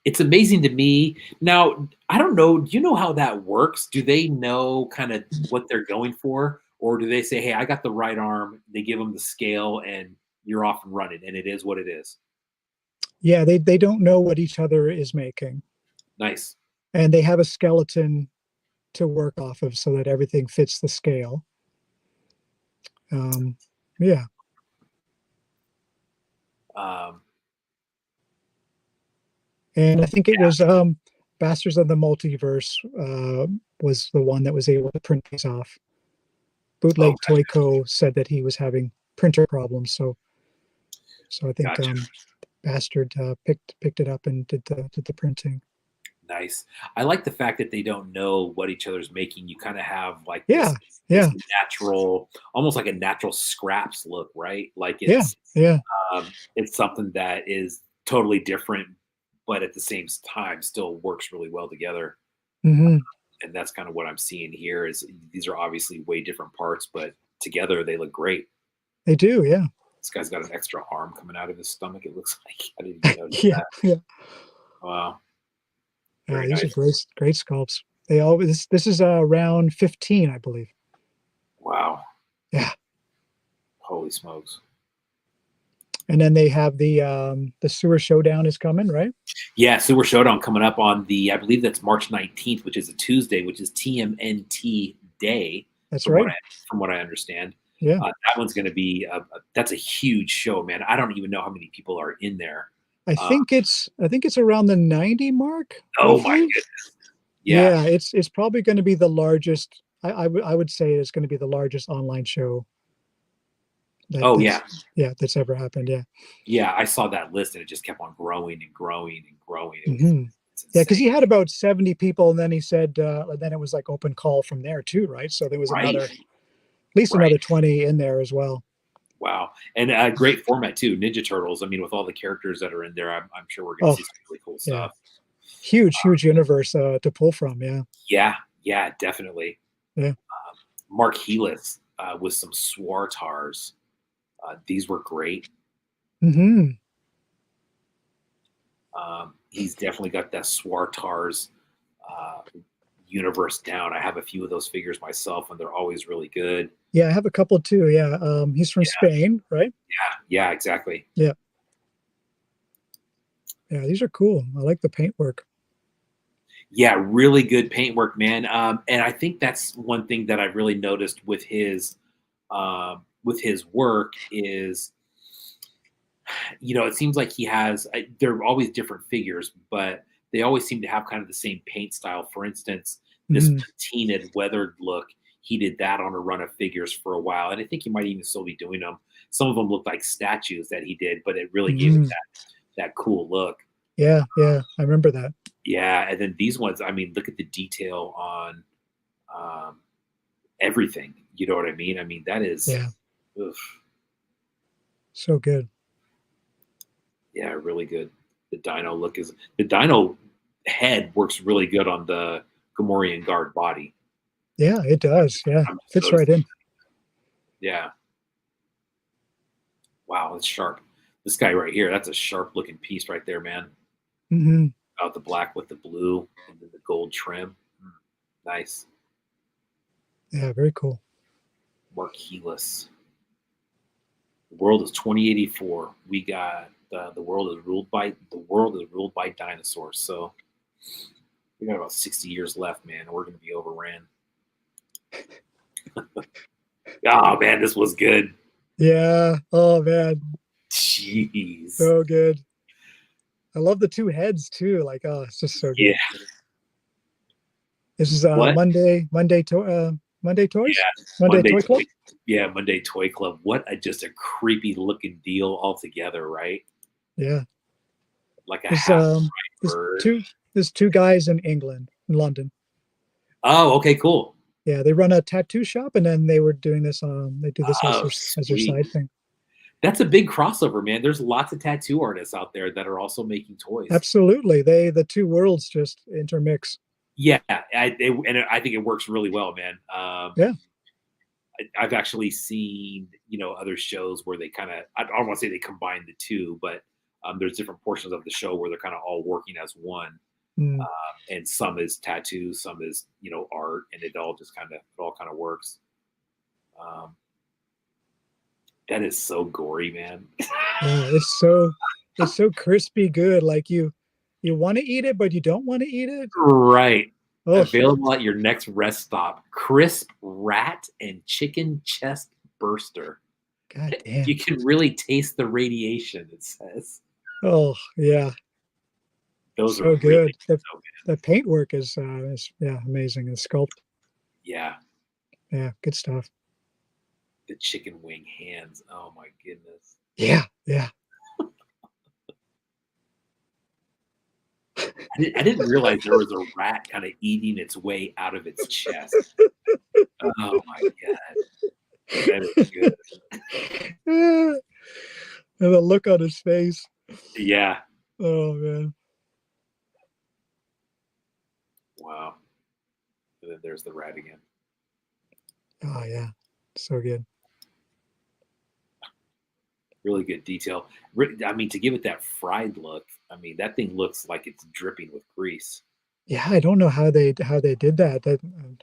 It's amazing to me. Now, I don't know. Do you know how that works? Do they know kind of what they're going for? Or do they say, hey, I got the right arm. They give them the scale and you're off and running. And it is what it is. Yeah, they don't know what each other is making. Nice. And they have a skeleton to work off of so that everything fits the scale. Yeah. And I think it was Bastards of the Multiverse was the one that was able to print these off. Bootleg Toyco said that he was having printer problems, so I think Bastard picked it up and did the printing. Nice. I like the fact that they don't know what each other's making. You kind of have like this natural, almost like a natural scraps look, right? Like it's it's something that is totally different, but at the same time still works really well together. Mm-hmm. And that's kind of what I'm seeing here. Is these are obviously way different parts, but together they look great. They do, yeah. This guy's got an extra arm coming out of his stomach. It looks like I didn't even notice that. Yeah. Wow. Yeah, these are great sculpts. They always this is round 15, I believe. Wow. Yeah. Holy smokes. And then they have the Sewer Showdown is coming, right? Yeah, Sewer Showdown coming up on I believe that's March 19th, which is a Tuesday, which is TMNT Day. That's right. From what I understand. Yeah. That one's going to be that's a huge show, man. I don't even know how many people are in there. I think it's around the 90 mark. Oh my goodness. Yeah, it's probably going to be the largest. I would say it's going to be the largest online show. That's ever happened. Yeah, I saw that list and it just kept on growing and growing and growing. Yeah, because he had about 70 people, and then he said, then it was like open call from there too, right? So there was at least another 20 in there as well. Wow, and a great format too. Ninja Turtles. I mean, with all the characters that are in there, I'm sure we're going to see some really cool stuff. Huge universe to pull from. Yeah, definitely. Yeah. Mark Helis with some Swartars. These were great. Mm-hmm. He's definitely got that Swartars universe down. I have a few of those figures myself, and they're always really good. Yeah, I have a couple too. Yeah, he's from Spain, right? Yeah, exactly. Yeah, these are cool. I like the paintwork. Yeah, really good paintwork, man. And I think that's one thing that I've really noticed with his work is, it seems like he has. They're always different figures, but they always seem to have kind of the same paint style. For instance, this patinaed, weathered look, he did that on a run of figures for a while, and I think he might even still be doing them. Some of them look like statues that he did, but it really gave it that cool look. Yeah, I remember that. Yeah, and then these ones, I mean, look at the detail on everything. You know what I mean? I mean, that is so good. Yeah, really good. The dino head works really good on the Gamorrean guard body. Yeah, it does. Yeah, fits right in. Yeah. Wow, it's sharp. This guy right here, that's a sharp looking piece right there, man. Hmm. Out the black with the blue and then the gold trim. Nice. Yeah, very cool. Mark Helis. The world is 2084. We got the world is ruled by dinosaurs. So we got about 60 years left, man. We're gonna be overran. Oh man, this was good. Yeah. Oh man, Jeez. so good. I love the two heads too. Like, oh, it's just so good. Yeah. This is What? Monday Toys. Yeah. Monday Toy Club. Yeah, Monday Toy Club. What just a creepy looking deal altogether, right? Yeah. Like a There's half there's bird. two guys in England, in London. Oh, okay, cool. Yeah, they run a tattoo shop, and then they were doing this. They do this Oh, as their sweet. side thing. That's a big crossover, man. There's lots of tattoo artists out there that are also making toys. Absolutely, the two worlds just intermix. Yeah, and I think it works really well, man. Yeah. I've actually seen, other shows where they kind of, I don't want to say they combine the two, but there's different portions of the show where they're kind of all working as one. Mm. And some is tattoos, some is, art, and it all kind of works. That is so gory, man. Yeah, it's so crispy good. Like you want to eat it, but you don't want to eat it. Right. Oh, Available at your next rest stop. Crisp rat and chicken chest burster. God damn. You can really taste the radiation, it says. Oh yeah. Those So are good. really so good. The paintwork is yeah, amazing. The sculpt. Yeah. Yeah, good stuff. The chicken wing hands. Oh my goodness. Yeah, yeah. I didn't realize there was a rat kind of eating its way out of its chest. Oh my god. That is good. And the look on his face. Yeah. Oh man. Wow. And then there's the rat again. Oh yeah. So good. Really good detail. I mean, to give it that fried look, I mean, that thing looks like it's dripping with grease. Yeah, I don't know how they did that.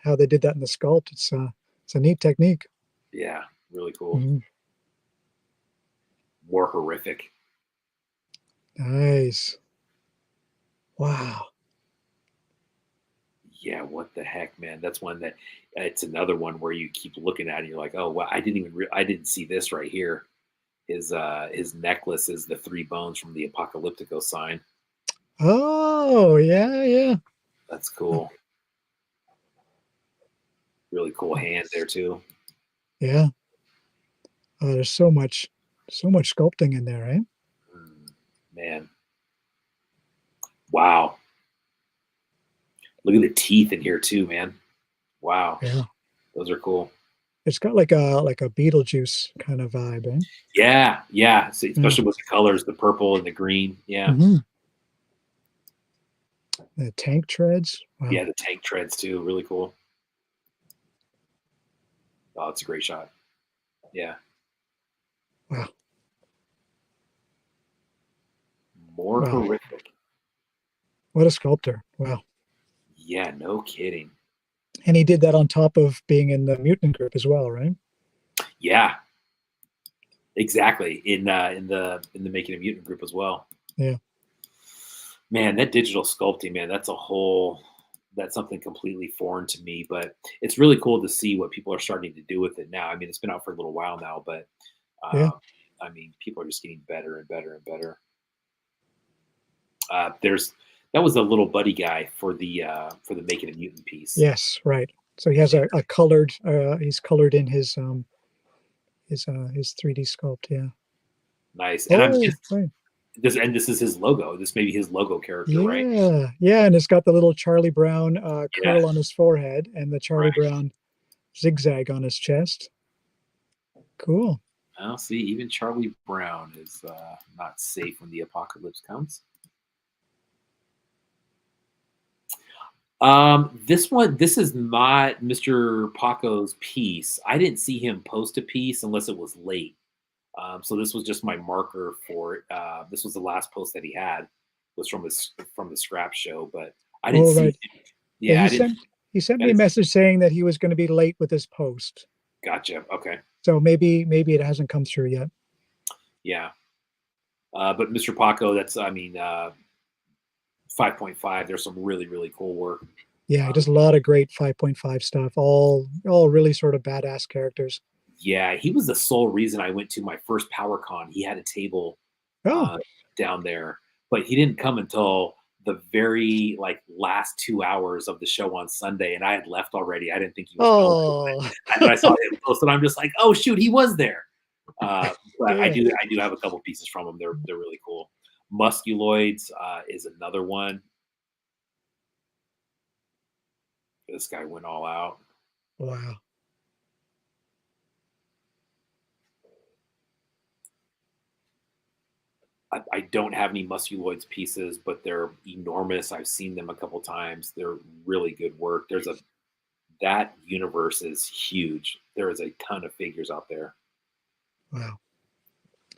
How they did that in the sculpt. It's a neat technique. Yeah, really cool. Mhm. More horrific. Nice. Wow. Yeah, what the heck, man? That's one that it's another one where you keep looking at it and you're like, oh, well, I didn't see this right here. His necklace is the 3 bones from the Apocalyptico sign. Oh yeah, yeah. That's cool. Really cool hand there too. Yeah. Oh, there's so much sculpting in there, right? Man. Wow. Look at the teeth in here too, man. Wow. Yeah. Those are cool. It's got like a Beetlejuice kind of vibe, eh? Yeah, yeah. So especially with the colors, the purple and the green. Yeah. Mm-hmm. The tank treads. Wow. Yeah, the tank treads too. Really cool. Oh, it's a great shot. Yeah. Wow. More horrific. What a sculptor. Wow. Yeah, no kidding. And he did that on top of being in the mutant group as well, right? Yeah. Exactly. In the Making a Mutant group as well. Yeah. Man, that digital sculpting, man, that's something completely foreign to me, but it's really cool to see what people are starting to do with it now. I mean, it's been out for a little while now, but Yeah. I mean, people are just getting better and better and better. That was a little buddy guy for the Making a Mutant piece. Yes, right. So he has a colored. He's colored in his 3D sculpt. Yeah. Nice. And I'm just right. this is his logo. This may be his logo character, right? Yeah, yeah, and it's got the little Charlie Brown curl on his forehead and the Charlie Brown zigzag on his chest. Cool. Well, see, even Charlie Brown is not safe when the apocalypse comes. This is not Mr. Paco's piece. I didn't see him post a piece unless it was late. So this was just my marker for it. This was the last post that he had. was from the scrap show, but I didn't Oh, see right. him. Yeah, Yeah, I didn't. he sent I me a didn't message saying that he was going to be late with his post. Gotcha. Okay. So maybe it hasn't come through yet. Yeah. But Mr. Paco, that's 5.5. There's some really, really cool work. Yeah, he does a lot of great 5.5 stuff. All really sort of badass characters. Yeah, he was the sole reason I went to my first PowerCon. He had a table Oh, down there, but he didn't come until the very last 2 hours of the show on Sunday, and I had left already. I didn't think he was going. oh, And I saw him post, and I'm just like, oh shoot, he was there. But I yeah. do have a couple pieces from him. They're really cool. Musculoids is another one. This guy went all out. Wow. I don't have any Musculoids pieces, but they're enormous. I've seen them a couple times. They're really good work. That universe is huge. There is a ton of figures out there. Wow.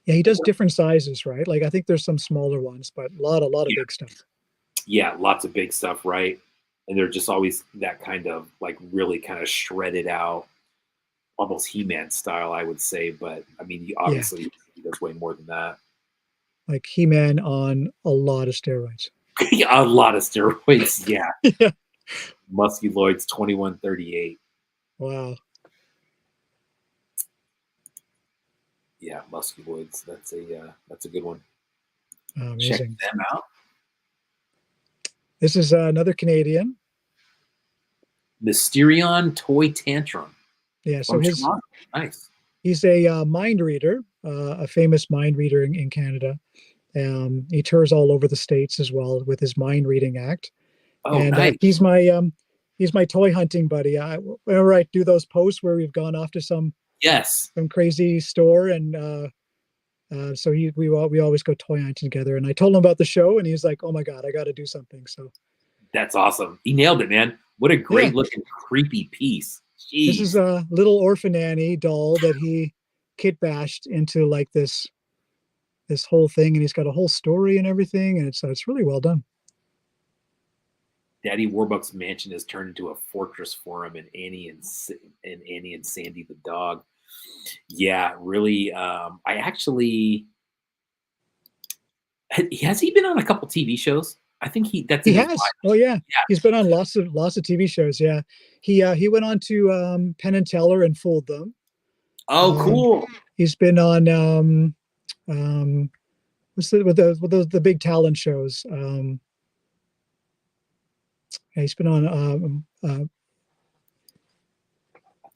Yeah, he does different sizes, right? Like I think there's some smaller ones, but a lot of big stuff. Yeah, lots of big stuff, right? And they're just always that kind of really kind of shredded out, almost He-Man style, I would say. But I mean, he does way more than that. Like He-Man on a lot of steroids. A lot of steroids, yeah. Yeah. Musculoids 2138. Wow. Yeah, Musculoids. That's a good one. Amazing. Check them out. This is another Canadian. Mysterion Toy Tantrum. Yeah, so nice. He's a mind reader, a famous mind reader in Canada. He tours all over the States as well with his mind reading act. Oh, and nice. He's my toy hunting buddy. Whenever I do those posts where we've gone off to some crazy store, and so we always go toy hunting together. And I told him about the show, and he's like, "Oh my god, I got to do something." So that's awesome. He nailed it, man. What a great looking creepy piece. Jeez. This is a little Orphan Annie doll that he kit bashed into like this whole thing, and he's got a whole story and everything, and it's really well done. Daddy Warbucks' mansion has turned into a fortress for him, and Annie and Sandy the dog. Yeah, really. I actually has he been on a couple TV shows? I think he has. Oh yeah, he's been on lots of TV shows. Yeah, he went on to Penn and Teller and fooled them. Oh, cool. He's been on what's the big talent shows. He's been on. I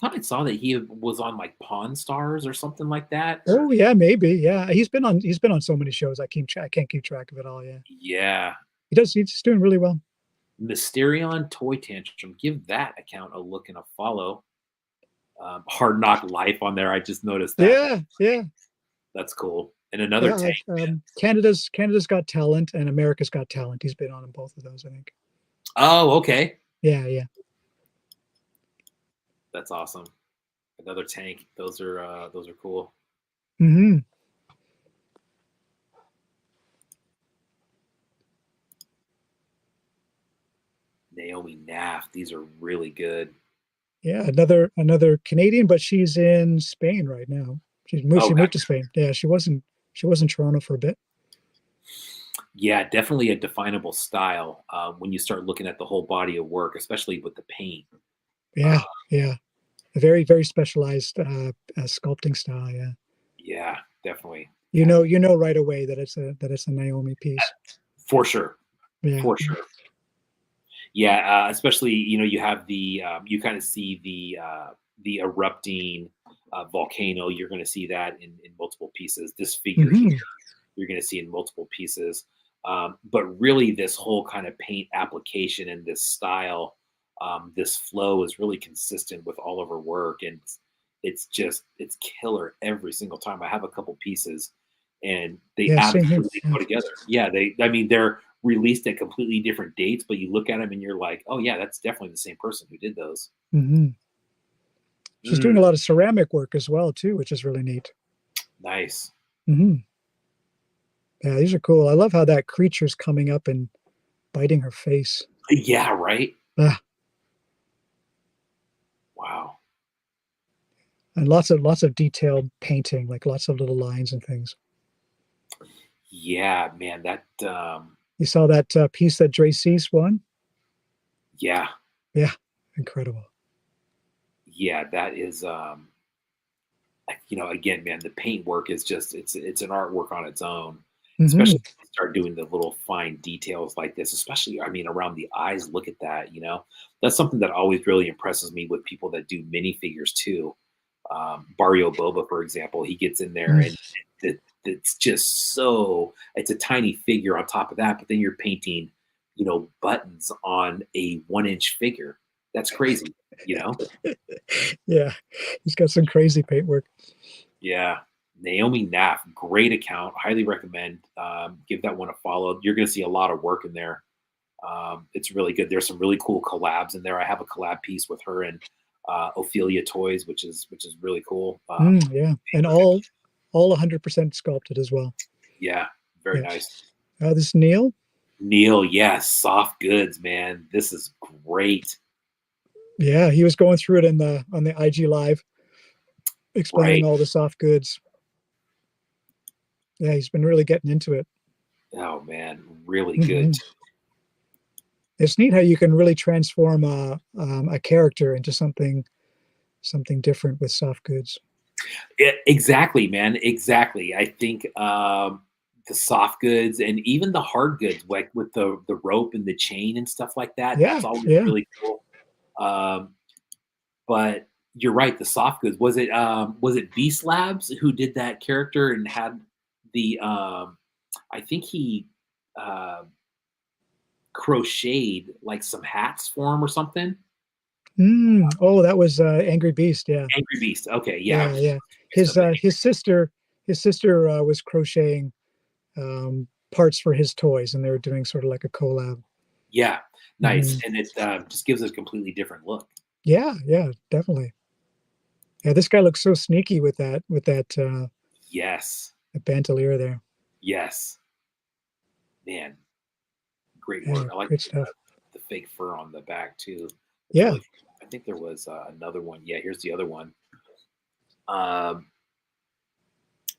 thought I saw that he was on like Pawn Stars or something like that. Oh yeah, maybe. Yeah, he's been on so many shows. I can't keep track of it all. Yeah. Yeah. He's doing really well. Mysterion Toy Tantrum. Give that account a look and a follow. Hard Knock Life on there. I just noticed that. Yeah. That's cool. And another tank. Canada's Got Talent and America's Got Talent. He's been on both of those, I think. Oh, okay. Yeah. That's awesome. Another tank. Those are cool. Mm-hmm. Naomi Naff. These are really good. Yeah, another Canadian, but she's in Spain right now. She moved to Spain. Yeah, she was in Toronto for a bit. Yeah, definitely a definable style when you start looking at the whole body of work, especially with the paint. Yeah. A very, very specialized sculpting style. Yeah. Yeah, definitely. You know right away that it's a Naomi piece. For sure. Yeah. For sure. Yeah, especially you have the you kind of see the erupting volcano. You're going to see that in multiple pieces. This figure here, you're going to see in multiple pieces. But really, this whole kind of paint application and this style, this flow is really consistent with all of her work, and it's killer every single time. I have a couple pieces, and they absolutely go together. Yeah, they're released at completely different dates, but you look at them and you're like, oh yeah, that's definitely the same person who did those. Mm-hmm. She's doing a lot of ceramic work as well too, which is really neat. Nice. Mm-hmm. Yeah, these are cool. I love how that creature's coming up and biting her face. Yeah, right. Ah, Wow. and lots of detailed painting, like lots of little lines and things. Yeah, man. That You saw that piece that Dre Cease won? yeah, Yeah, incredible. yeah. That is again, man, the paint work is just it's an artwork on its own. Hmm. Especially when you start doing the little fine details like this, especially I mean around the eyes. Look at that, that's something that always really impresses me with people that do minifigures too. Barrio Boba, for example, he gets in there and it's just so it's a tiny figure on top of that, but then you're painting, buttons on a 1 inch figure. That's crazy, you know? Yeah, he's got some crazy paintwork. Yeah. Naomi Naff, great account. Highly recommend. Give that one a follow. You're going to see a lot of work in there. It's really good. There's some really cool collabs in there. I have a collab piece with her and Ophelia Toys, which is really cool. Yeah, and all 100% sculpted as well. Yeah, very Yes. nice. This is Neil. Neil, yes, soft goods, man. This is great. Yeah, he was going through it on the IG live, explaining Right. all the soft goods. Yeah, he's been really getting into it. Oh man, really Mhm. good. It's neat how you can really transform a character into something different with soft goods. Exactly, man. Exactly. I think the soft goods and even the hard goods, like with the rope and the chain and stuff like that. Yeah, That's always yeah. really cool. Um, but you're right. The soft goods was it Beast Labs who did that character and had the I think he uh, crocheted like some hats for him or something. Oh, that was Angry Beast. Yeah, Angry Beast. Okay, yeah. yeah, yeah. Mixed up. His sister was crocheting parts for his toys, and they were doing sort of like a collab. Yeah, nice, Mhm. and it just gives it a completely different look. Yeah, yeah, definitely. Yeah, this guy looks so sneaky with Yes, that bandolier there. yes, man, great Yeah, work. I like great stuff. the fake fur on the back too. It's Yeah. really. I think there was another one. Yeah, here's the other one. Um,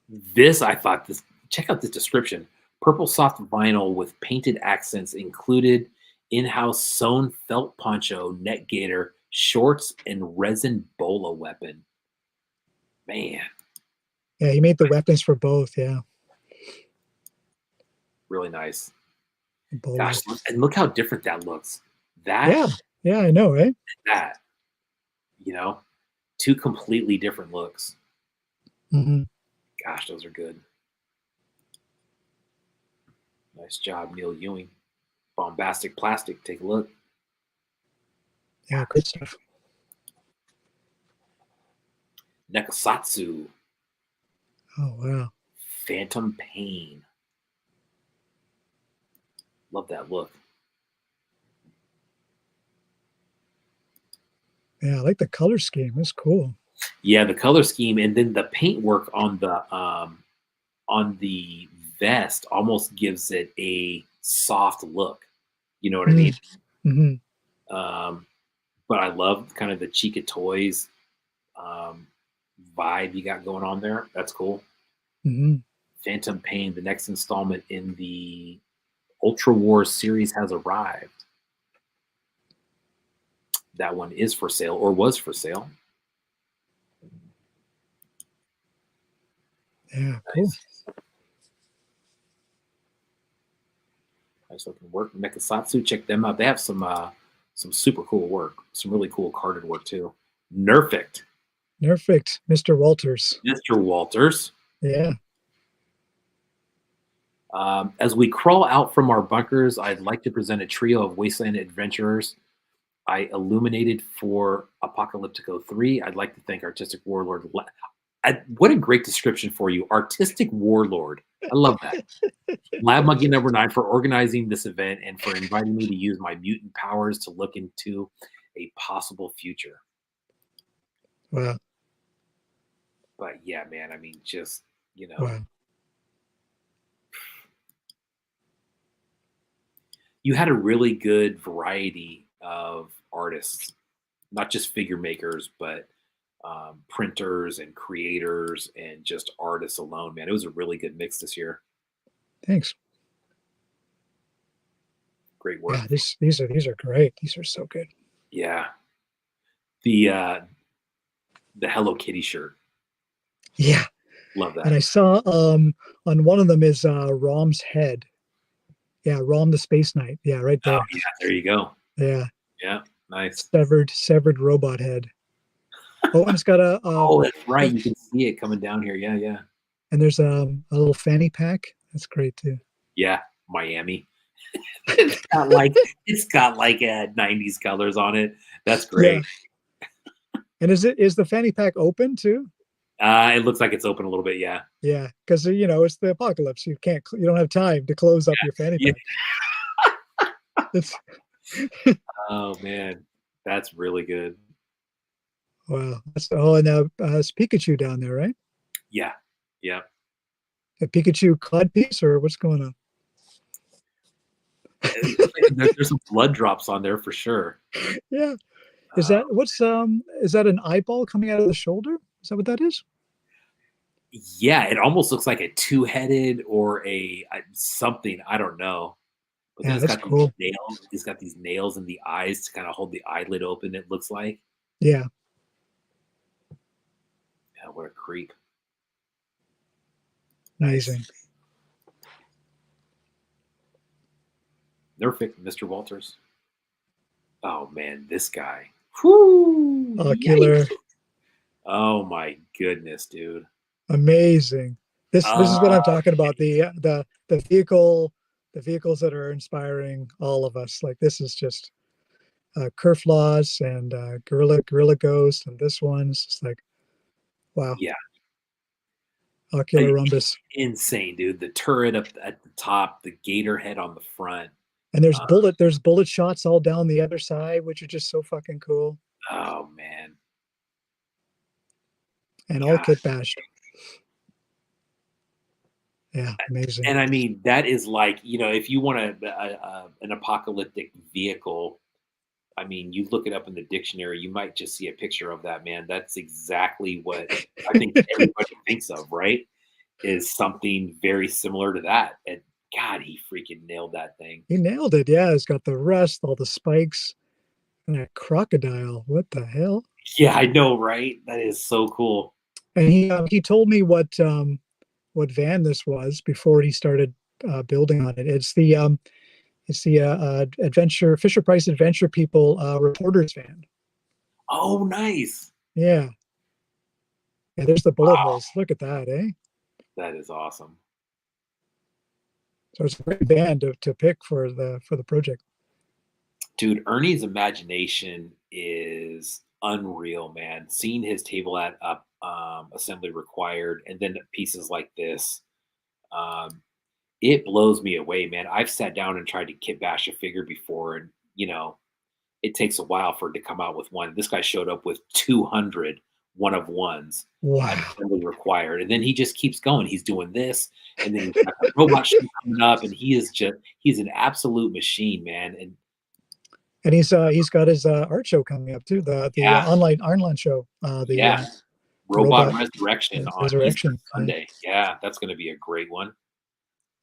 this I thought this. Check out this description: purple soft vinyl with painted accents included, in-house sewn felt poncho, neck gaiter, shorts, and resin bola weapon. Man, Yeah, he made the weapons for both. Yeah, really nice. Ebola. Gosh, and look how different that looks. That, Yeah, yeah, I know, right? that, you know, two completely different looks. Hmm. Gosh, those are good. Nice job, Neil Ewing. Bombastic plastic. Take a look. Yeah, great stuff. Nekasatsu. Oh wow. Phantom Pain. Love that look. Yeah, I like the color scheme. It's cool. Yeah, the color scheme and then the paintwork on the vest almost gives it a soft look. You know what I mean? Mm-hmm. Um, but I love kind of the Chica Toys um, vibe you got going on there. That's cool. Mm-hmm. Phantom Pain, the next installment in the Ultra Wars series has arrived. That one is for sale or was for sale. Yeah, cool. Nice. Nice looking work. Nekasatsu, check them out. They have some super cool work, some really cool carded work too. Nerfect, Perfect, Mr. Walters. Mr. Walters. Yeah. As we crawl out from our bunkers, I'd like to present a trio of wasteland adventurers I illuminated for Apocalyptico 3. I'd like to thank Artistic Warlord. What a great description for you. Artistic Warlord. I love that. LabMonkey9 for organizing this event and for inviting me to use my mutant powers to look into a possible future. Wow. But yeah, man, I mean, just, Wow. you had a really good variety of artists, not just figure makers, but printers and creators and just artists alone, man. It was a really good mix this year. Thanks. Great work. Yeah, these are great. These are so good. Yeah. The Hello Kitty shirt. Yeah. Love that. And I saw on one of them is Rom's head. Yeah, Rom the Space Knight. Yeah, right there. Oh, yeah, there you go. Yeah. Yeah, nice. Severed robot head. Oh, and it's got a oh, that's right. You can see it coming down here. Yeah, yeah. And there's a little fanny pack. That's great too. Yeah, Miami. it's got like 90s colors on it. That's great. Yeah. And is the fanny pack open too? It looks like it's open a little bit. Yeah. Yeah, because it's the apocalypse. You don't have time to close up your fanny pack. Oh man, that's really good. Wow. And now it's Pikachu down there, right? Yeah. Yeah. A Pikachu cod piece, or what's going on? There's some blood drops on there for sure. Yeah. Is that is that an eyeball coming out of the shoulder? Is that what that is? Yeah, it almost looks like a two-headed or a something. I don't know. But yeah, it's that's got cool. These nails. It's got these nails in the eyes to kind of hold the eyelid open. It looks like. Yeah. Yeah, what a creep. Amazing. Nice. Nerfik, Mr. Walters. Oh man, this guy. Whoo! Killer. Oh my goodness, dude. Amazing. This is what I'm talking about. The vehicles that are inspiring all of us. Like this is just Kerfloss and Gorilla Ghost, and this one's just like, wow. Yeah. Ocular Rumbus. Insane, dude. The turret up at the top, the gator head on the front. And there's bullet shots all down the other side, which are just so fucking cool. Oh man. And all kit bashed. Yeah, amazing. And I mean, that is like, if you want an apocalyptic vehicle, I mean, you look it up in the dictionary, you might just see a picture of that, man. That's exactly what I think everybody thinks of, right? Is something very similar to that. And God, he freaking nailed that thing. He nailed it. Yeah, it's got the rust, all the spikes, and that crocodile. What the hell? Yeah, I know, right? That is so cool. And he told me what van this was before he started building on it. It's the adventure Fisher Price Adventure People reporters van. Oh, nice. Yeah. Yeah, there's the bullet holes. Look at that, eh? That is awesome. So it's a great van to pick for the project. Dude, Ernie's imagination is unreal, man. Seeing his table at assembly required, and then pieces like this, it blows me away, man. I've sat down and tried to kit bash a figure before, and it takes a while for it to come out with one. This guy showed up with 200 one-of-ones. Wow. Assembly required, and then he just keeps going. He's doing this, and then he's got the robot show coming up, and he's an absolute machine, man. And he's got his art show coming up too, the online show. Robot Resurrection on Resurrection Sunday. Yeah, that's going to be a great one.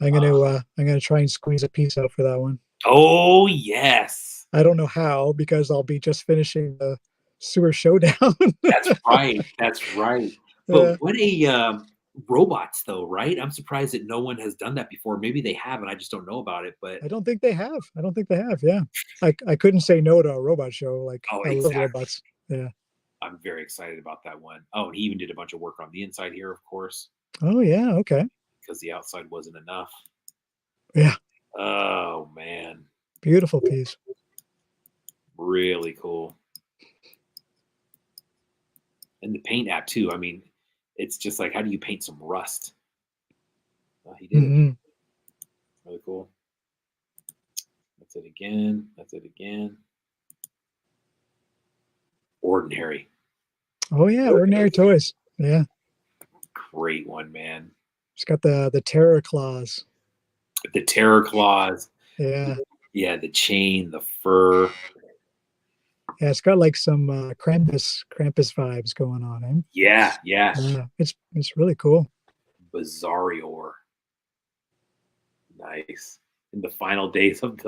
I'm gonna try and squeeze a piece out for that one. Oh yes. I don't know how, because I'll be just finishing the Sewer Showdown. That's right. That's right. But what a robots though, right? I'm surprised that no one has done that before. Maybe they have, and I just don't know about it. But I don't think they have. Yeah, I couldn't say no to a robot show. Like, I love robots. Yeah, I'm very excited about that one. Oh, and he even did a bunch of work on the inside here, of course. Oh yeah, okay. Because the outside wasn't enough. Yeah. Oh man. Beautiful piece. Really cool. And the paint app too. I mean, it's just like, how do you paint some rust? Well, he did it. Really cool. That's it again. That's it again. Ordinary. Oh yeah, Ordinary Toys. Yeah. Great one, man. It's got the terror claws. The terror claws. Yeah. Yeah, the chain, the fur. Yeah, it's got like some Krampus vibes going on, eh? Yeah, yeah. Yeah, it's really cool. Bizarrior. Nice. In the final days of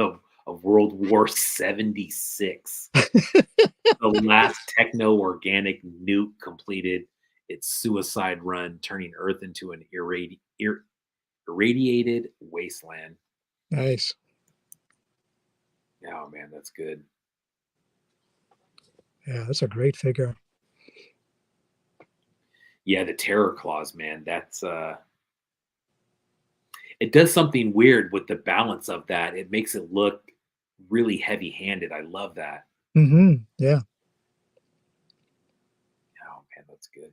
World War 76, the last techno-organic nuke completed its suicide run, turning Earth into an irradiated wasteland. Nice. Oh man, that's good. Yeah, that's a great figure. Yeah, the Terror Claws, man. That's it does something weird with the balance of that. It makes it look really heavy-handed. I love that. Yeah. Oh man, that's good.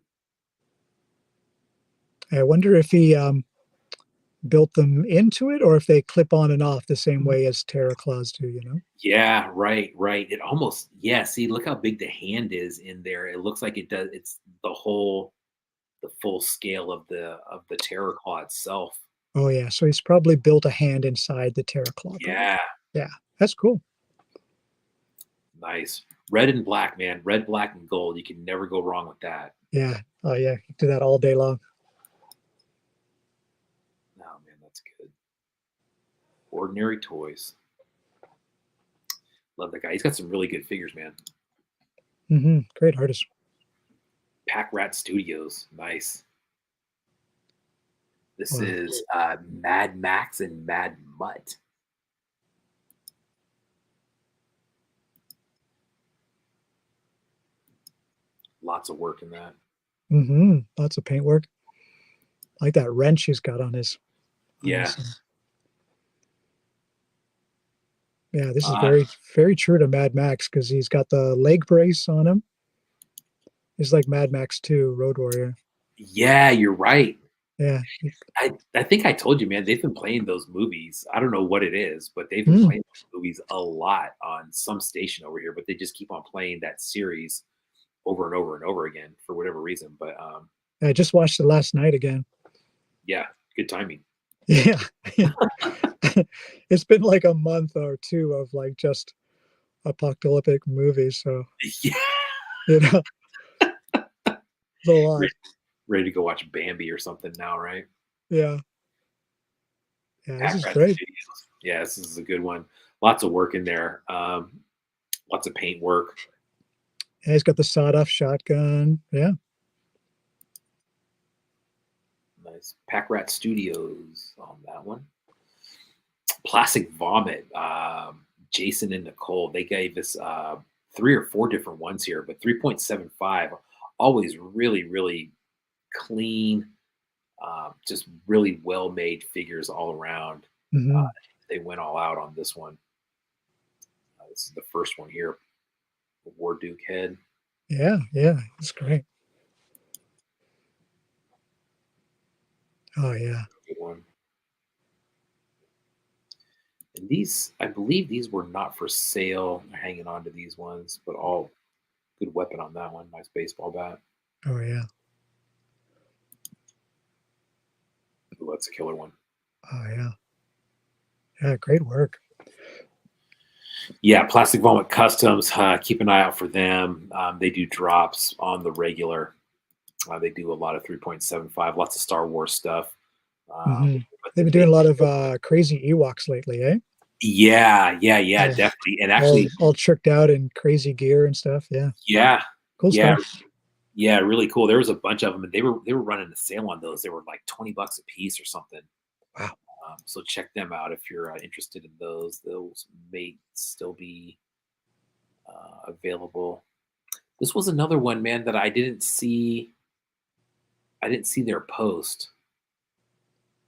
I wonder if he built them into it or if they clip on and off the same way as Terra Claws do, you know? Yeah, right, right. It almost, yeah, see, look how big the hand is in there. It looks like it does, it's the full scale of the Terror Claw itself. Oh yeah, so he's probably built a hand inside the Terra Claw. Yeah, Yeah, that's cool. nice. Red and black, man. Red, black, and gold. You can never go wrong with that. Yeah. Oh yeah, you do that all day long. Oh man, that's good. Ordinary Toys. Love that guy. He's got some really good figures, man. Great artist. Pack Rat Studios. Nice. This Wow. is Mad Max and Mad Mutt. Lots of work in that. Lots of paintwork. I like that wrench he's got on his. Yeah. Yeah, this is very, very true to Mad Max because he's got the leg brace on him. He's like Mad Max 2, Road Warrior. Yeah, you're right. Yeah. I think I told you, man, they've been playing those movies. I don't know what it is, but they've been playing those movies a lot on some station over here, but they just keep on playing that series over and over and over again for whatever reason. But I just watched it last night again. yeah, good timing. Yeah. It's been like a month or two of like just apocalyptic movies. So, Yeah. you know, it's a lot. Ready to go watch Bambi or something now, right? Yeah. Yeah, this is Pack Rat great. Studios. Yeah, this is a good one. Lots of work in there. Lots of paint work. Yeah, he's got the sawed-off shotgun. Yeah. Nice. Pack Rat Studios on that one. Plastic Vomit. Jason and Nicole. They gave us 3 or 4 different ones here, but 3.75. Always really, really clean. Just really well-made figures all around. They went all out on this one. This is the first one here. The War Duke head. Yeah, it's great. Oh yeah. Good one. And these, I believe these were not for sale. They're hanging on to these ones, but all good weapon on that one. Nice baseball bat. Oh yeah. Ooh, that's a killer one. Oh yeah. Yeah, great work. Yeah, Plastic Vomit Customs. Keep an eye out for them. They do drops on the regular. They do a lot of 3.75, lots of Star Wars stuff. They've been doing a lot of crazy Ewoks lately, eh? Yeah, definitely. And actually, all tricked out in crazy gear and stuff. Yeah. Yeah, Cool stuff. Yeah, really cool. There was a bunch of them, and they were running a sale on those. They were like $20 a piece or something. Wow. So check them out if you're interested in those. Those may still be available. This was another one, man, that I didn't see. I didn't see their post.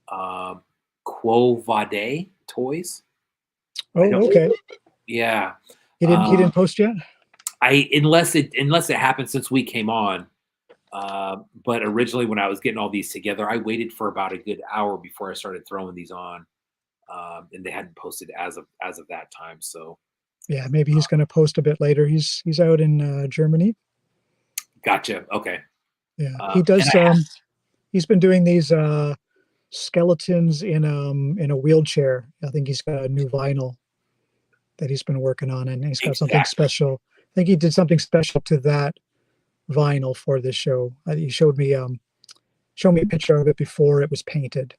Quo Vade Toys. Oh, okay. Yeah. He didn't post yet? Unless it happened since we came on. But originally when I was getting all these together, I waited for about a good hour before I started throwing these on. And they hadn't posted as of that time. So yeah, maybe he's going to post a bit later. He's out in Germany. Gotcha. Okay. Yeah, he does. He's been doing these skeletons in a wheelchair. I think he's got a new vinyl. that he's been working on, and he's got something Exactly. special. I think he did something special to that vinyl for this show. He showed me a picture of it before it was painted.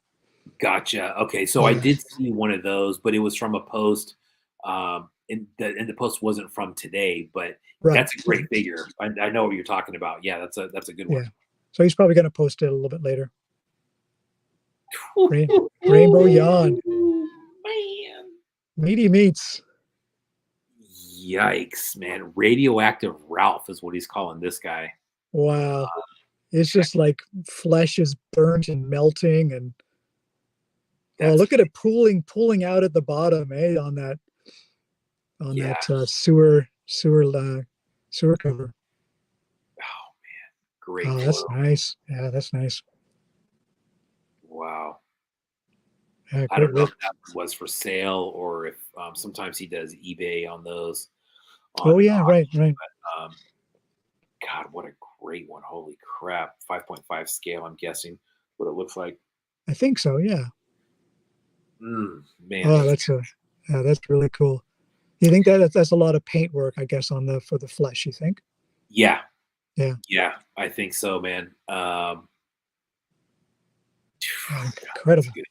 Gotcha. Okay, so I Yeah, did see one of those, but it was from a post, and the post wasn't from today, but right. that's a great figure. I know what you're talking about. Yeah, that's a good Yeah. one. So he's probably going to post it a little bit later. Rainbow Yawn, Man. meaty meats. Yikes, man. Radioactive Ralph is what he's calling this guy. Wow. It's Check. just like flesh is burnt and melting, and oh, That's look at it pooling out at the bottom, on yeah. that sewer cover. Oh, great Oh, that's photo. nice. Yeah, that's nice. Wow. Yeah, I great don't know if work. that was for sale or if sometimes he does eBay on those Oh on yeah, right. um, God, what a great one. Holy crap. 5.5 scale, I'm guessing what it looks like. I think so. Yeah. Man, Oh, that's that's really cool. You think that's a lot of paint work, I guess, for the flesh, you think? yeah. Yeah. Yeah, I think so, man. Oh, God, that's incredible. good.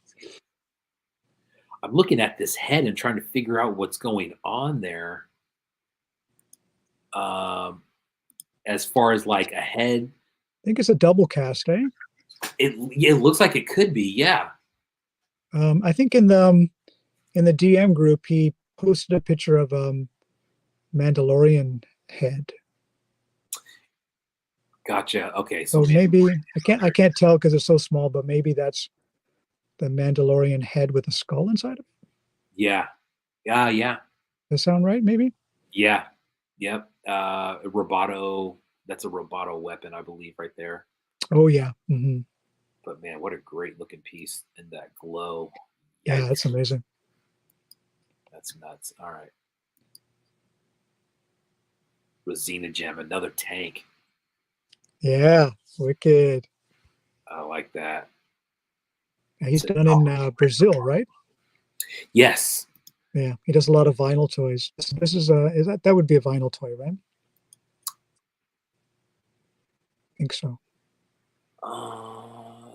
I'm looking at this head and trying to figure out what's going on there. Um, as far as like a head, I think it's a double cast, eh? it looks like it could be, yeah. I think in the DM group he posted a picture of Mandalorian head. Gotcha. Okay, so So maybe maybe I can't tell because it's so small, but maybe that's the Mandalorian head with a skull inside of it. yeah, yeah, Does that sound right? Maybe. yeah, yep. Roboto. That's a Roboto weapon, I believe, right there. Oh yeah. But man, what a great looking piece in that glow. Yeah, that's Yikes, amazing. that's nuts. All right, Rosina Gem, another tank. Yeah, wicked. I like that. Yeah, he's So, done in Brazil, right? yes. Yeah, he does a lot of vinyl toys. This is that would be a vinyl toy, right? I think so.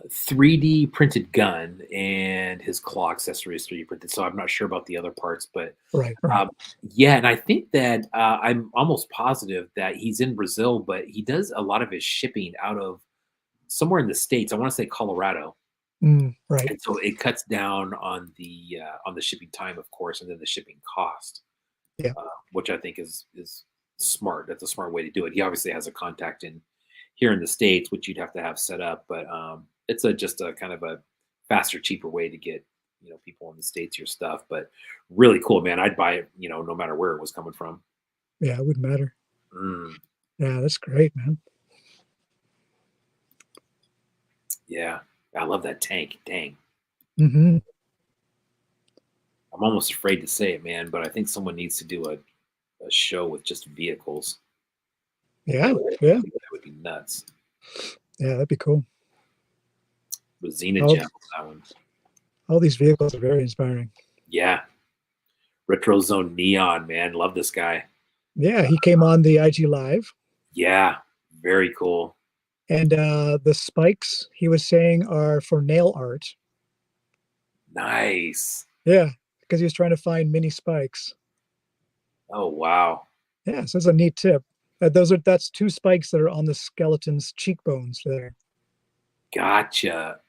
3D printed gun and his claw accessory is 3D printed. So I'm not sure about the other parts, but Right. um, yeah. And I think that I'm almost positive that he's in Brazil, but he does a lot of his shipping out of somewhere in the States. I want to say Colorado. Right. And so it cuts down on the shipping time, of course, and then the shipping cost, Yeah. which I think is smart. That's a smart way to do it. He obviously has a contact in here in the States, which you'd have to have set up, but it's just a kind of a faster, cheaper way to get people in the States your stuff. But really cool, man. I'd buy it, no matter where it was coming from. Yeah, it wouldn't matter. Mm, Yeah, that's great, man. yeah, I love that tank. Dang. Hmm. I'm almost afraid to say it, man, but I think someone needs to do a show with just vehicles. Yeah, I think that would be nuts. yeah, that'd be cool. Rosina All, Gem, that one. all these vehicles are very inspiring. Yeah. Retro Zone Neon, man. Love this guy. Yeah, he came on the IG Live, Yeah. Very cool. and the spikes he was saying are for nail art. Nice. Yeah, because he was trying to find mini spikes. Oh, wow. Yeah, so it's a neat tip. That's two spikes that are on the skeleton's cheekbones there. Gotcha.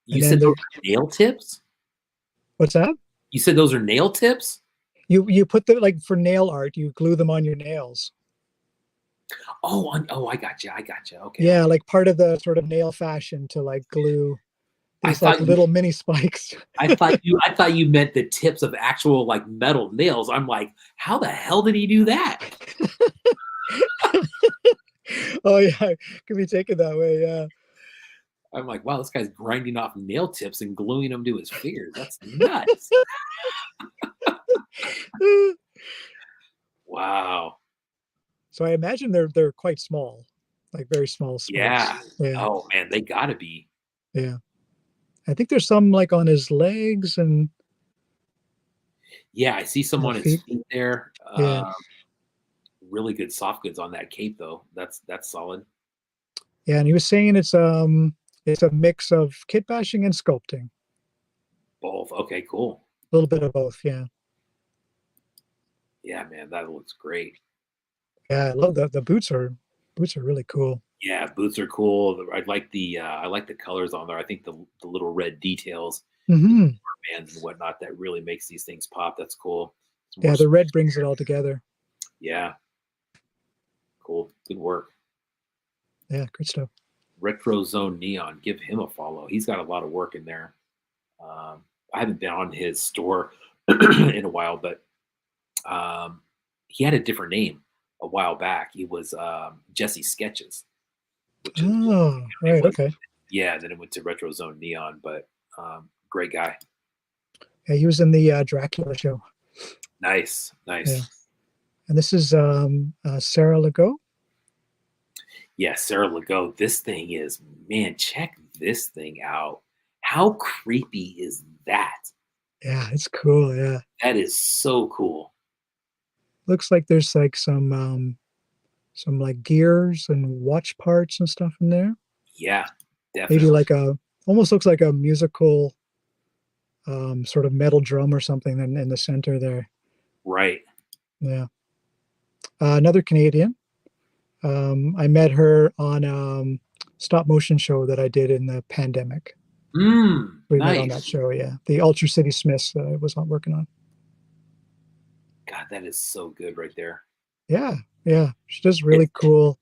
You And said then those are nail tips? what's that? You said those are nail tips? You put them like for nail art, you glue them on your nails. Oh, I got you. I got you. Okay. Yeah, like part of the sort of nail fashion to like glue I these like thought you little mini spikes. I thought you meant the tips of actual like metal nails. I'm like, how the hell did he do that? Oh yeah, can be taken that way. Yeah. I'm like, wow, this guy's grinding off nail tips and gluing them to his fingers. That's nuts. Wow. So I imagine they're quite small, like very small spikes. Yeah. Yeah. Oh man, they gotta be. Yeah. I think there's some like on his legs and Yeah, I see some the on his feet. feet there. Yeah, Really good soft goods on that cape though. That's solid. yeah, and he was saying it's a mix of kit bashing and sculpting, Both. Okay, cool. a little bit of both. Yeah, Yeah, man, that looks great. yeah, I love the boots are really cool. Yeah, boots are cool. I like the colors on there. I think the little red details in Hmm. bands and whatnot that really makes these things pop. That's cool. Some more, Yeah, the red brings it all together. yeah, cool. Good work. Yeah, great stuff. Retro Zone Neon. Give him a follow. He's got a lot of work in there. I haven't been on his store in a while, but um, he had a different name a while back. He was Jesse Sketches, which is Oh, it right, was. okay. Yeah, then it went to Retro Zone Neon, but great guy. Yeah, he was in the Dracula show. Nice, Yeah, nice. and this is Sarah Legault. Yeah, Sarah Legault. This thing is, man, check this thing out. How creepy is that? Yeah, it's cool. Yeah, That is so cool. looks like there's like some like gears and watch parts and stuff in there. Yeah, Maybe definitely. like a almost looks like a musical sort of metal drum or something in the center there. Right. Yeah. Another Canadian. I met her on stop motion show that I did in the pandemic. We met on that Nice. show. Yeah, the Ultra City Smiths was on working on. God, that is so good right there. Yeah, yeah, she does It's really cool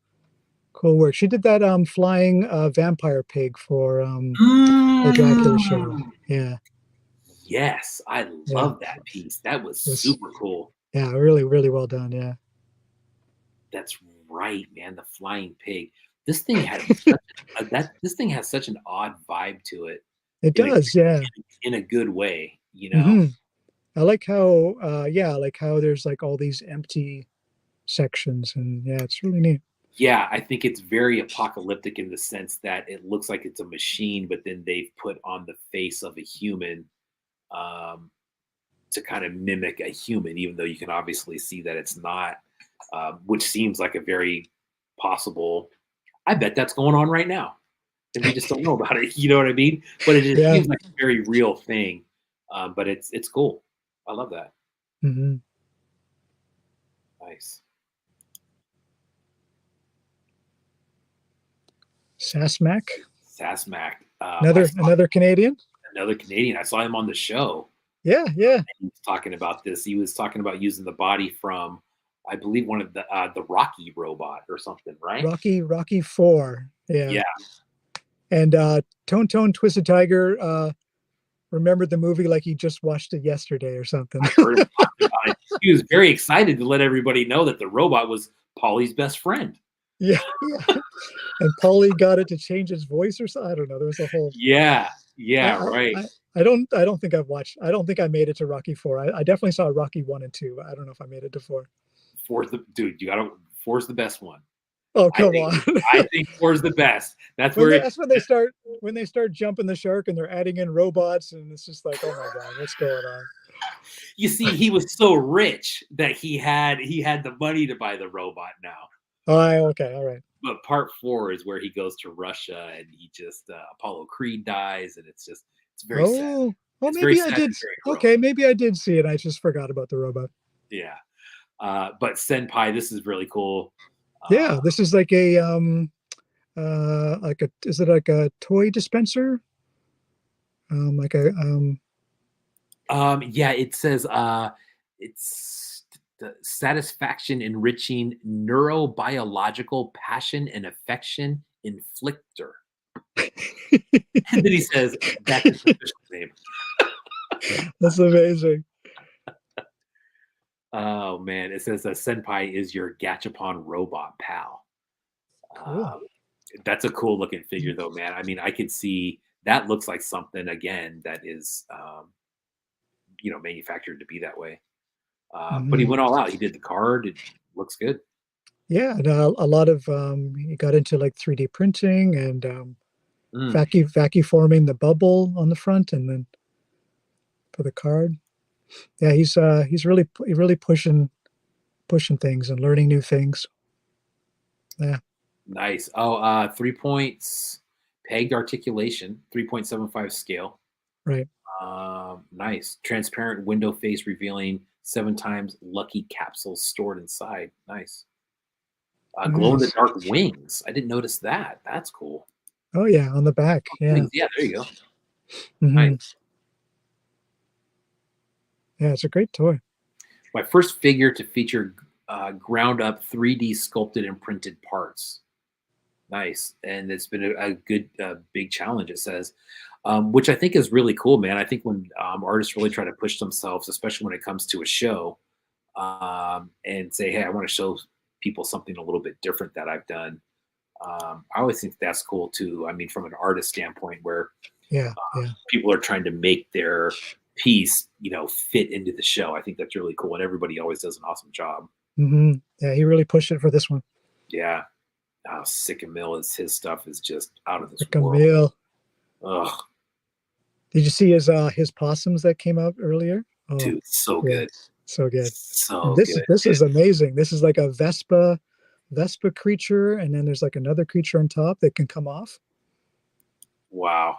work. She did that flying vampire pig for the Dracula show. mm, Yeah, yes, I yeah, love that piece. That was it was super cool. yeah, really well done. Yeah, That's right, man. The flying pig. This thing had such this thing has such an odd vibe to it it in a does. Yeah. in a good way, you know. Hmm. I like how yeah, I like how there's like all these empty sections, and yeah, it's really neat. Yeah, I think it's very apocalyptic in the sense that it looks like it's a machine, but then they've put on the face of a human um, to kind of mimic a human, even though you can obviously see that it's not, which seems like a very possible. I bet that's going on right now, and we just don't know about it. You know what I mean? But it Yeah. seems like a very real thing. But it's cool. I love that. Hmm. Nice. Sasmac, Sasmac. another Canadian. Another Canadian. I saw him on the show. Yeah, yeah. He was talking about this. He was talking about using the body from, I believe, one of the Rocky robot or something, right? Rocky 4. Yeah. Yeah. And Tone Twisted Tiger remembered the movie like he just watched it yesterday or something. I heard him talking about it. He was very excited to let everybody know that the robot was Polly's best friend. Yeah, yeah. And Paulie got it to change his voice or something. I don't know. There was a whole. Yeah. I, Right. I don't think I've watched. I don't think I made it to Rocky 4. I definitely saw Rocky 1 and 2. I don't know if I made it to 4. Dude, you gotta four's the best one. Oh, come on. I think four's the best. That's where that's when they start jumping the shark and they're adding in robots, and it's just like, oh my god, what's going on? You see, he was so rich that he had the money to buy the robot now. Oh, okay, all right. But part 4 is where he goes to Russia and he just Apollo Creed dies, and it's very sad. Oh, It's maybe very I sad did. and very heroic. Okay, maybe I did see it. I just forgot about the robot. Yeah. But Senpai, this is really cool. Yeah, this is like a is it like a toy dispenser? Like a Yeah, it says it's the satisfaction enriching neurobiological passion and affection inflictor. And then he says that's his official name. That's amazing. Oh man, it says Senpai is your Gachapon robot pal. Cool. That's a cool looking figure though, man. I mean, I could see that looks like something again that is manufactured to be that way. But he went all out. He did the card. It looks good. Yeah, and a lot of he got into like 3D printing and vacuum forming the bubble on the front and then for the card. Yeah, he's really pushing things and learning new things. Yeah, Nice. Oh, 3 points, pegged articulation, 3.75 scale. right. Nice. Transparent window face revealing 7 times lucky capsules stored inside. Nice. Glow in the Nice. dark wings. I didn't notice that. That's cool. Oh yeah, on the back. Yeah. Wings. Yeah, there you go. Hmm. Nice. Yeah, it's a great toy. My first figure to feature ground up 3D sculpted and printed parts. Nice. And it's been a good, big challenge, it says, which I think is really cool, man. I think when artists really try to push themselves, especially when it comes to a show, and say, hey, I want to show people something a little bit different that I've done. I always think that's cool too. I mean, from an artist standpoint, where Yeah, yeah. people are trying to make their piece, fit into the show. I think that's really cool, and everybody always does an awesome job. Yeah, he really pushed it for this one. Yeah, Sick and Mill is his stuff is just out of this The world. Camille. Ugh, Did you see his possums that came out earlier? Oh, dude, so yeah, good, so good. so This good. this is amazing. This is like a Vespa creature, and then there's like another creature on top that can come off. Wow.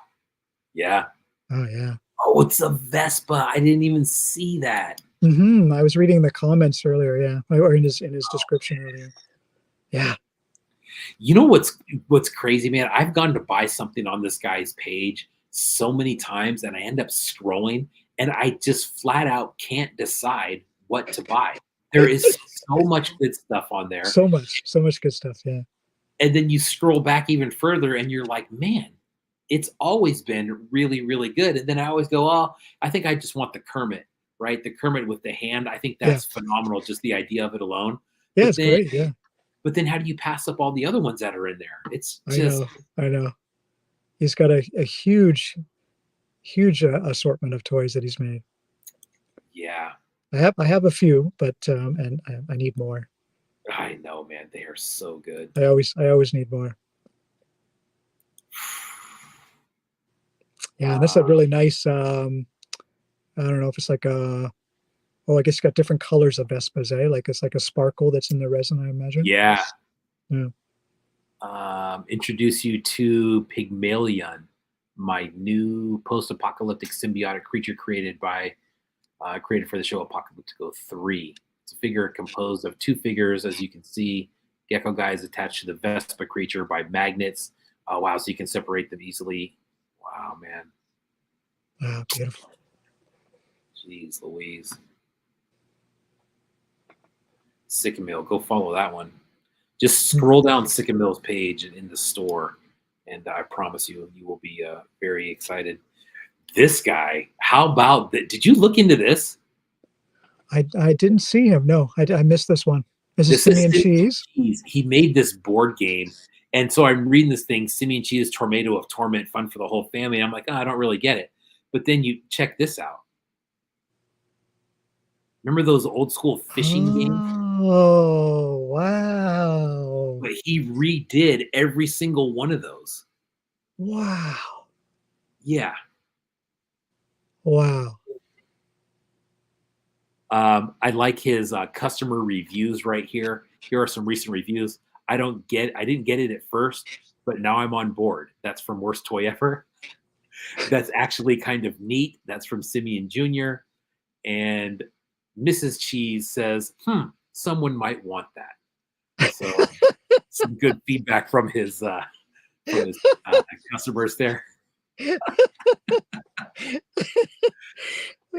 Yeah. Oh yeah. Oh, it's a Vespa. I didn't even see that. I was reading the comments earlier, yeah, or in his description earlier. Yeah. You know what's crazy, man? I've gone to buy something on this guy's page so many times, and I end up scrolling, and I just flat out can't decide what to buy. There is so much good stuff on there, So much good stuff. Yeah. and then you scroll back even further, and you're like, man, it's always been really, really good. And then I always go, oh, I think I just want the Kermit, right? The Kermit with the hand. I think that's phenomenal, just the idea of it alone. Yeah, But it's then, great. Yeah. but then how do you pass up all the other ones that are in there? It's I just, know. I know. He's got a huge assortment of toys that he's made. yeah. I have a few, but and I need more. I know, man. They are so good. I always need more. Yeah, and that's a really nice. I don't know if it's like a. Oh, I guess it's got different colors of Vespas, eh? Like it's like a sparkle that's in the resin, I imagine. Yeah. Yeah. Introduce you to Pygmalion, my new post-apocalyptic symbiotic creature created for the show Apocalyptico 3. It's a figure composed of 2 figures, as you can see. Gecko guy is attached to the Vespa creature by magnets. Wow, so you can separate them easily. Wow, man. Wow, beautiful. Jeez Louise. Sycamore, go follow that one. Just scroll down Sycamore's page in the store, and I promise you will be very excited. This guy, how about that? Did you look into this? I didn't see him. No, I missed this one. Is it Simeon Cheese? He made this board game. And so I'm reading this thing, Simeon Cheese Tornado of Torment, fun for the whole family. I'm like, oh, I don't really get it. But then you check this out. Remember those old school fishing games? Oh, wow. But he redid every single one of those. Wow. Yeah. Wow. I like his customer reviews right here. Here are some recent reviews. I didn't get it at first, but now I'm on board. That's from Worst Toy Ever. That's actually kind of neat. That's from Simeon Jr. And Mrs. Cheese says, someone might want that. So some good feedback from his customers there.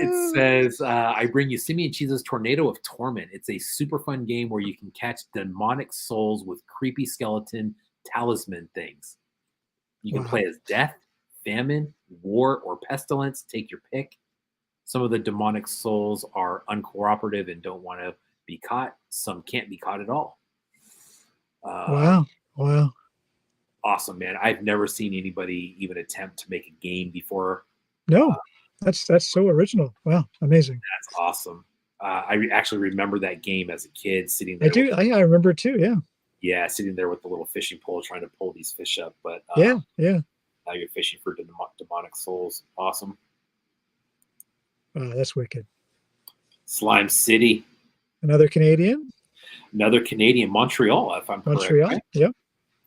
It says, I bring you Simeon Cheese's Tornado of Torment. It's a super fun game where you can catch demonic souls with creepy skeleton talisman things. You can play as death, famine, war, or pestilence. Take your pick. Some of the demonic souls are uncooperative and don't want to be caught. Some can't be caught at all. Wow. Awesome, man. I've never seen anybody even attempt to make a game before. No. That's so original. Wow, amazing. That's awesome. I actually remember that game as a kid, sitting there. I remember too. Yeah. Yeah, sitting there with the little fishing pole, trying to pull these fish up. But yeah. Now you're fishing for demonic souls. Awesome. Oh, that's wicked. Slime City, Another Canadian. another Canadian, Montreal, if I'm correct. Montreal. Right? Yep.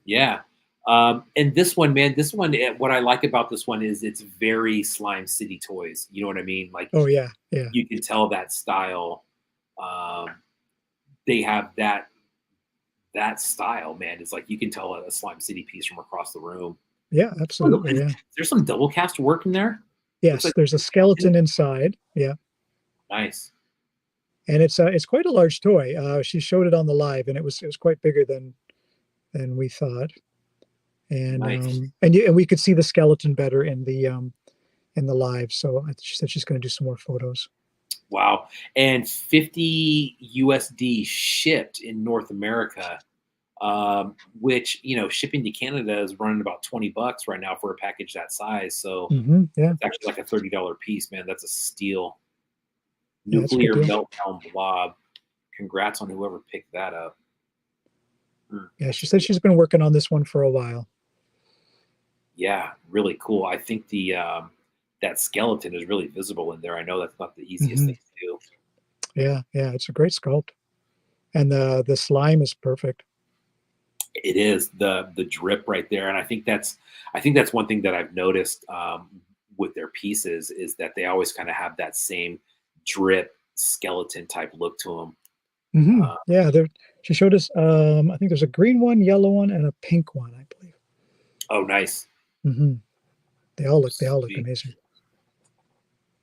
Yeah. And this one, man, this one, what I like about this one is it's very Slime City toys. You know what I mean? Like Oh yeah. Yeah. you can tell that style. Um, they have that style, man. It's like you can tell a Slime City piece from across the room. Yeah. Absolutely. Yeah. There's some double cast work in there. Looks Yes. like There's a skeleton inside. Yeah. nice. And it's quite a large toy. She showed it on the live, and it was quite bigger than we thought. And Nice. and we could see the skeleton better in the live. So she said she's going to do some more photos. Wow. And 50 USD shipped in North America, which, you know, shipping to Canada is running about $20 right now for a package that size. So Yeah. it's actually like a $30 piece, man. That's a steal. Yeah, that's a good Nuclear deal. Meltdown Blob. Congrats on whoever picked that up. Yeah, she said she's been working on this one for a while. Yeah, really cool. I think the that skeleton is really visible in there. I know that's not the easiest thing to do. Yeah, yeah, it's a great sculpt, and the slime is perfect. It is the drip right there, and I think that's one thing that I've noticed with their pieces is that they always kind of have that same drip skeleton type look to them. Yeah, she showed us. I think there's a green one, yellow one, and a pink one, I believe. Oh, nice. They all look amazing.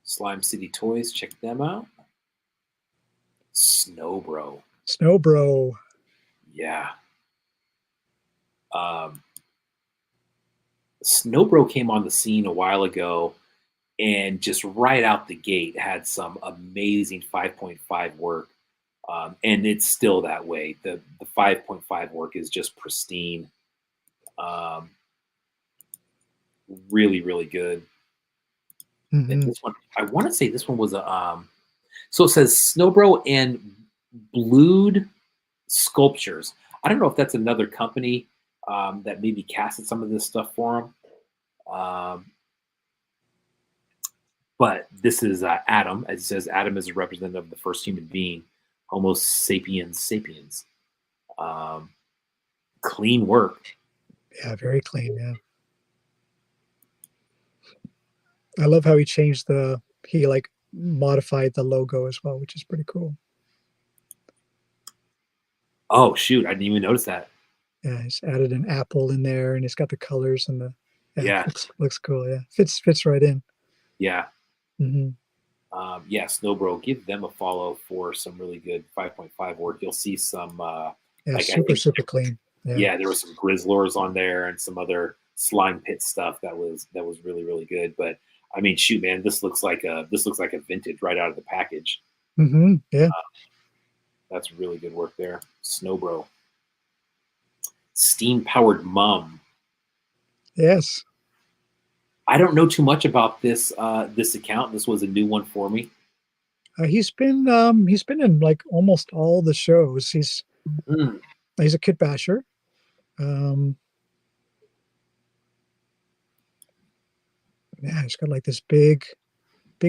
Slime City Toys, check them out. Snowbro. Snowbro. Yeah. Snowbro came on the scene a while ago and just right out the gate had some amazing 5.5 work. And it's still that way. The 5.5 work is just pristine. Really, really good. And this one, I want to say this one was a so it says Snowbro and Blued Sculptures. I don't know if that's another company that maybe casted some of this stuff for them. But this is Adam. As it says, Adam is a representative of the first human being, Homo sapiens sapiens. Clean work. Yeah, very clean. Yeah. I love how he changed he like modified the logo as well, which is pretty cool. Oh shoot, I didn't even notice that. Yeah, he's added an apple in there, and he's got the colors and the yeah. Looks cool. Yeah, fits right in. Yeah. Yeah, Snowbro, give them a follow for some really good 5.5 work. You'll see some like super clean. Yeah, there was some Grizzlors on there and some other slime pit stuff that was really, really good. But I mean, shoot, man, this looks like a vintage right out of the package. Yeah, that's really good work there. Snowbro. Steam powered mum. Yes. I don't know too much about this this account. This was a new one for me. He's been in like almost all the shows. He's a kit basher. Yeah, he's got like this big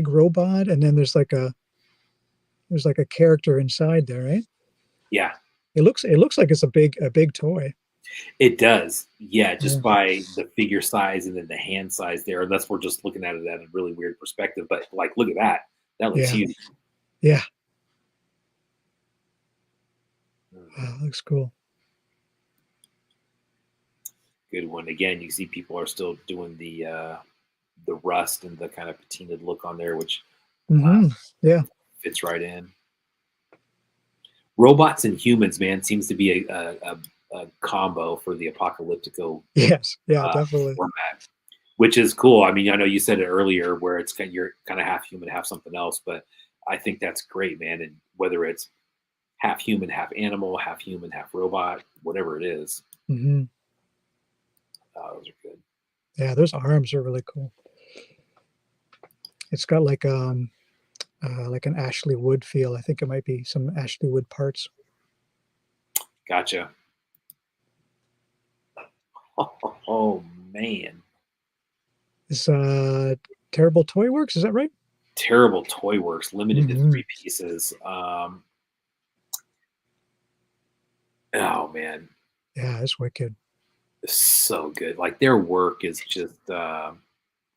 robot, and then there's like a character inside there, right? Yeah. It looks like it's a big toy. It does. Yeah, just by the figure size and then the hand size there. Unless we're just looking at it at a really weird perspective. But like, look at that. That looks huge. Yeah. Wow, looks cool. Good one. Again, you see people are still doing the rust and the kind of patinaed look on there, which yeah, fits right in. Robots and humans, man, seems to be a combo for the Apocalyptico. Yes, yeah, definitely. Format, which is cool. I mean, I know you said it earlier where it's you're kind of half human, half something else, but I think that's great, man. And whether it's half human, half animal, half human, half robot, whatever it is. Those are good. Yeah, those arms are really cool. It's got like an Ashley Wood feel. I think it might be some Ashley Wood parts. Gotcha. Oh man. Is Terrible Toy Works, is that right? Terrible Toy Works, limited to Mhm. 3 pieces. Oh man, Yeah, it's wicked. so good. Like their work is just oh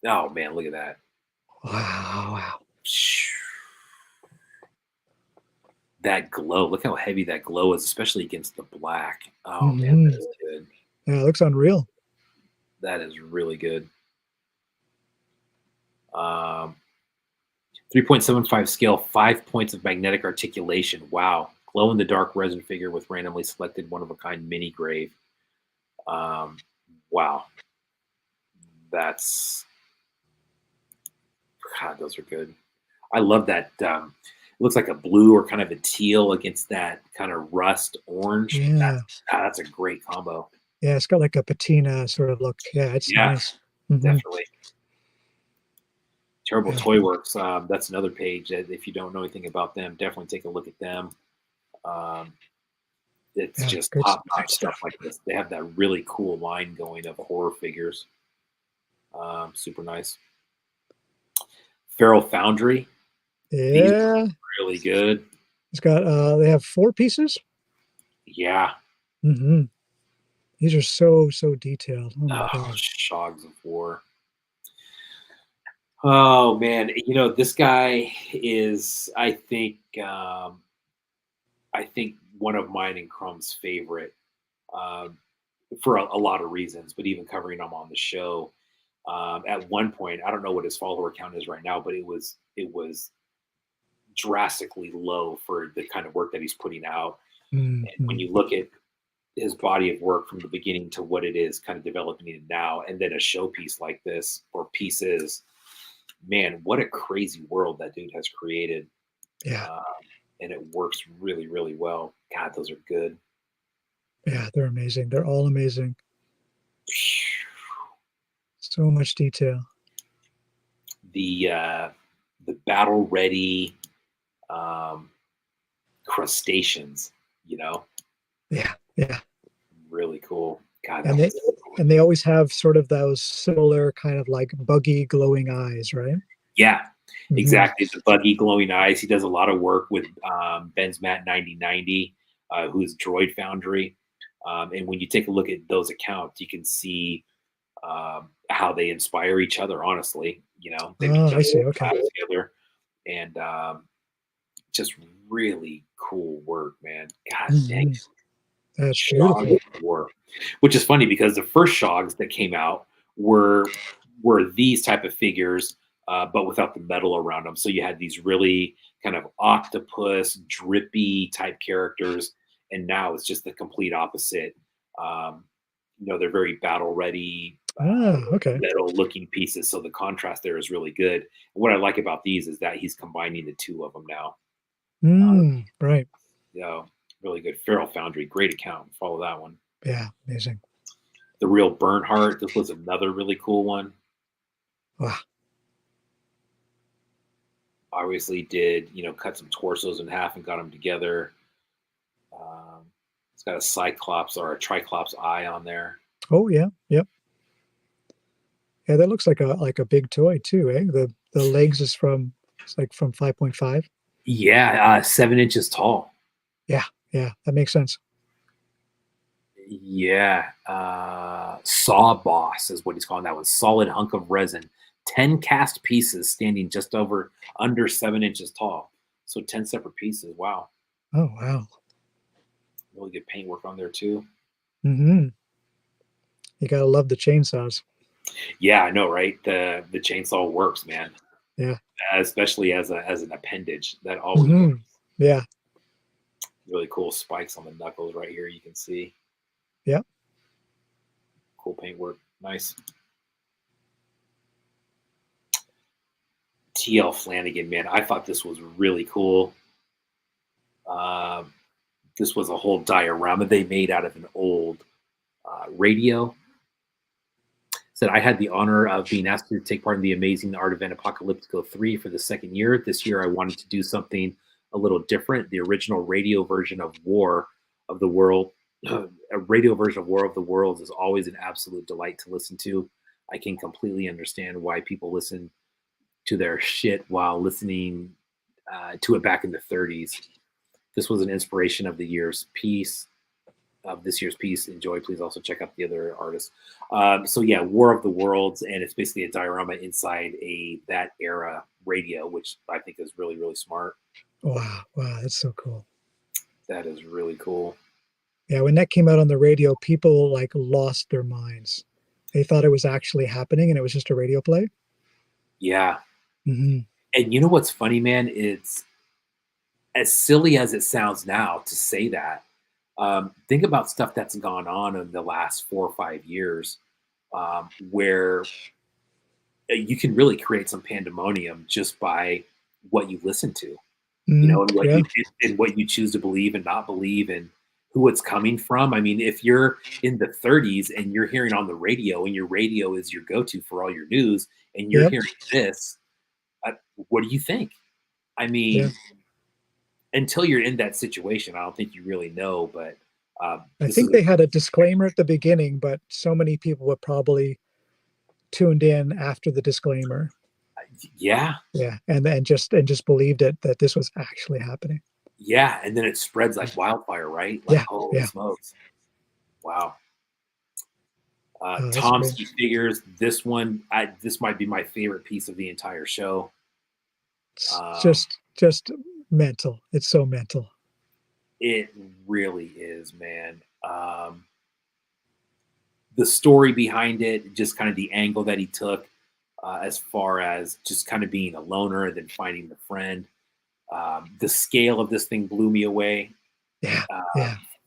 man, look at that. Wow, wow. That glow. Look how heavy that glow is, especially against the black. Oh man, that Mhm. is good. Yeah, it looks unreal. That is really good. Um 3.75 scale, 5 points of magnetic articulation. Wow. Glow in the dark resin figure with randomly selected one of a kind mini grave. Um, wow. That's, God, those are good. I love that. It looks like a blue or kind of a teal against that kind of rust orange. Yeah. That's a great combo. Yeah, it's got like a patina sort of look. Yeah, it's Yeah, nice. Mhm. definitely. Terrible Yeah. Toy Works. That's another page that if you don't know anything about them, definitely take a look at them. Um, it's Yeah, just great top-notch stuff stuff. like this. They have that really cool line going of horror figures. Super nice. Feral Foundry. These are Yeah. really good. It's got they have 4 pieces. Yeah. Mhm. These are so detailed. Oh my Oh, god. Shogs of War. Oh man, this guy is, I think one of mine and Crumb's favorite, um, for a lot of reasons, but even covering him on the show. At one point, I don't know what his follower count is right now, but it was drastically low for the kind of work that he's putting out. And when Mhm. you look at his body of work from the beginning to what it is kind of developing it now, and then a showpiece like this or pieces, man, what a crazy world that dude has created. Yeah. Um, and it works really, really well. God, those are good. Yeah, they're amazing. They're all amazing. So much detail. The battle ready um, crustaceans, you know, Yeah, yeah. really cool. God, that And they one's and they always have sort of those similar kind of like buggy glowing eyes, right? yeah, Mhm. exactly. The buggy glowing eyes. He does a lot of work with Ben's Matt 9090, who's Droid Foundry. And when you take a look at those accounts, you can see how they inspire each other. Honestly, they've Oh, done I see. Okay. collabs together, and just really cool work, man. God dang, Mhm. That's Shog beautiful. of War, which is funny because the first Shogs that came out were these type of figures, but without the metal around them. So you had these really kind of octopus, drippy type characters, and now it's just the complete opposite. Um, they're very battle ready, Ah, okay. metal looking pieces. So the contrast there is really good. And what I like about these is that he's combining the two of them now. Right. You know, really good. Feral Foundry, great account. Follow that one. Yeah, amazing. The Real Bernhardt. This was another really cool one. Wow. Obviously, did cut some torsos in half and got them together. It's got a Cyclops or a Triclops eye on there. Oh yeah. Yep. Yeah, that looks like a big toy too, eh? The legs is from it's like from 5.5. Yeah, 7 inches tall. Yeah, yeah, that makes sense. Yeah, Saw Boss is what he's calling that one. Solid hunk of resin, 10 cast pieces, standing just over under 7 inches tall. So 10 separate pieces. Wow, Oh wow. really good paintwork on there too. Mhm. You gotta love the chainsaws. Yeah, I know, right? The chainsaw works, man. Yeah. Especially as an appendage, that always works. Mhm. Yeah. Really cool spikes on the knuckles right here. You can see Yep. cool paintwork. Nice. TL Flanagan, man, I thought this was really cool. Um, this was a whole diorama they made out of an old radio. Said I had the honor of being asked to take part in the amazing art event Apocalyptico 3 for the second year. This year I wanted to do something a little different. The original radio version of War of the World, a radio version of War of the Worlds is always an absolute delight to listen to. I can completely understand why people listen to their shit while listening to it back in the 30s. This was an inspiration of this year's piece. Enjoy. Please also check out the other artists. So yeah, War of the Worlds, and it's basically a diorama inside that era radio, which I think is really, really smart. Wow, that's so cool. That is really cool. Yeah, when that came out on the radio, people like lost their minds. They thought it was actually happening, and it was just a radio play. Yeah. Mm-hmm. And you know what's funny, man? It's as silly as it sounds now to say that. Think about stuff that's gone on in the last 4 or 5 years, where you can really create some pandemonium just by what you listen to, you know, and what you choose to believe and not believe, and who it's coming from. I mean, if you're in the 30s and you're hearing on the radio, and your radio is your go-to for all your news, and you're hearing this, what do you think? I mean, until you're in that situation, I don't think you really know. But I think they had a disclaimer at the beginning, but so many people were probably tuned in after the disclaimer. Yeah, and just believed it, that this was actually happening. Yeah, and then it spreads like wildfire, right? Like, holy smokes! Wow. Tomsky Figures. This one, this might be my favorite piece of the entire show. Just mental. It's so mental. It really is, man. The story behind it, just kind of the angle that he took, as far as just kind of being a loner and then finding the friend. The scale of this thing blew me away.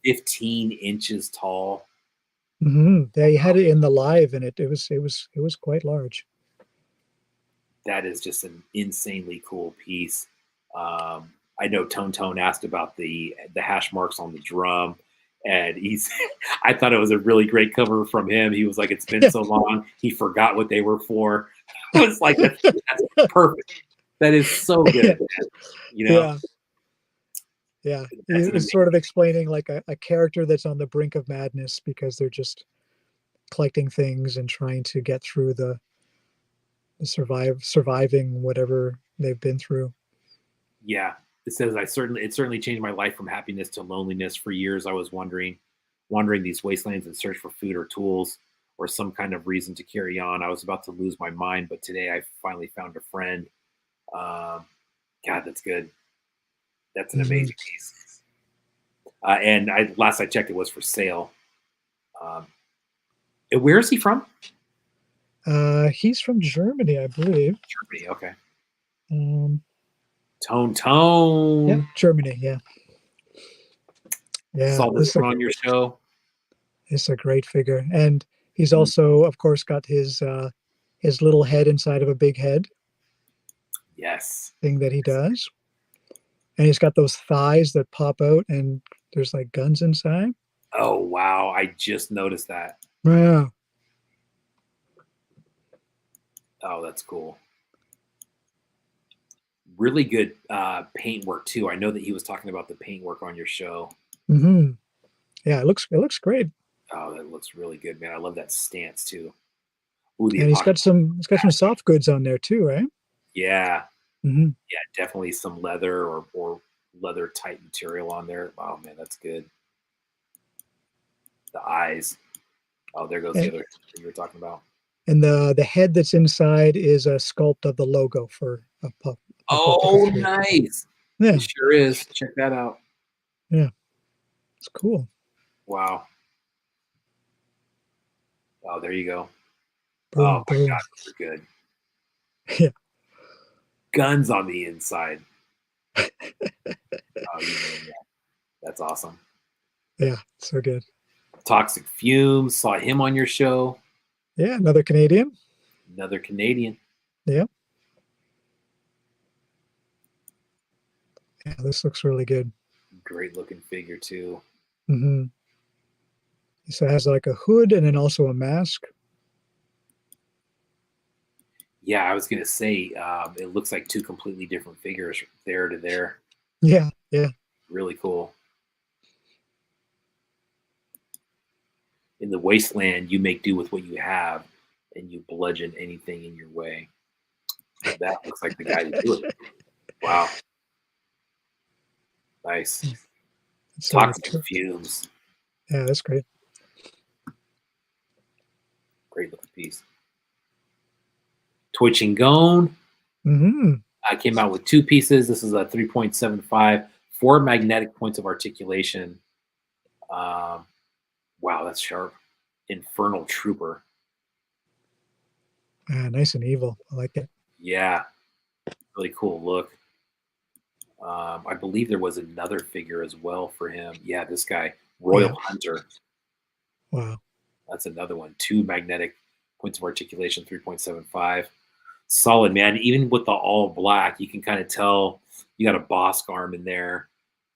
15 inches tall. Yeah, you had it in the live, and it was quite large. That is just an insanely cool piece. I know Tone asked about the hash marks on the drum, and I thought it was a really great cover from him. He was like, "It's been so long, he forgot what they were for." I was like, that's perfect. That is so good, man. You know? Yeah. It's sort of explaining like a character that's on the brink of madness because they're just collecting things and trying to get through the surviving whatever they've been through. Yeah. It says, it certainly changed my life from happiness to loneliness. For years, I was wandering these wastelands in search for food or tools or some kind of reason to carry on. I was about to lose my mind, but today I finally found a friend. God, that's good. That's an amazing piece. And last I checked, it was for sale. Where is he from? He's from Germany, I believe. Germany, okay. Tone. Yeah, Germany, yeah. Saw this one on your show. It's a great figure. And he's also, of course, got his little head inside of a big head. Yes. Thing that he does. And he's got those thighs that pop out, and there's like guns inside. Oh, wow. I just noticed that. Wow. Oh, that's cool. Really good paint work too. I know that he was talking about the paint work on your show. Yeah, it looks great. Oh, that looks really good, man. I love that stance too. Ooh, and he's got some soft goods on there too, right? Yeah. Yeah, definitely some leather or leather type material on there. Oh man, that's good. The eyes. Oh, there goes the other thing you were talking about. And the head that's inside is a sculpt of the logo for a pup. Oh, nice. Yeah. It sure is. Check that out. Yeah. It's cool. Wow. Oh, there you go. Boom, oh, boom. my God. Those are good. Yeah. Guns on the inside. Oh, yeah. That's awesome. Yeah, so good. Toxic Fumes. Saw him on your show. Yeah, another Canadian. Yeah. Yeah, this looks really good. Great looking figure too. So it has like a hood and then also a mask. Yeah, I was gonna say it looks like two completely different figures there to there. Yeah. Really cool. In the wasteland, you make do with what you have, and you bludgeon anything in your way. That looks like the guy to do it. Wow. Nice. So Toxic fumes. yeah, that's great. Great looking piece. Toy Chingon. Mm-hmm. I came out with 2 pieces. This is a 3.75, 4 magnetic points of articulation. Wow, that's sharp. Infernal Trooper. Nice and evil. I like it. Yeah, really cool look. I believe there was another figure as well for him. Yeah, this guy, Royal Hunter. Wow. That's another one. 2 magnetic points of articulation, 3.75. Solid, man. Even with the all black, you can kind of tell you got a Bosk arm in there.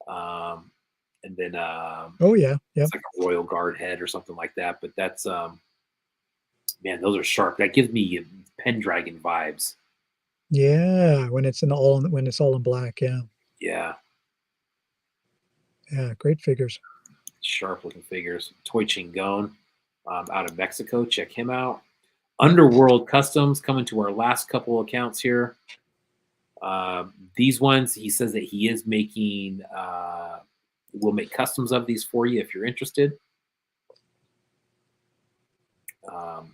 And then Oh yeah, yeah. it's like a Royal Guard head or something like that. But that's man, those are sharp. That gives me Pendragon vibes. Yeah, when it's all in black. Yeah, Yeah, yeah. Great figures. sharp looking figures. Toy Chingon out of Mexico. Check him out. Underworld Customs coming to our last couple accounts here. These ones, he says that he is making, we'll make customs of these for you if you're interested.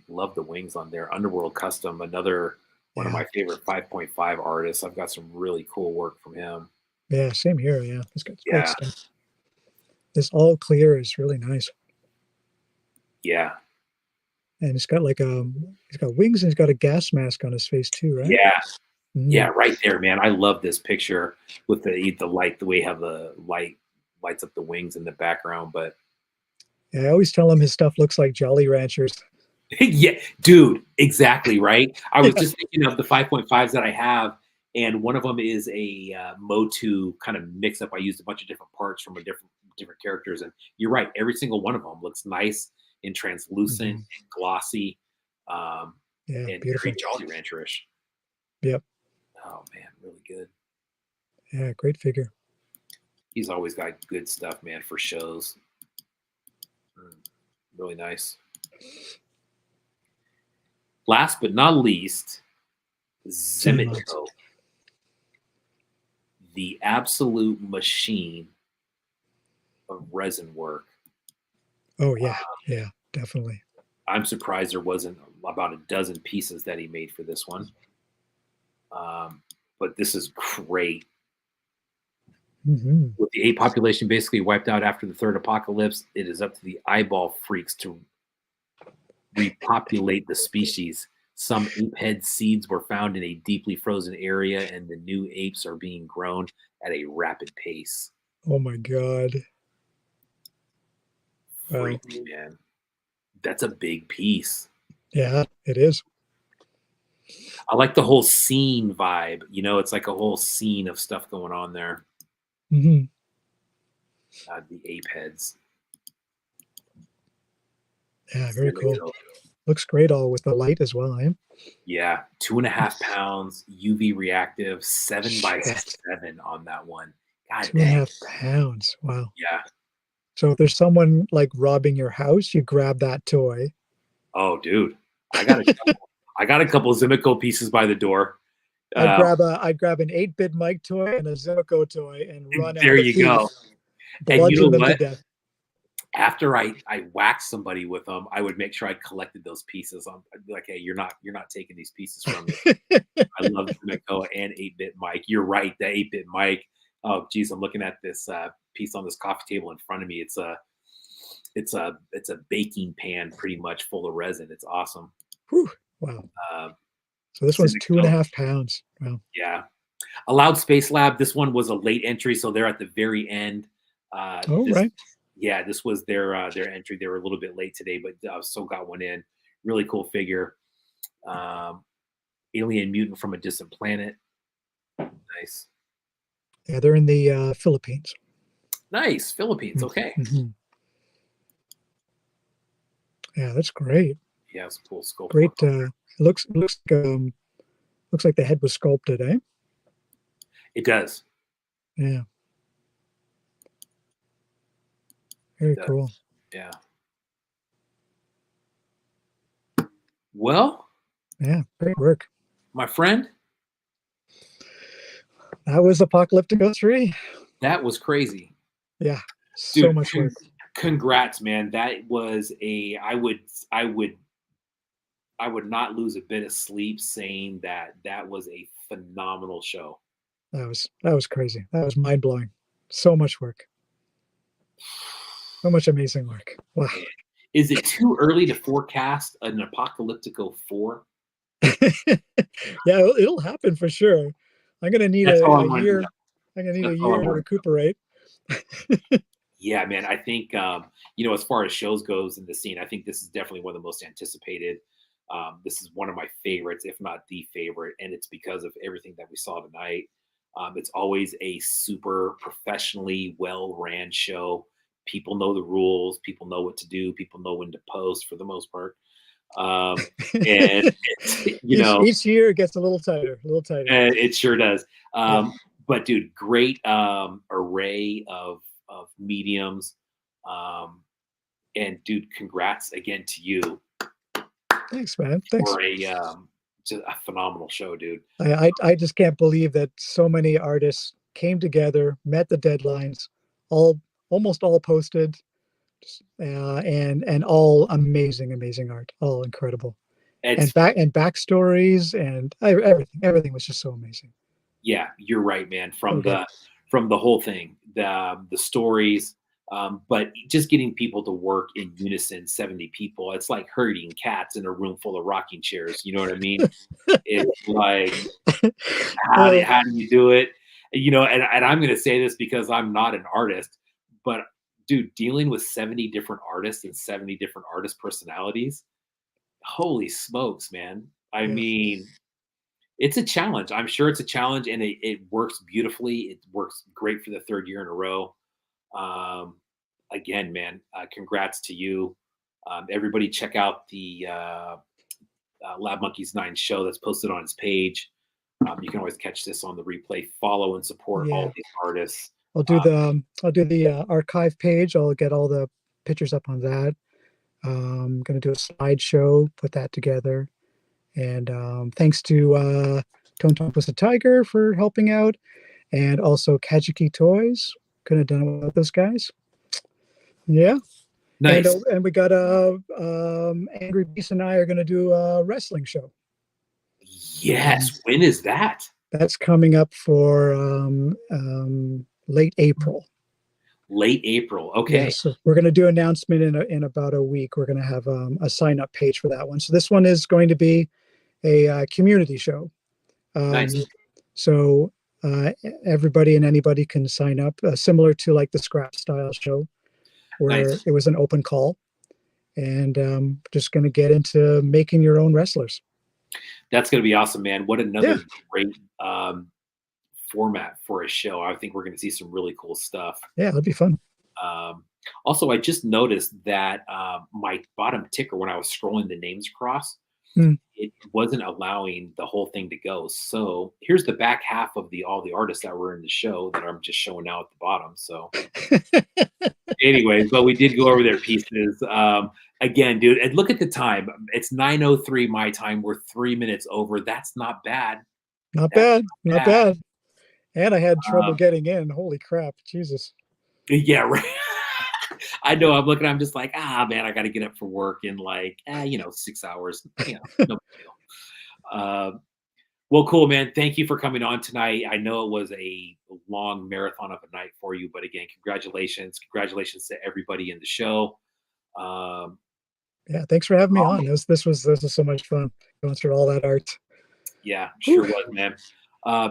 Love the wings on there. Underworld Custom, another one of my favorite 5.5 artists. I've got some really cool work from him. Yeah, same here. Yeah, it's got great Yeah. stuff. This all clear is really nice. Yeah. And it's got like he's got wings and he's got a gas mask on his face too, right? Yeah. Mm. Yeah, right there, man. I love this picture with the light, the way how the light lights up the wings in the background. But Yeah, I always tell him his stuff looks like Jolly Ranchers. yeah, dude, exactly right. I was just thinking of the 5.5s that I have, and one of them is a Motu kind of mix up. I used a bunch of different parts from different characters, and you're right. Every single one of them looks nice and translucent and glossy, Yeah, and beautiful. very Jolly Rancherish. Yep. Oh man, really good. Yeah, great figure. He's always got good stuff, man, for shows. Really nice. Last but not least, Zimico, the absolute machine of resin work. Oh yeah, yeah, definitely. I'm surprised there wasn't about a dozen pieces that he made for this one. But this is great. Mm-hmm. With the ape population basically wiped out after the third apocalypse, it is up to the eyeball freaks to repopulate the species. Some ape head seeds were found in a deeply frozen area, and the new apes are being grown at a rapid pace. Oh my God. Wow. Freaky, man. That's a big piece. Yeah, it is. I like the whole scene vibe. You know, it's like a whole scene of stuff going on there. Mm-hmm. The ape heads. Yeah, very cool. Looks great all with the light as well, eh? Yeah, 2.5 pounds, UV reactive, 7x7 on that one. God 2.5 pounds. Wow. Yeah. So if there's someone like robbing your house, you grab that toy. Oh, dude, I got a couple Zimico pieces by the door. I'd grab an 8-bit Mike toy and a Zimico toy and run. There you go. And you know what? After I whacked somebody with them, I would make sure I collected those pieces. I'd be like, hey, you're not taking these pieces from me. I love Zimico and 8-bit Mike. You're right, the 8-bit Mike. Oh, geez, I'm looking at this piece on this coffee table in front of me. It's a baking pan, pretty much full of resin. It's awesome. Whew, wow. So this one's 2.5 pounds. Wow. Yeah. Allowed Space Lab. This one was a late entry, so they're at the very end. Right. Yeah, this was their entry. They were a little bit late today, but still got one in. Really cool figure. Alien mutant from a distant planet. Nice. Yeah, they're in the Philippines. Nice. Philippines. Okay. Mm-hmm. Yeah, that's great. Yeah, it's cool sculpt. Great. Looks like the head was sculpted, eh? It does. Yeah. Very cool. Yeah. Well. Yeah, great work. My friend, That was Apocalyptico 3. That was crazy. Yeah, so Dude, much work. Congrats, man. That was I would not lose a bit of sleep saying that that was a phenomenal show. That was crazy. That was mind blowing. So much work. So much amazing work. Wow. Man. Is it too early to forecast an Apocalyptico 4? Yeah, it'll happen for sure. I'm gonna need That's all I a wanted to year. know. I'm gonna need a That's all I year to wanted. recuperate. Yeah, man. I think as far as shows goes in the scene, I think this is definitely one of the most anticipated. This is one of my favorites, if not the favorite, and it's because of everything that we saw tonight. It's always a super professionally well-ran show. People know the rules. People know what to do. People know when to post for the most part. And Each year it gets a little tighter, a little tighter. it sure does. Yeah. But dude, great array of mediums. And dude, congrats again to you Thanks, man. Thanks. for just a phenomenal show, dude. I just can't believe that so many artists came together, met the deadlines, almost all posted, and all amazing art, all incredible, It's and backstories and everything was just so amazing. Yeah, you're right, man. From Okay. the whole thing, the stories, but just getting people to work in unison, 70 people, it's like herding cats in a room full of rocking chairs. You know what I mean? It's like how do you do it? And I'm going to say this because I'm not an artist, but dude, dealing with 70 different artists and 70 different artist personalities, holy smokes, man. I Yeah. mean, it's a challenge. I'm sure it's a challenge, and it works beautifully. It works great for the third year in a row. Again, man, congrats to you. Everybody check out the LabMonkey9 show that's posted on his page. You can always catch this on the replay. Follow and support all these artists. I'll do the archive page. I'll get all the pictures up on that. I'm going to do a slideshow, put that together. And thanks to Tone Twisted Tiger for helping out, and also Kajiki Toys. Couldn't have done it without those guys. Yeah. Nice. And we got Angry Beast and I are going to do a wrestling show. Yes. When is that? That's coming up for late April. Late April. Okay. Yeah, so we're going to do an announcement in about a week. We're going to have a sign up page for that one. So this one is going to be a community show. Nice. So everybody and anybody can sign up, similar to like the scrap style show, where Nice. it was an open call, and just going to get into making your own wrestlers. That's going to be awesome, man. What another great format for a show. I think we're going to see some really cool stuff. Yeah, it'll be fun. Also, I just noticed that my bottom ticker, when I was scrolling the names across, it wasn't allowing the whole thing to go. So here's the back half of all the artists that were in the show that I'm just showing out at the bottom. So anyways, but we did go over their pieces. Again, dude, and look at the time. It's 9:03 my time. We're 3 minutes over. That's not bad. Not bad. And I had trouble getting in. Holy crap. Jesus. Yeah, right. I know. I'm looking. I'm just like, man, I got to get up for work in like, 6 hours. No big deal. Well, cool, man. Thank you for coming on tonight. I know it was a long marathon of a night for you, but again, congratulations. Congratulations to everybody in the show. Yeah, thanks for having me on. This was so much fun going through all that art. Yeah, sure was, man.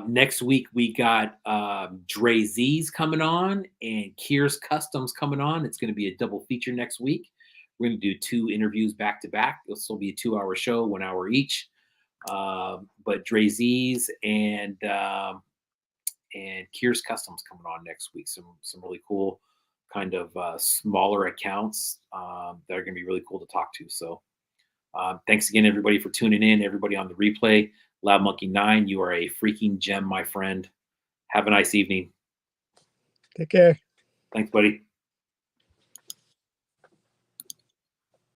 Next week we got Dre Z's coming on and Kier's Customs coming on. It's going to be a double feature next week. We're going to do 2 interviews back to back. This will be a 2-hour show, 1 hour each. But Dre Z's and Kier's Customs coming on next week. Some really cool kind of smaller accounts that are going to be really cool to talk to. So thanks again, everybody, for tuning in. Everybody on the replay. LabMonkey9, you are a freaking gem, my friend. Have a nice evening. Take care. Thanks, buddy.